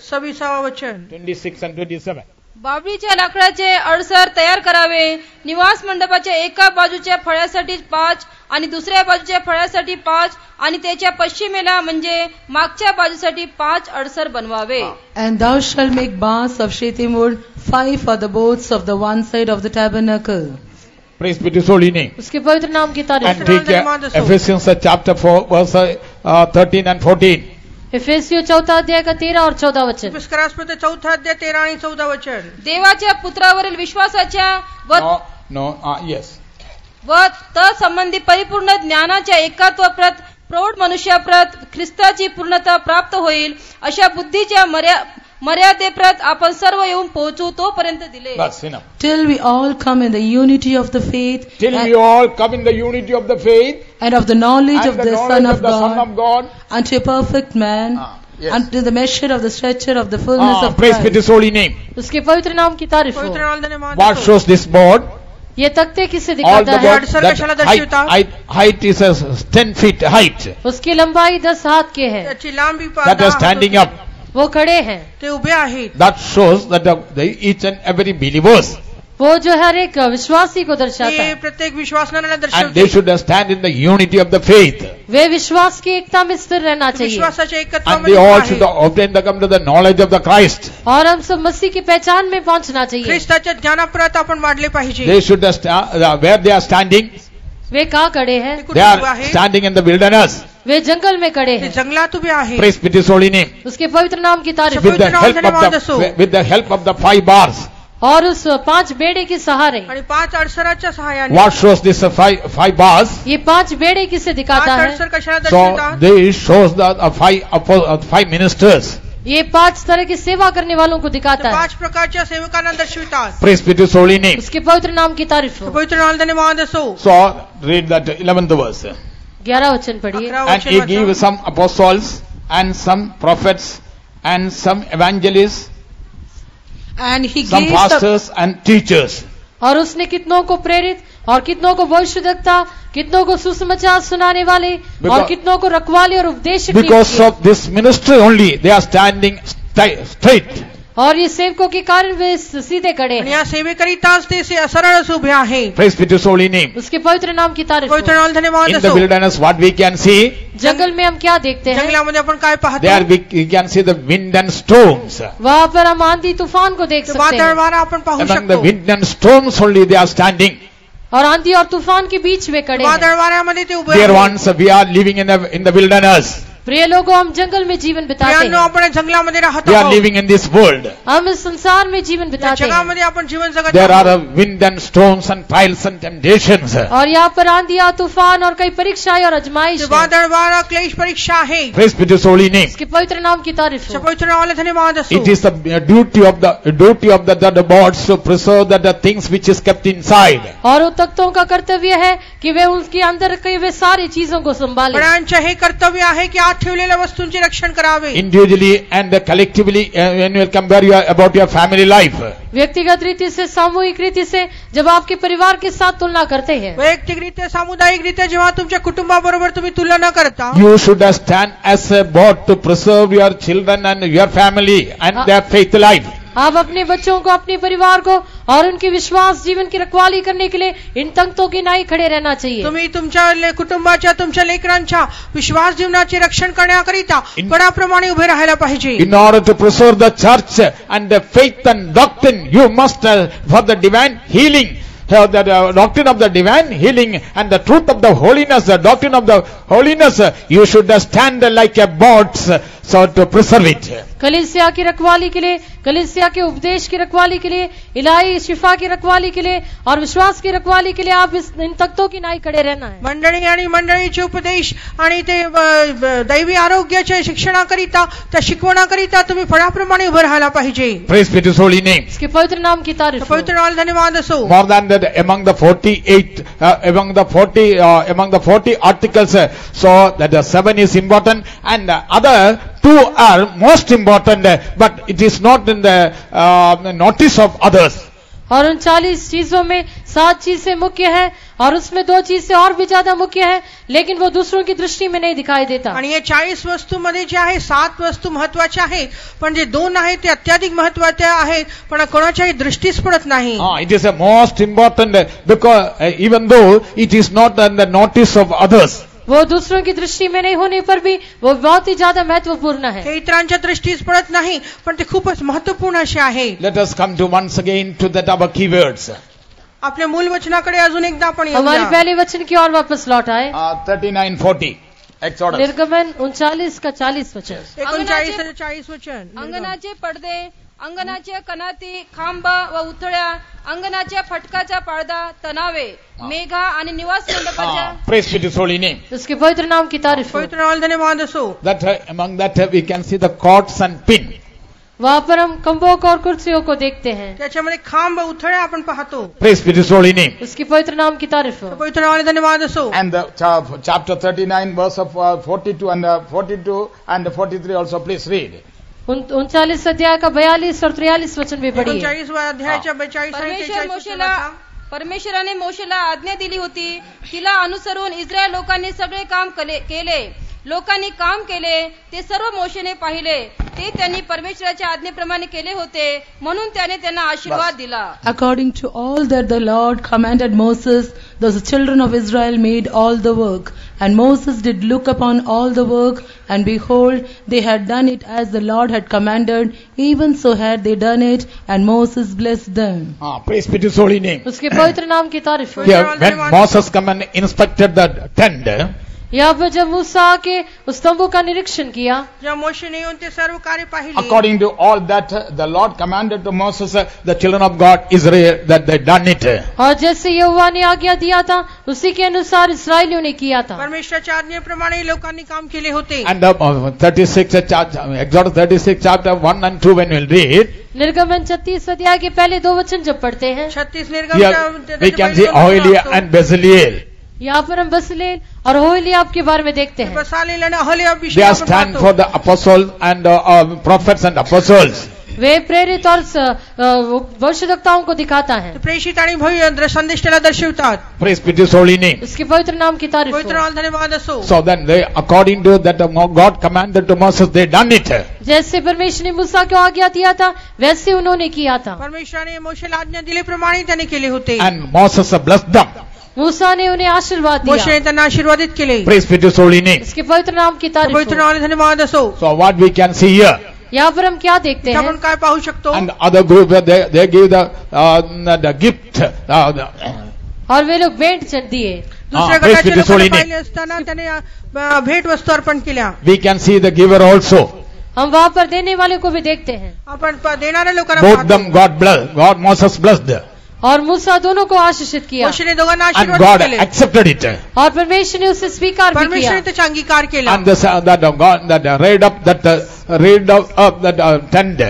26वां वचन. 26 and 27. बाबळीच्या लाकडाचे अडसर तयार करावे. निवास मंडपाच्या एका बाजूच्या फळ्यासाठी 5 आणि दुसऱ्या बाजूच्या फळ्यासाठी 5 आणि त्याच्या पश्चिमेला म्हणजे मागच्या बाजूसाठी 5 अडसर बनवावे. And thou shalt make bars of Shittim wood, 5 for the boards of the one side of the tabernacle. Praise be to His holy name. उसके पवित्र नाम की तारीफ And हो. take Ephesians chapter 4 verse 13 and 14. इफिसियों 4 अध्याय का 13 और 14 वचन. पुष्करास्पद 4 अध्याय 13 आणि 14 वचन. देवाच्या पुत्रावरील विश्वासाच्या Yes. व तत्संबंधी परिपूर्ण ज्ञानाच्या एकत्वप्रत प्रौढ मनुष्याप्रत ख्रिस्ताची पूर्णता प्राप्त होईल अशा बुद्धीच्या मर्यादेप्रत आपण सर्व येऊन पोहोचू तोपर्यंत दिले. That's enough. Till we all come in the unity of the faith. Till we all come in the unity of the faith. And of the knowledge And of the Son of God. Unto a perfect man. Yes. Unto the measure of the stature of the fullness of Praise be to Christ. His holy name. उसके पवित्र नाम की तारीफ पवित्र हो. नावाला धन्यवाद What असो. shows this board? ये तख्ते किससे All दिखाता the है? board, अडसर that कशाला दर्शवतात? height is 10 feet height. उसकी लंबाई 10 हाथ के है. त्याची लांबी That are standing up. वो खड़े हैं. ते उभे आहेत. That shows that each and every believers, वो जो हर एक विश्वासी को दर्शाता ते है. प्रत्येक विश्वासणाऱ्याला and they दर्शवते. should stand in the unity of the faith. वे विश्वास की एकता में स्थिर रहना चाहिए. विश्वासाच्या And they एकत्वामध्ये all आहे. should obtain come to the knowledge of the Christ. और हम सब मसीह की पहचान में पहुंचना चाहिए. ख्रिस्ताच्या ज्ञानाप्रत आपण वाढले पाहिजे. They should where they are standing, वे कहाँ खड़े हैं? ते they कुठे उभे are आहेत. standing in the wilderness. वे जंगल में खड़े ते हैं. जंगलात उभे आहेत. Praise be to His holy name. उसके पवित्र नाम की तारीफ With हो. the help of the 5 bars. और उस 5 बेड़े के सहारे. आणि 5 अडसराच्या सहाय्याने. What shows this 5 bars? ये 5 बेड़े किसे 5 दिखाता है? अडसर कशाला So दर्शवतात. this shows the 5 ministers. ये 5 तरह की सेवा करने वालों को दिखाता है. 5 प्रकारच्या सेवकांना दर्शवितात. Praise be to His holy name. उसके पवित्र नाम की तारीफ हो. पवित्र नावाला धन्यवाद असो. So read that 11th verse. 11 वचन पढ़िए. 11 And He वचन gave वाचा. some apostles and some prophets and some evangelists, And he some gave some, pastors and teachers. और उसने कितनों को प्रेरित और कितनों को भविष्यद्वक्ता, कितनों को सुसमाचार सुनाने वाले और Because- कितनों को रखवाले और उपदेशक नियुक्त Because किए. of this ministry only, they are standing straight. और ये सेवकों के कारण वे सीधे खड़े आणि हैं। या सेवेकरिताच ते सरळच उभे आहे. Praise be to His holy name. उसके पवित्र नाम की तारीफ हो। पवित्र नामाला धन्यवाद In the असो. wilderness, what we can see, जंगल में हम क्या देखते हैं? जंगलामध्ये आपण काय पाहतो? there we can see the wind and storms. वहाँ पर हम आंधी तूफान को देख सकते वादळ हैं वारा आपण पाहू Among the शकतो. wind and storms only they are standing. और आंधी और तूफान के बीच वे खड़े हैं। वादळ वाऱ्यामध्ये ते उभे Dear आहेत. ones, we are living in the wilderness. प्रिय लोगों, हम जंगल में जीवन बिताते प्रियांनो, हैं। आपण जंगलामध्ये राहत We are आहोत. living in this world. हम इस संसार में जीवन या बिताते हैं जगामध्ये आपण जीवन जगत There are आहोत. wind and storms and trials and temptations. और यहाँ पर आंधिया तूफान और कई परीक्षाएं और आजमाइश ते है। वादळ वारा क्लेश परीक्षा आहे. Praise be to His holy name. इसके पवित्र नाम की तारीफ हो। पवित्र नामाला धन्यवाद असो. It is the duty of the boards to preserve the things which is kept inside. और उन तख्तों का कर्तव्य है कि वे उसके अंदर रखी हुए सारी चीजों को संभालें। बड्यांचे हे कर्तव्य आहे की आत ठेवलेल्या वस्तूंचे रक्षण करावे. Individually and collectively, when you compare about your family life. व्यक्तिगत रीति से, सामूहिक रीति से, जब आपके परिवार के साथ तुलना करते हैं, वैयक्तिकरित्या सामुदायिकरित्या जेव्हा तुमच्या कुटुंबाबरोबर तुम्ही तुलना करता, You should stand as a board to preserve your children and your family and their faith life. आप अपने बच्चों को, अपने परिवार को और उनके विश्वास जीवन की रखवाली करने के लिए इन तख्तों के नाई खड़े रहना चाहिए। तुम्ही तुमच्या कुटुंबाच्या, तुमच्या लेकरांच्या विश्वास जीवनाचे रक्षण करण्याकरिता कडाप्रमाणे उभे राहायला पाहिजे. In order to preserve the church and the faith and doctrine, you must for the divine healing, the doctrine of the divine healing and the truth of the holiness, the doctrine of the holiness, you should stand like a board, so to preserve it. कलीसिया की रखवाली के लिए, कलीसिया के उपदेश की रखवाली के लिए, इलाही शिफा की रखवाली के लिए और विश्वास की रखवाली के लिए आप इन तख्तों की नाई खड़े रहना है। मंडळी आणि मंडळीचे उपदेश आणि ते दैवी आरोग्याच्या शिक्षणाकरिता, त्या शिकवणाकरिता तुम्ही फळाप्रमाणे उभे राहायला पाहिजे. Praise be to His holy name. इसके पवित्र नाम की तारीफ हो। पवित्र नामाला धन्यवाद असो. More than that, among the 40 articles, so that the 7 is important and the other 2 are most important, but it is not in the notice of others. और उन 40 चीजों में 7 चीजें मुख्य है और उसमें 2 चीजें और भी ज्यादा मुख्य है, लेकिन वो दूसरों की दृष्टि में नहीं दिखाई देता। आणि या 40 वस्तूमध्ये जे आहे 7 वस्तू महत्वाच्या आहेत, पण जे 2 आहेत ते अत्याधिक महत्वाच्या आहेत, पण कोणाच्याही दृष्टीस पडत नाही. It is a most important because even though it is not in the notice of others. वो दूसरों की दृष्टि में नहीं होने पर भी वो बहुत ही ज्यादा महत्वपूर्ण है। हे इतरांच्या दृष्टीस पडत नाही, पण ते खूपच महत्वपूर्ण असे आहे. Let us come to once again to that our keywords. आपल्या मूल वचनाकडे अजून एकदा आपण हमारी येऊया. पहले वचन की ओर वापस लौट आए। 39:40 Exodus. निर्गमन 39 का 40 वचन। 39 आणि 40 वचन. अंगणाचे पडदे, अंगणाच्या कनाती, खांब व उथळ्या, अंगणाच्या फटकाचा पडदा, तणावे, मेघा आणि निवास मंडपाच्या Praise be to His holy name. उसके पवित्र नाम की तारीफ हो। पवित्र नामाला धन्यवाद असो. That among that we can see the cords and pin. वहाँ पर हम खंभों और कुर्सियों को देखते हैं। त्याच्यामध्ये खांब उथळ्या आपण पाहतो. Praise be to His holy name. उसके पवित्र नाम की तारीफ हो। पवित्र नामाला धन्यवाद असो. And the chapter 39 verse of 42 and 43 also please read. 39 अध्याय का 42 और 43 वचन भी पढ़िए। 39 अध्यायाच्या 42 आणि 43 परमेश्वराने मोशेला आज्ञा दिली होती, तिला अनुसरून इस्रायल लोकांनी सगळे काम केले. लोकांनी काम केले ते सर्व मोशेने पाहिले, ते त्यांनी परमेश्वराच्या आज्ञेप्रमाणे केले होते, म्हणून त्याने त्यांना आशीर्वाद दिला. According to all that the Lord commanded Moses, the children of Israel made all the work. And Moses did look upon all the work, and behold, they had done it as the Lord had commanded, even so had they done it, and Moses blessed them. Praise be to His holy name. उसके पवित्र नाम की तारीफ हो। Here, when Moses come and inspected the tent, यहाँ पर जब मूसा के उस तंबू का निरीक्षण किया, जेव्हा मोशेने येऊन ते सर्व कार्य पाहिले, according to all that the Lord commanded to Moses, the children of God, Israel, that they done it. और जैसे यहोवा ने आज्ञा दिया था उसी के अनुसार इस्राएलियों ने किया था। परमेश्वराच्या आज्ञेप्रमाणे लोकांनी काम केले होते. And 36 Exodus 36 chapter 1 and 2 when we'll read, निर्गमन 36 अध्याय के पहले 2 वचन जब पढ़ते हैं, 36 here निर्गमन we can see Oholiab and Bezaleel. यहाँ पर हम बसलेल और होलियाब के बारे में देखते हैं। बसालेल आणि अहलियाब They विषयी are आपण stand पाहतो. for the apostles and prophets and apostles. वे प्रेरित और भविष्यवक्ताओं को दिखाता है. प्रेषित आणि भव्य संदेश त्याला दर्शवतात. Praise be to His holy name. उसके पवित्र नाम की तारीफ पवित्र हो. नाम धन्यवाद असो. So then they, according to that God commanded to Moses, they done it. जैसे परमेश्वर ने मूसा को आज्ञा दिया था वैसे उन्होंने किया था. परमेश्वराने मोशेला आज्ञा दिल्याप्रमाणे त्याने केले होते. And Moses blessed them. मूसा ने उन्हें आशीर्वाद मोशेने दिया. त्यांना आशीर्वादित केले. Praise be to His holy name. उसके पवित्र नाम की तारीफ पवित्र हो. नाम धन्यवाद असो. So what we can see here, यहाँ पर हम क्या देखते इथे हैं? आपण काय पाहू शकतो. and other group they give the gift. और वे लोग भेंट दिए. दुसऱ्या praise गटाचे be to His लोकांना holy name. पाहिले असताना त्याने भेट वस्तू अर्पण केल्या. We can see the giver also. हम वहाँ पर देने वाले को भी देखते हैं. आपण देणाऱ्या लोकांना Both पाहतो. them God Moses blessed, और मूसा दोनों को आशीषित किया मोशेने दोघांना and आशीर्वाद God केले. accepted it. और परमेश्वर ने उसे स्वीकार भी किया. परमेश्वराने त्याचा अंगीकार केला. And that raised up that tent,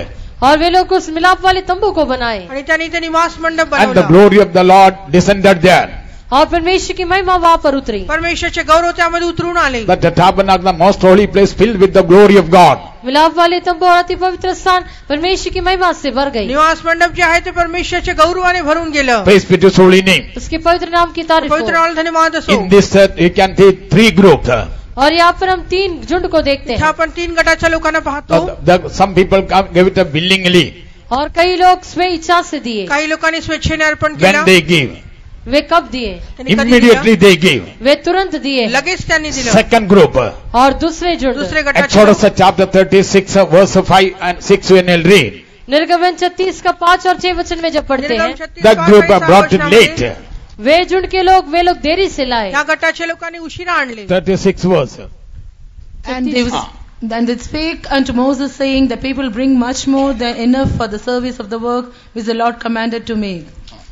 और वे लोग उस मिलाप वाले तंबू को बनाए. आणि त्यांनी ते निवास मंडप and the बनवला. glory of the Lord descended there. और परमेश्वर की महिमा वहाँ पर उतरी. परमेश्वरचे गौरव त्यामध्ये उतरून आले. That the tabernacle, the most holy place, filled with the glory of God. मिलाप वाले तंबू और अति पवित्र स्थान परमेश्वर की महिमा से भर गई. निवास मंडप जे आहे ते परमेश्वरच्या गौरवाने भरून गेलं. Praise be to His holy name. उसके पवित्र नाम की तारीफ हो. पवित्र नाम धन्यवाद असो. In this you can see three groups. और यहाँ पर हम 3 झुंड को देखते इथे हैं. आपण 3 गटाच्या लोकांना पाहतो. Some people give it willingly और कई लोग स्वे इच्छा से दिए. काही लोकांनी स्वेच्छेने अर्पण केलं. when they give. वे कब दिए? त्यांनी कधी Immediately they give. वे तुरंत दिए. दिलं? लगेच त्यांनी दिलं. Second group, और दूसरे झुंड दुसरे गटाचे Exodus chapter 36 verse 5 and 6 when we'll read. निर्गमन 36 का 5 और 6 वचन में जब पढ़ते हैं, That group brought it late. वे झुंड के लोग वे लोग देरी से लाए. या गटाच्या लोकांनी उशिरा आणले. 36 verse. And they spake unto Moses, saying, the people bring much more than enough for the service of the work which the Lord commanded to make.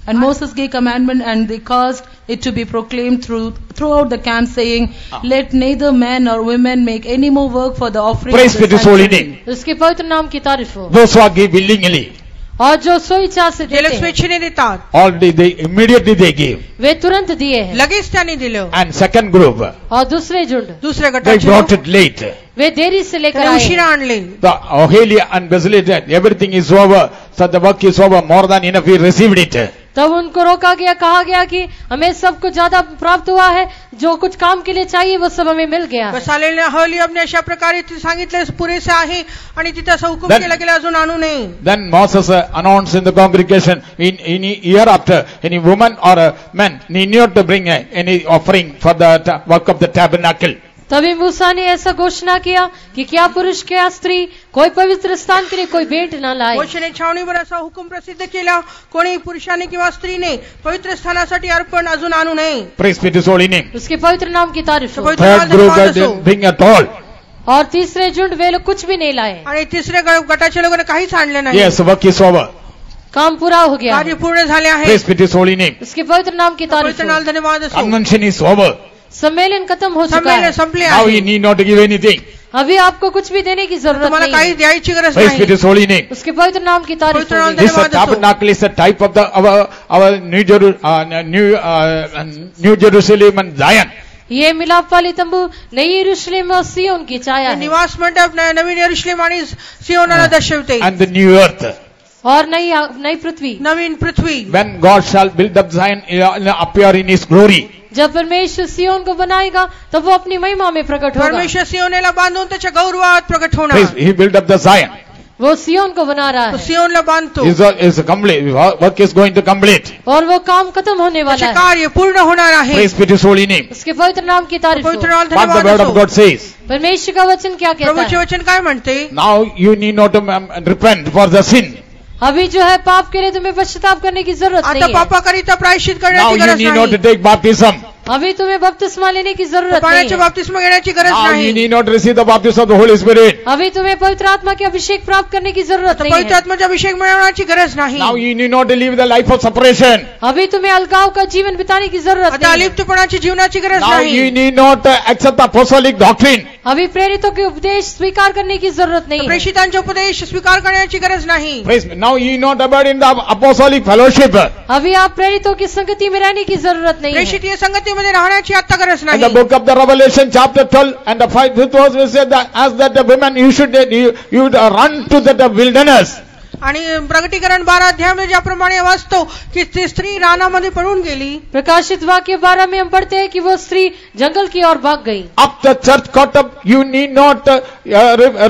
And Moses gave commandment, and they caused it to be proclaimed throughout the camp, saying, let neither man nor woman make any more work for the offering. Praise of be the to His holy sanctuary. name. उसके पवित्र नाम की तारीफ हो. Those who are give willingly, और जो सो इच्छा से जे लोग देते हैं स्वेच्छेने देतात already they immediately they give. वे तुरंत दिए हैं. लगेच त्यांनी दिलं. And second group, और दूसरे झुंड दुसऱ्या they गटाचे brought लोक it late. वे देरी से लेकर त्यांनी आए. उशिरा आणले. The Ohelia and Bezalel, everything is over, so the work is over, more than enough, we received it. तब उनको रोका गया, कहा गया कि हमें सब कुछ ज्यादा प्राप्त हुआ है, जो कुछ काम के लिए चाहिए वो सब हमें मिल गया. बसालेल्या हवलियबने अशा प्रकारे ते सांगितले पुरेसे आहे आणि तिथे असं हुकूम Then- केला गेला अजून आणू नये. Then Moses announced in the congregation, in year after, any woman or a man need not to bring any offering for the work of the tabernacle. तभी मूसा ने ऐसा घोषणा किया कि क्या पुरुष क्या स्त्री कोई पवित्र स्थान के लिए कोई भेंट न लाए. मोशेने छावणीवर असा हुकूम प्रसिद्ध केला, कोणी पुरुषाने किंवा स्त्रीने पवित्र स्थानासाठी अर्पण अजून आणू नये. Praise be to His holy name. उसके पवित्र नाम की तारीफ हो. पवित्र Third नाम group धन्यवाद didn't असो. bring at all. और तीसरे झुंड वे लोग कुछ भी नहीं लाए. आणि तिसऱ्या गटाच्या लोकांना काहीच आणलं नाही. Yes, work is over. काम पूरा हो गया. कार्य पूर्ण झाले आहे. Praise be to His holy name. उसके पवित्र नाम की तारीफ पवित्र नाम हो. धन्यवाद असो. Convention is over. सम्मेलन खत्म हो चुका संमेलन है. संपले Now आहे. you need not to give anything. अभी आपको कुछ भी देने की जरूरत तुम्हाला नहीं काही है. द्यायची गरज Praise be to नाही. His holy name. उसके पवित्र नाम की तारीफ पवित्र नाम हो. This धन्यवाद असो. tabernacle is a type of our New Jerusalem and Zion. ये मिलाप वाली तंबू नई यरूशलेम और सिय्योन की छाया है. निवास मंडप नवीन यरूशलेम आणि सियोनाला दर्शवते. And the new earth. और नई पृथ्वी. नवीन पृथ्वी. When God shall build up Zion, appear in His glory. जब परमेश्वर सिय्योन को बनाएगा तब वो अपनी महिमा में प्रकट होगा. परमेश्वर सियोनेला बांधून त्याच्या गौरवात प्रकट होणार. Praise, He built up the Zion. वो सिय्योन को बना रहा तो है सियोनला बांधतो. Is complete. Work is going to complete. और वो काम खत्म होने वाला त्याचे है. कार्य पूर्ण होणार आहे. Praise be to His holy name. उसके पवित्र नाम की तारीफ पवित्र हो. नाम What the धन्यवाद word of असो. God says. परमेश्वर का वचन क्या कहता प्रभूचे है? वचन काय म्हणते? Now you need not to repent for the sin. अभी जो है पाप के लिए तुम्हें पश्चाताप करने की जरूरत आता नहीं है. पापाकरिता प्रायश्चित Now करण्याची you गरज need not to नाही. take baptism. अभी तुम्हें बपतिस्मा लेने की जरूरत नहीं पाण्याचे है. बाप्तिस्म घेण्याची गरज Now you नाही. need not receive the baptism of the Holy Spirit. अभी तुम्हें पवित्र आत्मा के अभिषेक प्राप्त करने की जरूरत नहीं पवित्र है. आत्म्याचा अभिषेक मिळवण्याची गरज नाही. Now you need not to live the life of separation. अभी तुम्हें अलगाव का जीवन बिताने की जरूरत आता नहीं है. अलिप्तपणाची जीवनाची गरज Now you नाही. need not accept the apostolic doctrine. अभी प्रेरितों के उपदेश स्वीकार करने की जरूरत नहीं है. प्रेषितांचे उपदेश स्वीकार करण्याची गरज नाही. Praise me. Now you not abide in the apostolic fellowship. अभी आप प्रेरितों की संगति में रहने की जरूरत नहीं है. प्रेषितीय संगतीमध्ये राहण्याची आता गरज In the नाही. book of the Revelation chapter 12 and the 5th verse we said that as that the women you should run to the wilderness. आणि प्रगटीकरण 12 अध्यायामध्ये ज्याप्रमाणे वाचतो की ती स्त्री रानामध्ये पळून गेली. प्रकाशित वाक्य 12 में हम पढ़ते हैं कि वो स्त्री जंगल की ओर भाग गई. After church caught up, you need not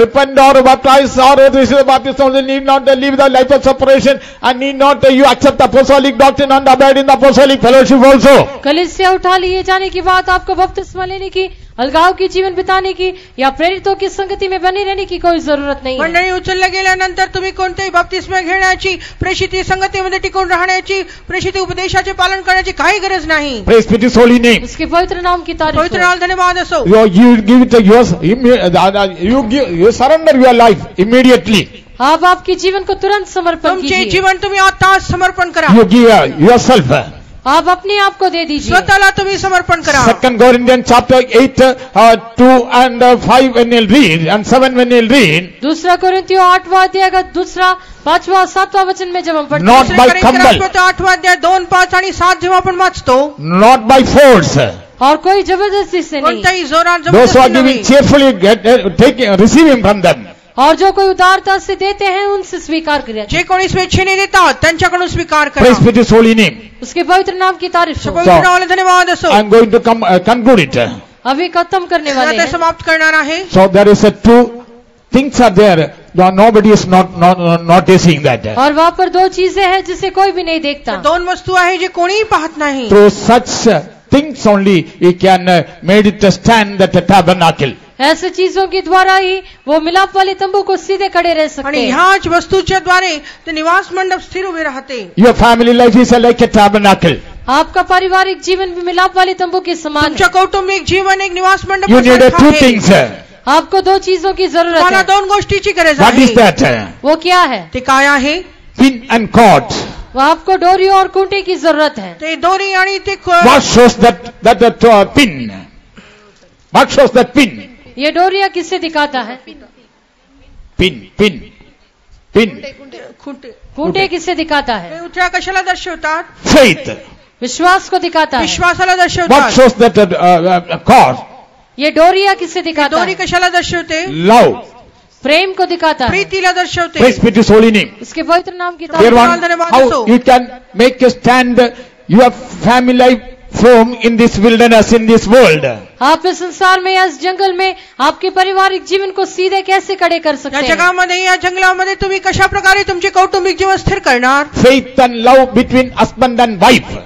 repent or baptize or receive baptism. You need not live the life of separation, and need not you accept apostolic doctrine and abide in the apostolic fellowship also. कलीसिया उठा लिए जाने की बात, आपको बपतिस्मा लेने की, अलगाव की जीवन बिताने की या प्रेरितों की संगति में बने रहने की कोई जरूरत नहीं है. मंडळी उचलल्या गेल्यानंतर तुम्ही कोणतेही बपतिस्मा घेण्याची, प्रेषित संगतीमध्ये टिकून राहण्याची, प्रेषित उपदेशाचे पालन करण्याची काही गरज नाही. Praise be to His holy name. उसके पवित्र नाम की तारीफ पवित्र हो. नाम धन्यवाद असो. You give it yours. You surrender your life immediately. आप आपके जीवन को तुरंत समर्पण तुमचे कीजिए. जीवन तुम्ही आता समर्पण करा. You give yourself. आप अपने आप को दे दीजिए. स्वतःला तुम्ही समर्पण करा. 2 Corinthians chapter 8, 2 and 5 when you'll read, and 7 when you'll read. दूसरा कोरिन्थियों 8वां अध्याय का दूसरा, 5वां, 7वां वचन में जब हम पढ़ते Not हैं, by दुसरे compel. कोरिन्थियों 8वां अध्याय 2, 5 आणि 7 जेव्हा आपण वाचतो, Not by force. और कोई जबरदस्ती से नहीं, कोणत्याही जोरात Those who are जबरदस्ती giving नव्हे. cheerfully, taking, receiving from them. और जो कोई उदारता से देते हैं उनसे स्वीकार करें. जे कोणी स्वेच्छेने देतात त्यांच्याकडून स्वीकार करा. Praise be to His holy name. उसके पवित्र नाम की तारीफ हो. पवित्र नावाला धन्यवाद असो. I'm going to conclude it. अभी खत्म करने वाले आता हैं. समाप्त करणार आहे. So there is two things are there. Nobody is not noticing that. और वहाँ पर दो चीजें हैं जिसे कोई भी नहीं देखता. 2 वस्तू आहे जे कोणीही पाहत नाही. Through such things only we can made it stand that tabernacle. ऐसे चीजों के द्वारा ही वो मिलाप वाले तंबू को सीधे खड़े रह सकते आणि हैं. ह्याच वस्तूच्या द्वारे ते निवास मंडप स्थिर उभे राहते. Your family life is like a tabernacle. आपका पारिवारिक जीवन भी मिलाप वाले तंबू के समान तुमच्या है. कौटुंबिक जीवन एक निवास मंडप You need सारखं two आहे. things. आपको दो चीजों की जरूरत तुम्हाला है. 2 गोष्टीची गरज What is आहे. that? वो क्या है? ते काय आहे? Pin and cord. वो आपको डोरी और खूंटे की जरूरत है. ते दोरी आणि ते What shows that pin? What shows that pin? ये डोरिया किससे दिखाता है? Pin. खुंटे खूंटे किससे दिखाता है? ते उथळ्या कशाला दर्शवतात? Faith. विश्वास को दिखाता है. विश्वासाला What दर्शवतात. shows that cord? ये डोरिया किससे दिखाता दोरी है? कशाला दर्शवते? Love. प्रेम को दिखाता है. प्रीतीला दर्शवते. Praise be to His holy name. उसके पवित्र नाम की Dear तारीफ. one, how you can make a stand your family life firm in this wilderness, in this world. आप इस संसार में या इस जंगल में आपके पारिवारिक जीवन को सीधे कैसे खड़े कर या सकते हैं? जगामध्ये या जंगलामध्ये तुम्ही कशा प्रकारे तुमचे कौटुंबिक जीवन स्थिर करणार? Faith and love between husband and wife.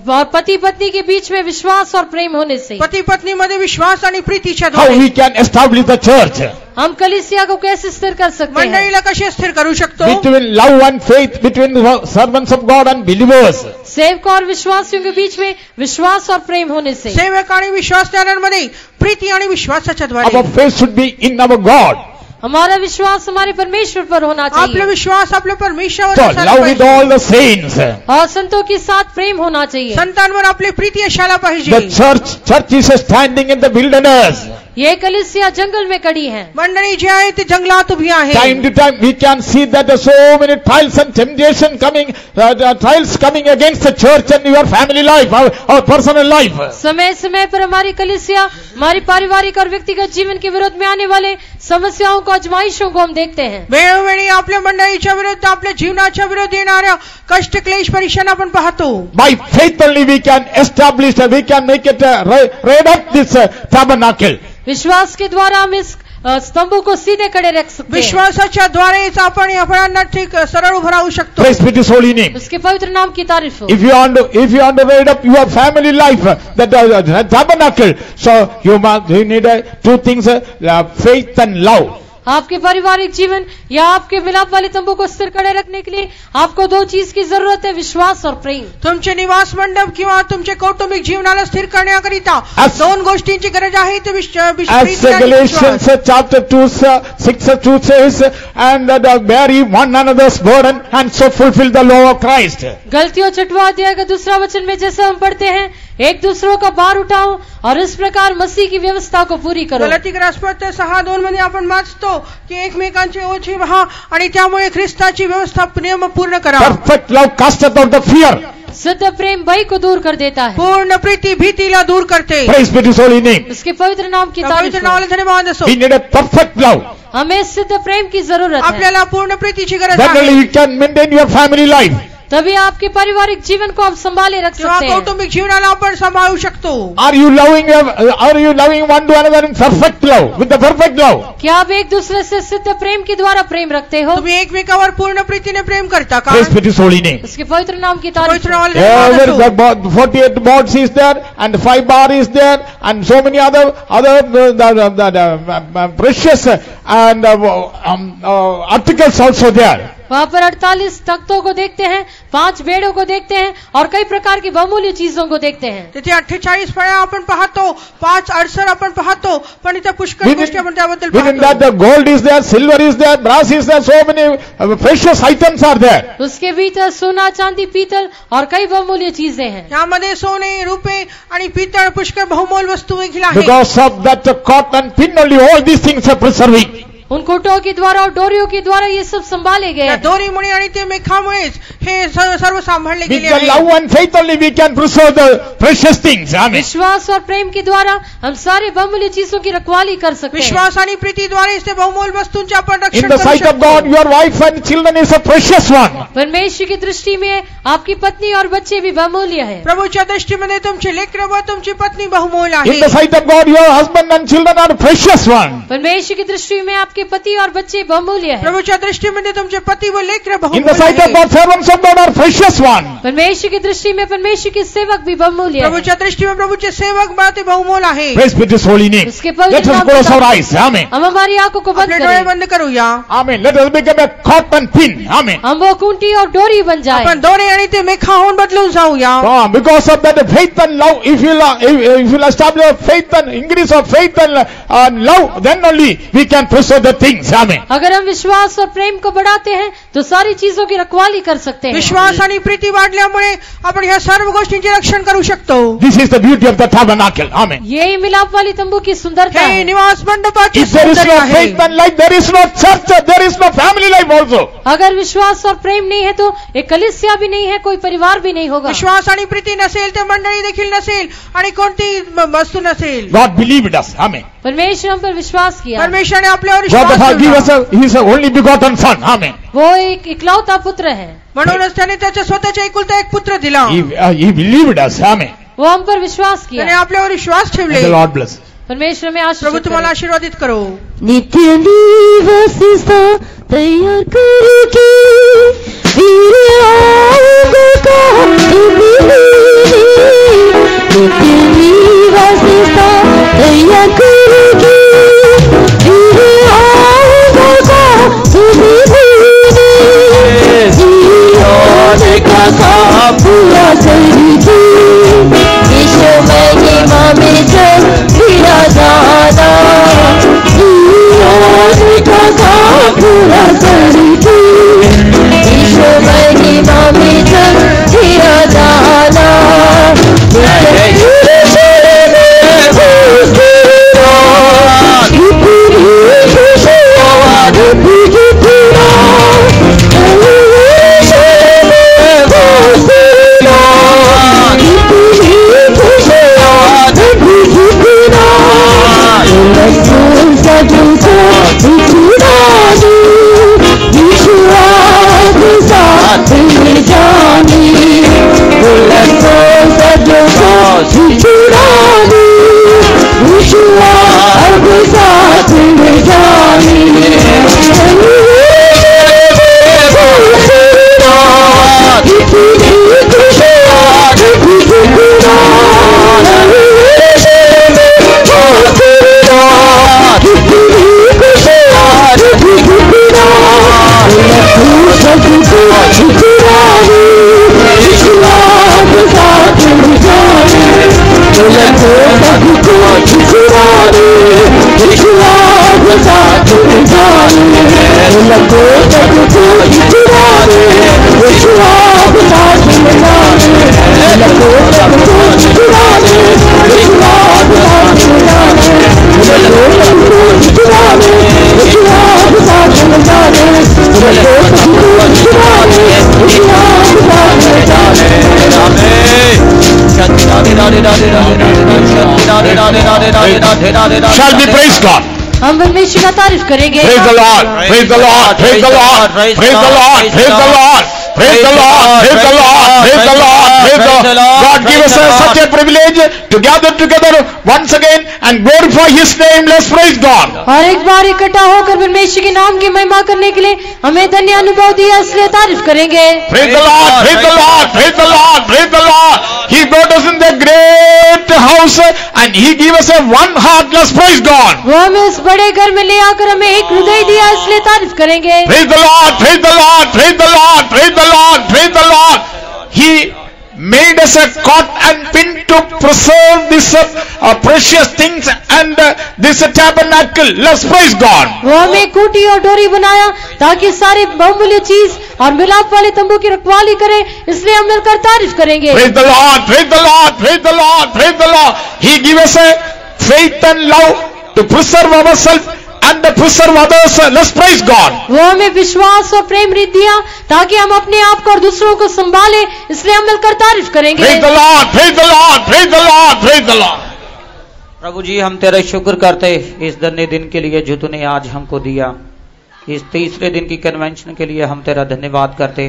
और पति पत्नी के बीच में विश्वास और प्रेम होने से पती पत्नी मध्ये विश्वास आणि प्रीतीच्या How द्वारे we can establish the church. हम कलीसिया को कैसे स्थिर कर सकते हैं? मंडळीला कसे स्थिर करू शकतो? Between love and faith, between the servants of God and believers. सेवक और विश्वासियों के बीच में विश्वास और प्रेम होने से सेवक आणि विश्वासदारांमध्ये प्रीती आणि विश्वासाच्या द्वारे. Our faith should be in our God. हमारा विश्वास हमारे परमेश्वर पर होना आपला चाहिए विश्वास आपल्या परमेश्वरावर So असायला love with पाहिजे. all the saints. और संतों के साथ प्रेम होना चाहिए. संतांवर आपली प्रीती असायला पाहिजे. The church is standing in the wilderness. ये कलीसिया जंगल में खड़ी है. मंडळी जी आहे ती जंगलात उभी आहे. Time to time we can see that there are so many trials and temptation coming, trials coming against the church and your family life, our personal life. समय समय पर हमारी कलीसिया हमारी पारिवारिक और व्यक्तिगत जीवन के विरोध में आने वाले समस्याओं को, आजमाइशों को हम देखते हैं. वेळोवेळी आपल्या मंडळीच्या विरुद्ध आपल्या जीवनाच्या विरुद्ध येणाऱ्या कष्ट क्लेश परीक्षांना आपण पाहतो. By faith only we can establish, we can make it raid up this tabernacle. विश्वास के द्वारा हम इस स्तंभों को सीधे खड़े रख सकते हैं. विश्वासाच्या द्वारेच आपण या फळांना ठीक सरळ उभं राहू शकतो. Praise be to His holy name. उसके पवित्र नाम की तारीफ हो. If you want to raid up your family life, the tabernacle, so you need two things, faith and love. आपके पारिवारिक जीवन या आपके मिलाप वाले तंबू को स्थिर खड़े रखने के लिए आपको दो चीज की जरूरत है, विश्वास और प्रेम. तुमचे निवास मंडप किंवा तुमचे कौटुंबिक जीवनाला स्थिर करण्याकरिता As- 2 गोष्टींची गरज आहे. ते As Galatians chapter 2, 6-2 says, and bear ye one another's burden and so fulfill the law of Christ. गलतियों 6वां अध्याय का दूसरा वचन में जैसे हम पढ़ते हैं, एक दूसरों का भार उठाओ और इस प्रकार मसीह की व्यवस्था को पूरी करो. गलाती ग्रंथ 6:2 मध्ये आपण वाचतो की एकमेकांचे ओझे वहा आणि त्यामुळे ख्रिस्ताची व्यवस्था नियम पूर्ण करा. Perfect love casteth out the fear. सिद्ध प्रेम भय को दूर कर देता है. पूर्ण प्रीती भीतीला दूर करते. Praise be to His holy name. उसके पवित्र नाम की तारीफ पवित्र हो. नावाला धन्यवाद असो. We need a perfect love. हमें सिद्ध प्रेम की जरूरत है। आपल्याला पूर्ण प्रीतीची गरज Then only आहे. you can maintain your family life. तभी आपके पारिवारिक जीवन को आप संभाले रख तेव्हा सकते हैं। कौटुंबिक जीवनाला आपण सांभाळू शकतो. Are you loving one to another in perfect love, with the perfect love? क्या आप एक दूसरे से सिद्ध प्रेम के द्वारा प्रेम रखते हो? तुम्ही एकमेकावर पूर्ण प्रीतीने प्रेम करता का? Praise be to His holy name. उसके पवित्र नाम की तारीफ पवित्र हो। नावाला There धन्यवाद असो. the 48 boards is there, and 5 bar is there, and so many other precious and articles also there. वहाँ पर 48 तख्तों को देखते हैं, 5 बेड़ों को देखते हैं और कई प्रकार की बहुमूल्य चीजों को देखते हैं। तिथे 48 फळ्या आपण पाहतो, 5 अडसर आपण पाहतो, पण इथे पुष्कळ गोष्टी आपण त्याबद्दल Within that पाहतो. the gold is there, silver is there, brass is there, so many precious items are there. उसके भीतर सोना, चांदी, पीतल और कई बहुमूल्य चीजें हैं। यामध्ये सोने, रुपे आणि पितळ पुष्कळ बहुमोल वस्तू देखील आहेत. Because of that cot and pin only all these things are preserving. उन खूंटों के द्वारा और डोरियों के द्वारा ये सब संभाले गए त्या हैं। दोरीमुळे आणि ते मेखामुळेच हे सर्व सांभाळले With गेले the आहे. love and faith only we can preserve the precious things. Amen. विश्वास और प्रेम के द्वारा हम सारे बहुमूल्य चीजों की रखवाली कर सकते हैं। विश्वास आणि प्रीतीद्वारेच ते बहुमोल वस्तूंचे आपण In रक्षण the करू sight of God, शकतो. your wife and children is a precious one. परमेश्वर की दृष्टि में आपकी पत्नी और बच्चे भी बहुमूल्य है। प्रभूच्या दृष्टीमध्ये तुमचे लेकरं व तुमची पत्नी बहुमोल In आहे. the sight of God, your husband and children are precious one. परमेश्वर की दृष्टि में आपके पति और बच्चे बहुमूल्य है। प्रभूच्या दृष्टीमध्ये तुमचे पती व लेकरं In the बहुमोल sight of आहे. God, servants of God are precious one. परमेश्वर की दृष्टि में परमेश्वर के सेवक भी बहुमूल्य है। प्रभूच्या दृष्टीमध्ये प्रभूचे सेवक बा ते बहुमोल आहे. Praise be to His holy name. उसके Let पवित्र us नाम close की our तारीफ। eyes. Amen. हम हमारी आंखों को बंद आपले डोळे करें। बंद करूया. Amen. Let us become a cot and pin. Amen. हम वो कुंटी और डोरी बन जाए। आपण दोरे आणि ते मेखा होऊन बदलून जाऊया. Because of that faith and love, if you establish faith and increase of faith and love, then only we can preserve the things. Amen. अगर हम विश्वास और प्रेम को बढ़ाते हैं तो सारी चीजों की रखवाली कर सकते हैं। विश्वास आणि प्रीती वाढल्यामुळे आपण ह्या सर्व गोष्टींचे रक्षण करू शकतो. This is the beauty of the tabernacle. Amen. यही मिलाप वाली तंबू की सुंदरता हे है। निवास मंडपाची If there is सौंदर्य no आहे. faith and life, there is no church, there is no family life also. अगर विश्वास और प्रेम नहीं है तो एक कलीसिया भी नहीं है, कोई परिवार भी नहीं होगा। विश्वास आणि प्रीती नसेल तर मंडळी देखील नसेल आणि कोणती वस्तू नसेल. God believed us. Amen. परमेश्वर हम पर विश्वास किया। परमेश्वराने आपल्यावर God the विश्वास Father gave us ठेवला. His only begotten Son. Amen. वो एक इकलौता पुत्र है। म्हणूनच त्याने त्याच्या स्वतःच्या एकुलता एक पुत्र दिला. He believed us. Amen. वो हम पर विश्वास त्याने किया। आपल्यावर विश्वास May ठेवले. the Lord bless. परमेश्वर में प्रभू आशीष तुम्हाला आशीर्वादित करो. नित्य निवासिता तैयार करके वीर आऊंगा का मिलने. नित्य निवासिता तैयार करके वीर आऊंगा का मिलने. जीवन का काम पूरा करके विश्व महिमा में चल फिरा जाना. जीवन का काम पूरा करके विश्व महिमा में चल फिरा जाना. Shall we praise God? हम परमेश्वर का तारीफ करेंगे। Praise the Lord, praise the Lord, praise the Lord, praise the Lord, praise the Lord, praise the Lord, praise the Lord, praise the Lord, praise the Lord. God give us such a privilege to gather together once again and glorify His name. Let's praise God. और एक बार इकट्ठा होकर परमेश्वर के नाम की महिमा करने के लिए हमें धन्य अनुभव दिया, इसलिए तारीफ करेंगे। Praise the Lord, praise the Lord, praise the Lord, praise the Lord. He brought us in the great house and He gave us a one heart. Let's praise God. वो हमें उस बड़े घर में ले आकर हमें एक हृदय दिया, इसलिए तारीफ करेंगे। Praise the Lord, praise the Lord, praise the Lord, praise the Lord, praise the Lord. He made us a cot and pin to preserve this precious things and this tabernacle. Let's praise God. वो हमें खूंटी और डोरी बनाया ताकि सारे बहुमूल्य चीज और मिलाप वाले तंबू की रखवाली करे, इसलिए हम मिलकर तारीफ करेंगे। Praise the Lord, praise the Lord, praise the Lord, praise the Lord. He gave us a faith and love to preserve ourselves and to preserve others. Let's praise God. वो हमें विश्वास और प्रेम रीत दिया ताकि हम अपने आप को और दूसरों को संभाले, इसलिए हम मिलकर तारीफ करेंगे। Praise the Lord, praise the Lord, praise the Lord, praise the Lord. प्रभु जी, हम तेरा शुक्र करते इस धन्य दिन के लिए जो तूने आज हमको दिया। इस तीसरे दिन की कन्वेंशन के लिए हम तेरा धन्यवाद करते।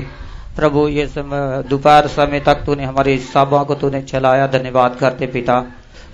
प्रभु, ये दोपहर समय तक तूने हमारी सभा को तूने चलाया, धन्यवाद करते पिता।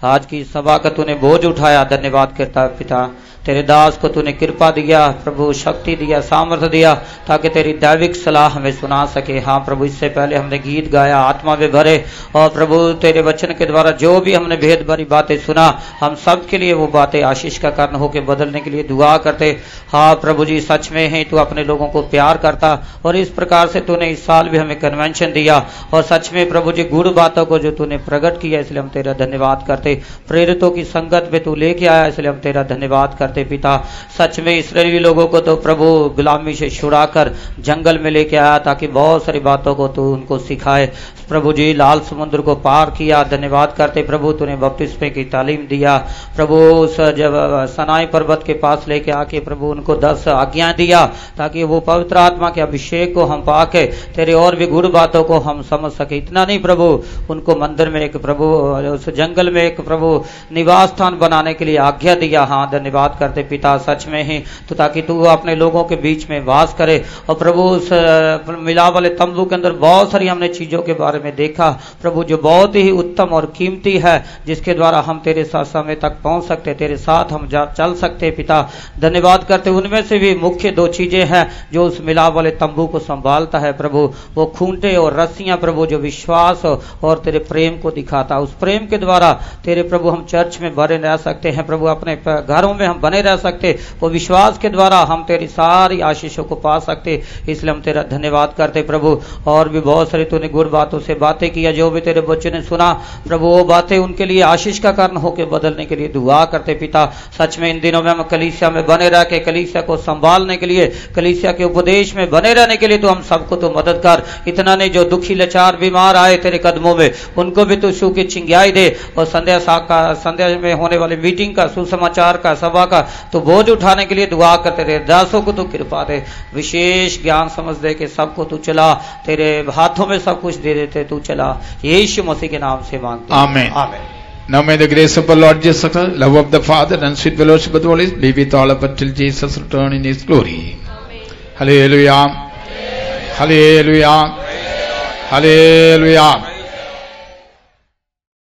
आज की सभा का तूने बोझ उठाया, धन्यवाद करता पिता। तेरे दास को तूने कृपा दिया प्रभु, शक्ति दिया, सामर्थ्य दिया ताकि तेरी दैविक सलाह हमें सुना सके। हाँ प्रभु, इससे पहले हमने गीत गाया, आत्मा में भरे, और प्रभु तेरे वचन के द्वारा जो भी हमने भेद भरी बातें सुना, हम सब के लिए वो बातें आशीष का कारण होकर बदलने के लिए दुआ करते। हाँ प्रभु जी, सच में ही तू अपने लोगों को प्यार करता और इस प्रकार से तूने इस साल भी हमें कन्वेंशन दिया और सच में प्रभु जी गुड़ बातों को जो तूने प्रकट किया, इसलिए हम तेरा धन्यवाद करते। प्रेरितों की संगत में तू लेके आया, इसलिए हम तेरा धन्यवाद करते पिता। सच में इस्राएली लोगों को तो प्रभु गुलामी से छुड़ाकर जंगल में लेके आया ताकि बहुत सारी बातों को तू उनको सिखाए। प्रभु जी लाल समुद्र को पार किया, धन्यवाद करते प्रभु। तूने बपतिस्मे की तालीम दिया प्रभु, उस जब सनाई पर्वत के पास लेके आके प्रभु उनको 10 आज्ञाएं दिया ताकि वो पवित्र आत्मा के अभिषेक को हम पाके तेरे और भी गुड़ बातों को हम समझ सके। इतना नहीं प्रभु, उनको मंदिर में एक प्रभु, उस जंगल में एक प्रभु निवास स्थान बनाने के लिए आज्ञा दिया। हाँ धन्यवाद करते पिता, सच में ही तो ताकि तू अपने लोगों के बीच में वास करे। और प्रभु उस मिलाप वाले तंबू के अंदर बहुत सारी हमने चीजों के बारे में देखा प्रभु, जो बहुत ही उत्तम और कीमती है, जिसके द्वारा हम तेरे साथ समय तक पहुंच सकते, तेरे साथ हम चल सकते पिता। धन्यवाद करते। उनमें से भी मुख्य 2 चीजें हैं जो उस मिलाप वाले तंबू को संभालता है प्रभु, वो खूंटे और रस्सियां प्रभु, जो विश्वास और तेरे प्रेम को दिखाता। उस प्रेम के द्वारा तेरे प्रभु हम चर्च में बने रह सकते हैं प्रभु, अपने घरों में हम बने रह सकते, वो विश्वास के द्वारा हम तेरी सारी आशीषों को पा सकते। इसलिए हम तेरा धन्यवाद करते प्रभु। और भी बहुत सारी तूने गुड़ बातों से बातें किया, जो भी तेरे बच्चों ने सुना प्रभु, वो बातें उनके लिए आशीष का कारण होकर बदलने के लिए दुआ करते पिता। सच में इन दिनों में हम कलीसिया में बने रह के कलीसिया को संभालने के लिए, कलीसिया के उपदेश में बने रहने के लिए तो हम सबको तो मदद कर। इतना नहीं, जो दुखी लाचार बीमार आए तेरे कदमों में, उनको भी तू छू के चिंगाई दे। और संध्या में होने वाली मीटिंग का, सुसमाचार का, सभा का तो बोझ उठाने के लिए दुआ करते रहे। दासों को तू कृपा दे, विशेष ज्ञान समझ दे के सबको तू चला, तेरे हाथों में सब कुछ दे देते तू चला। यीशु मसीह के नाम से मांगते हैं, आमीन। आमीन। Now may the grace of our Lord Jesus Christ, love of the Father and sweet fellowship of the Holy Spirit be with all of us till Jesus return in His glory. Amen. Hallelujah. Hallelujah. Hallelujah.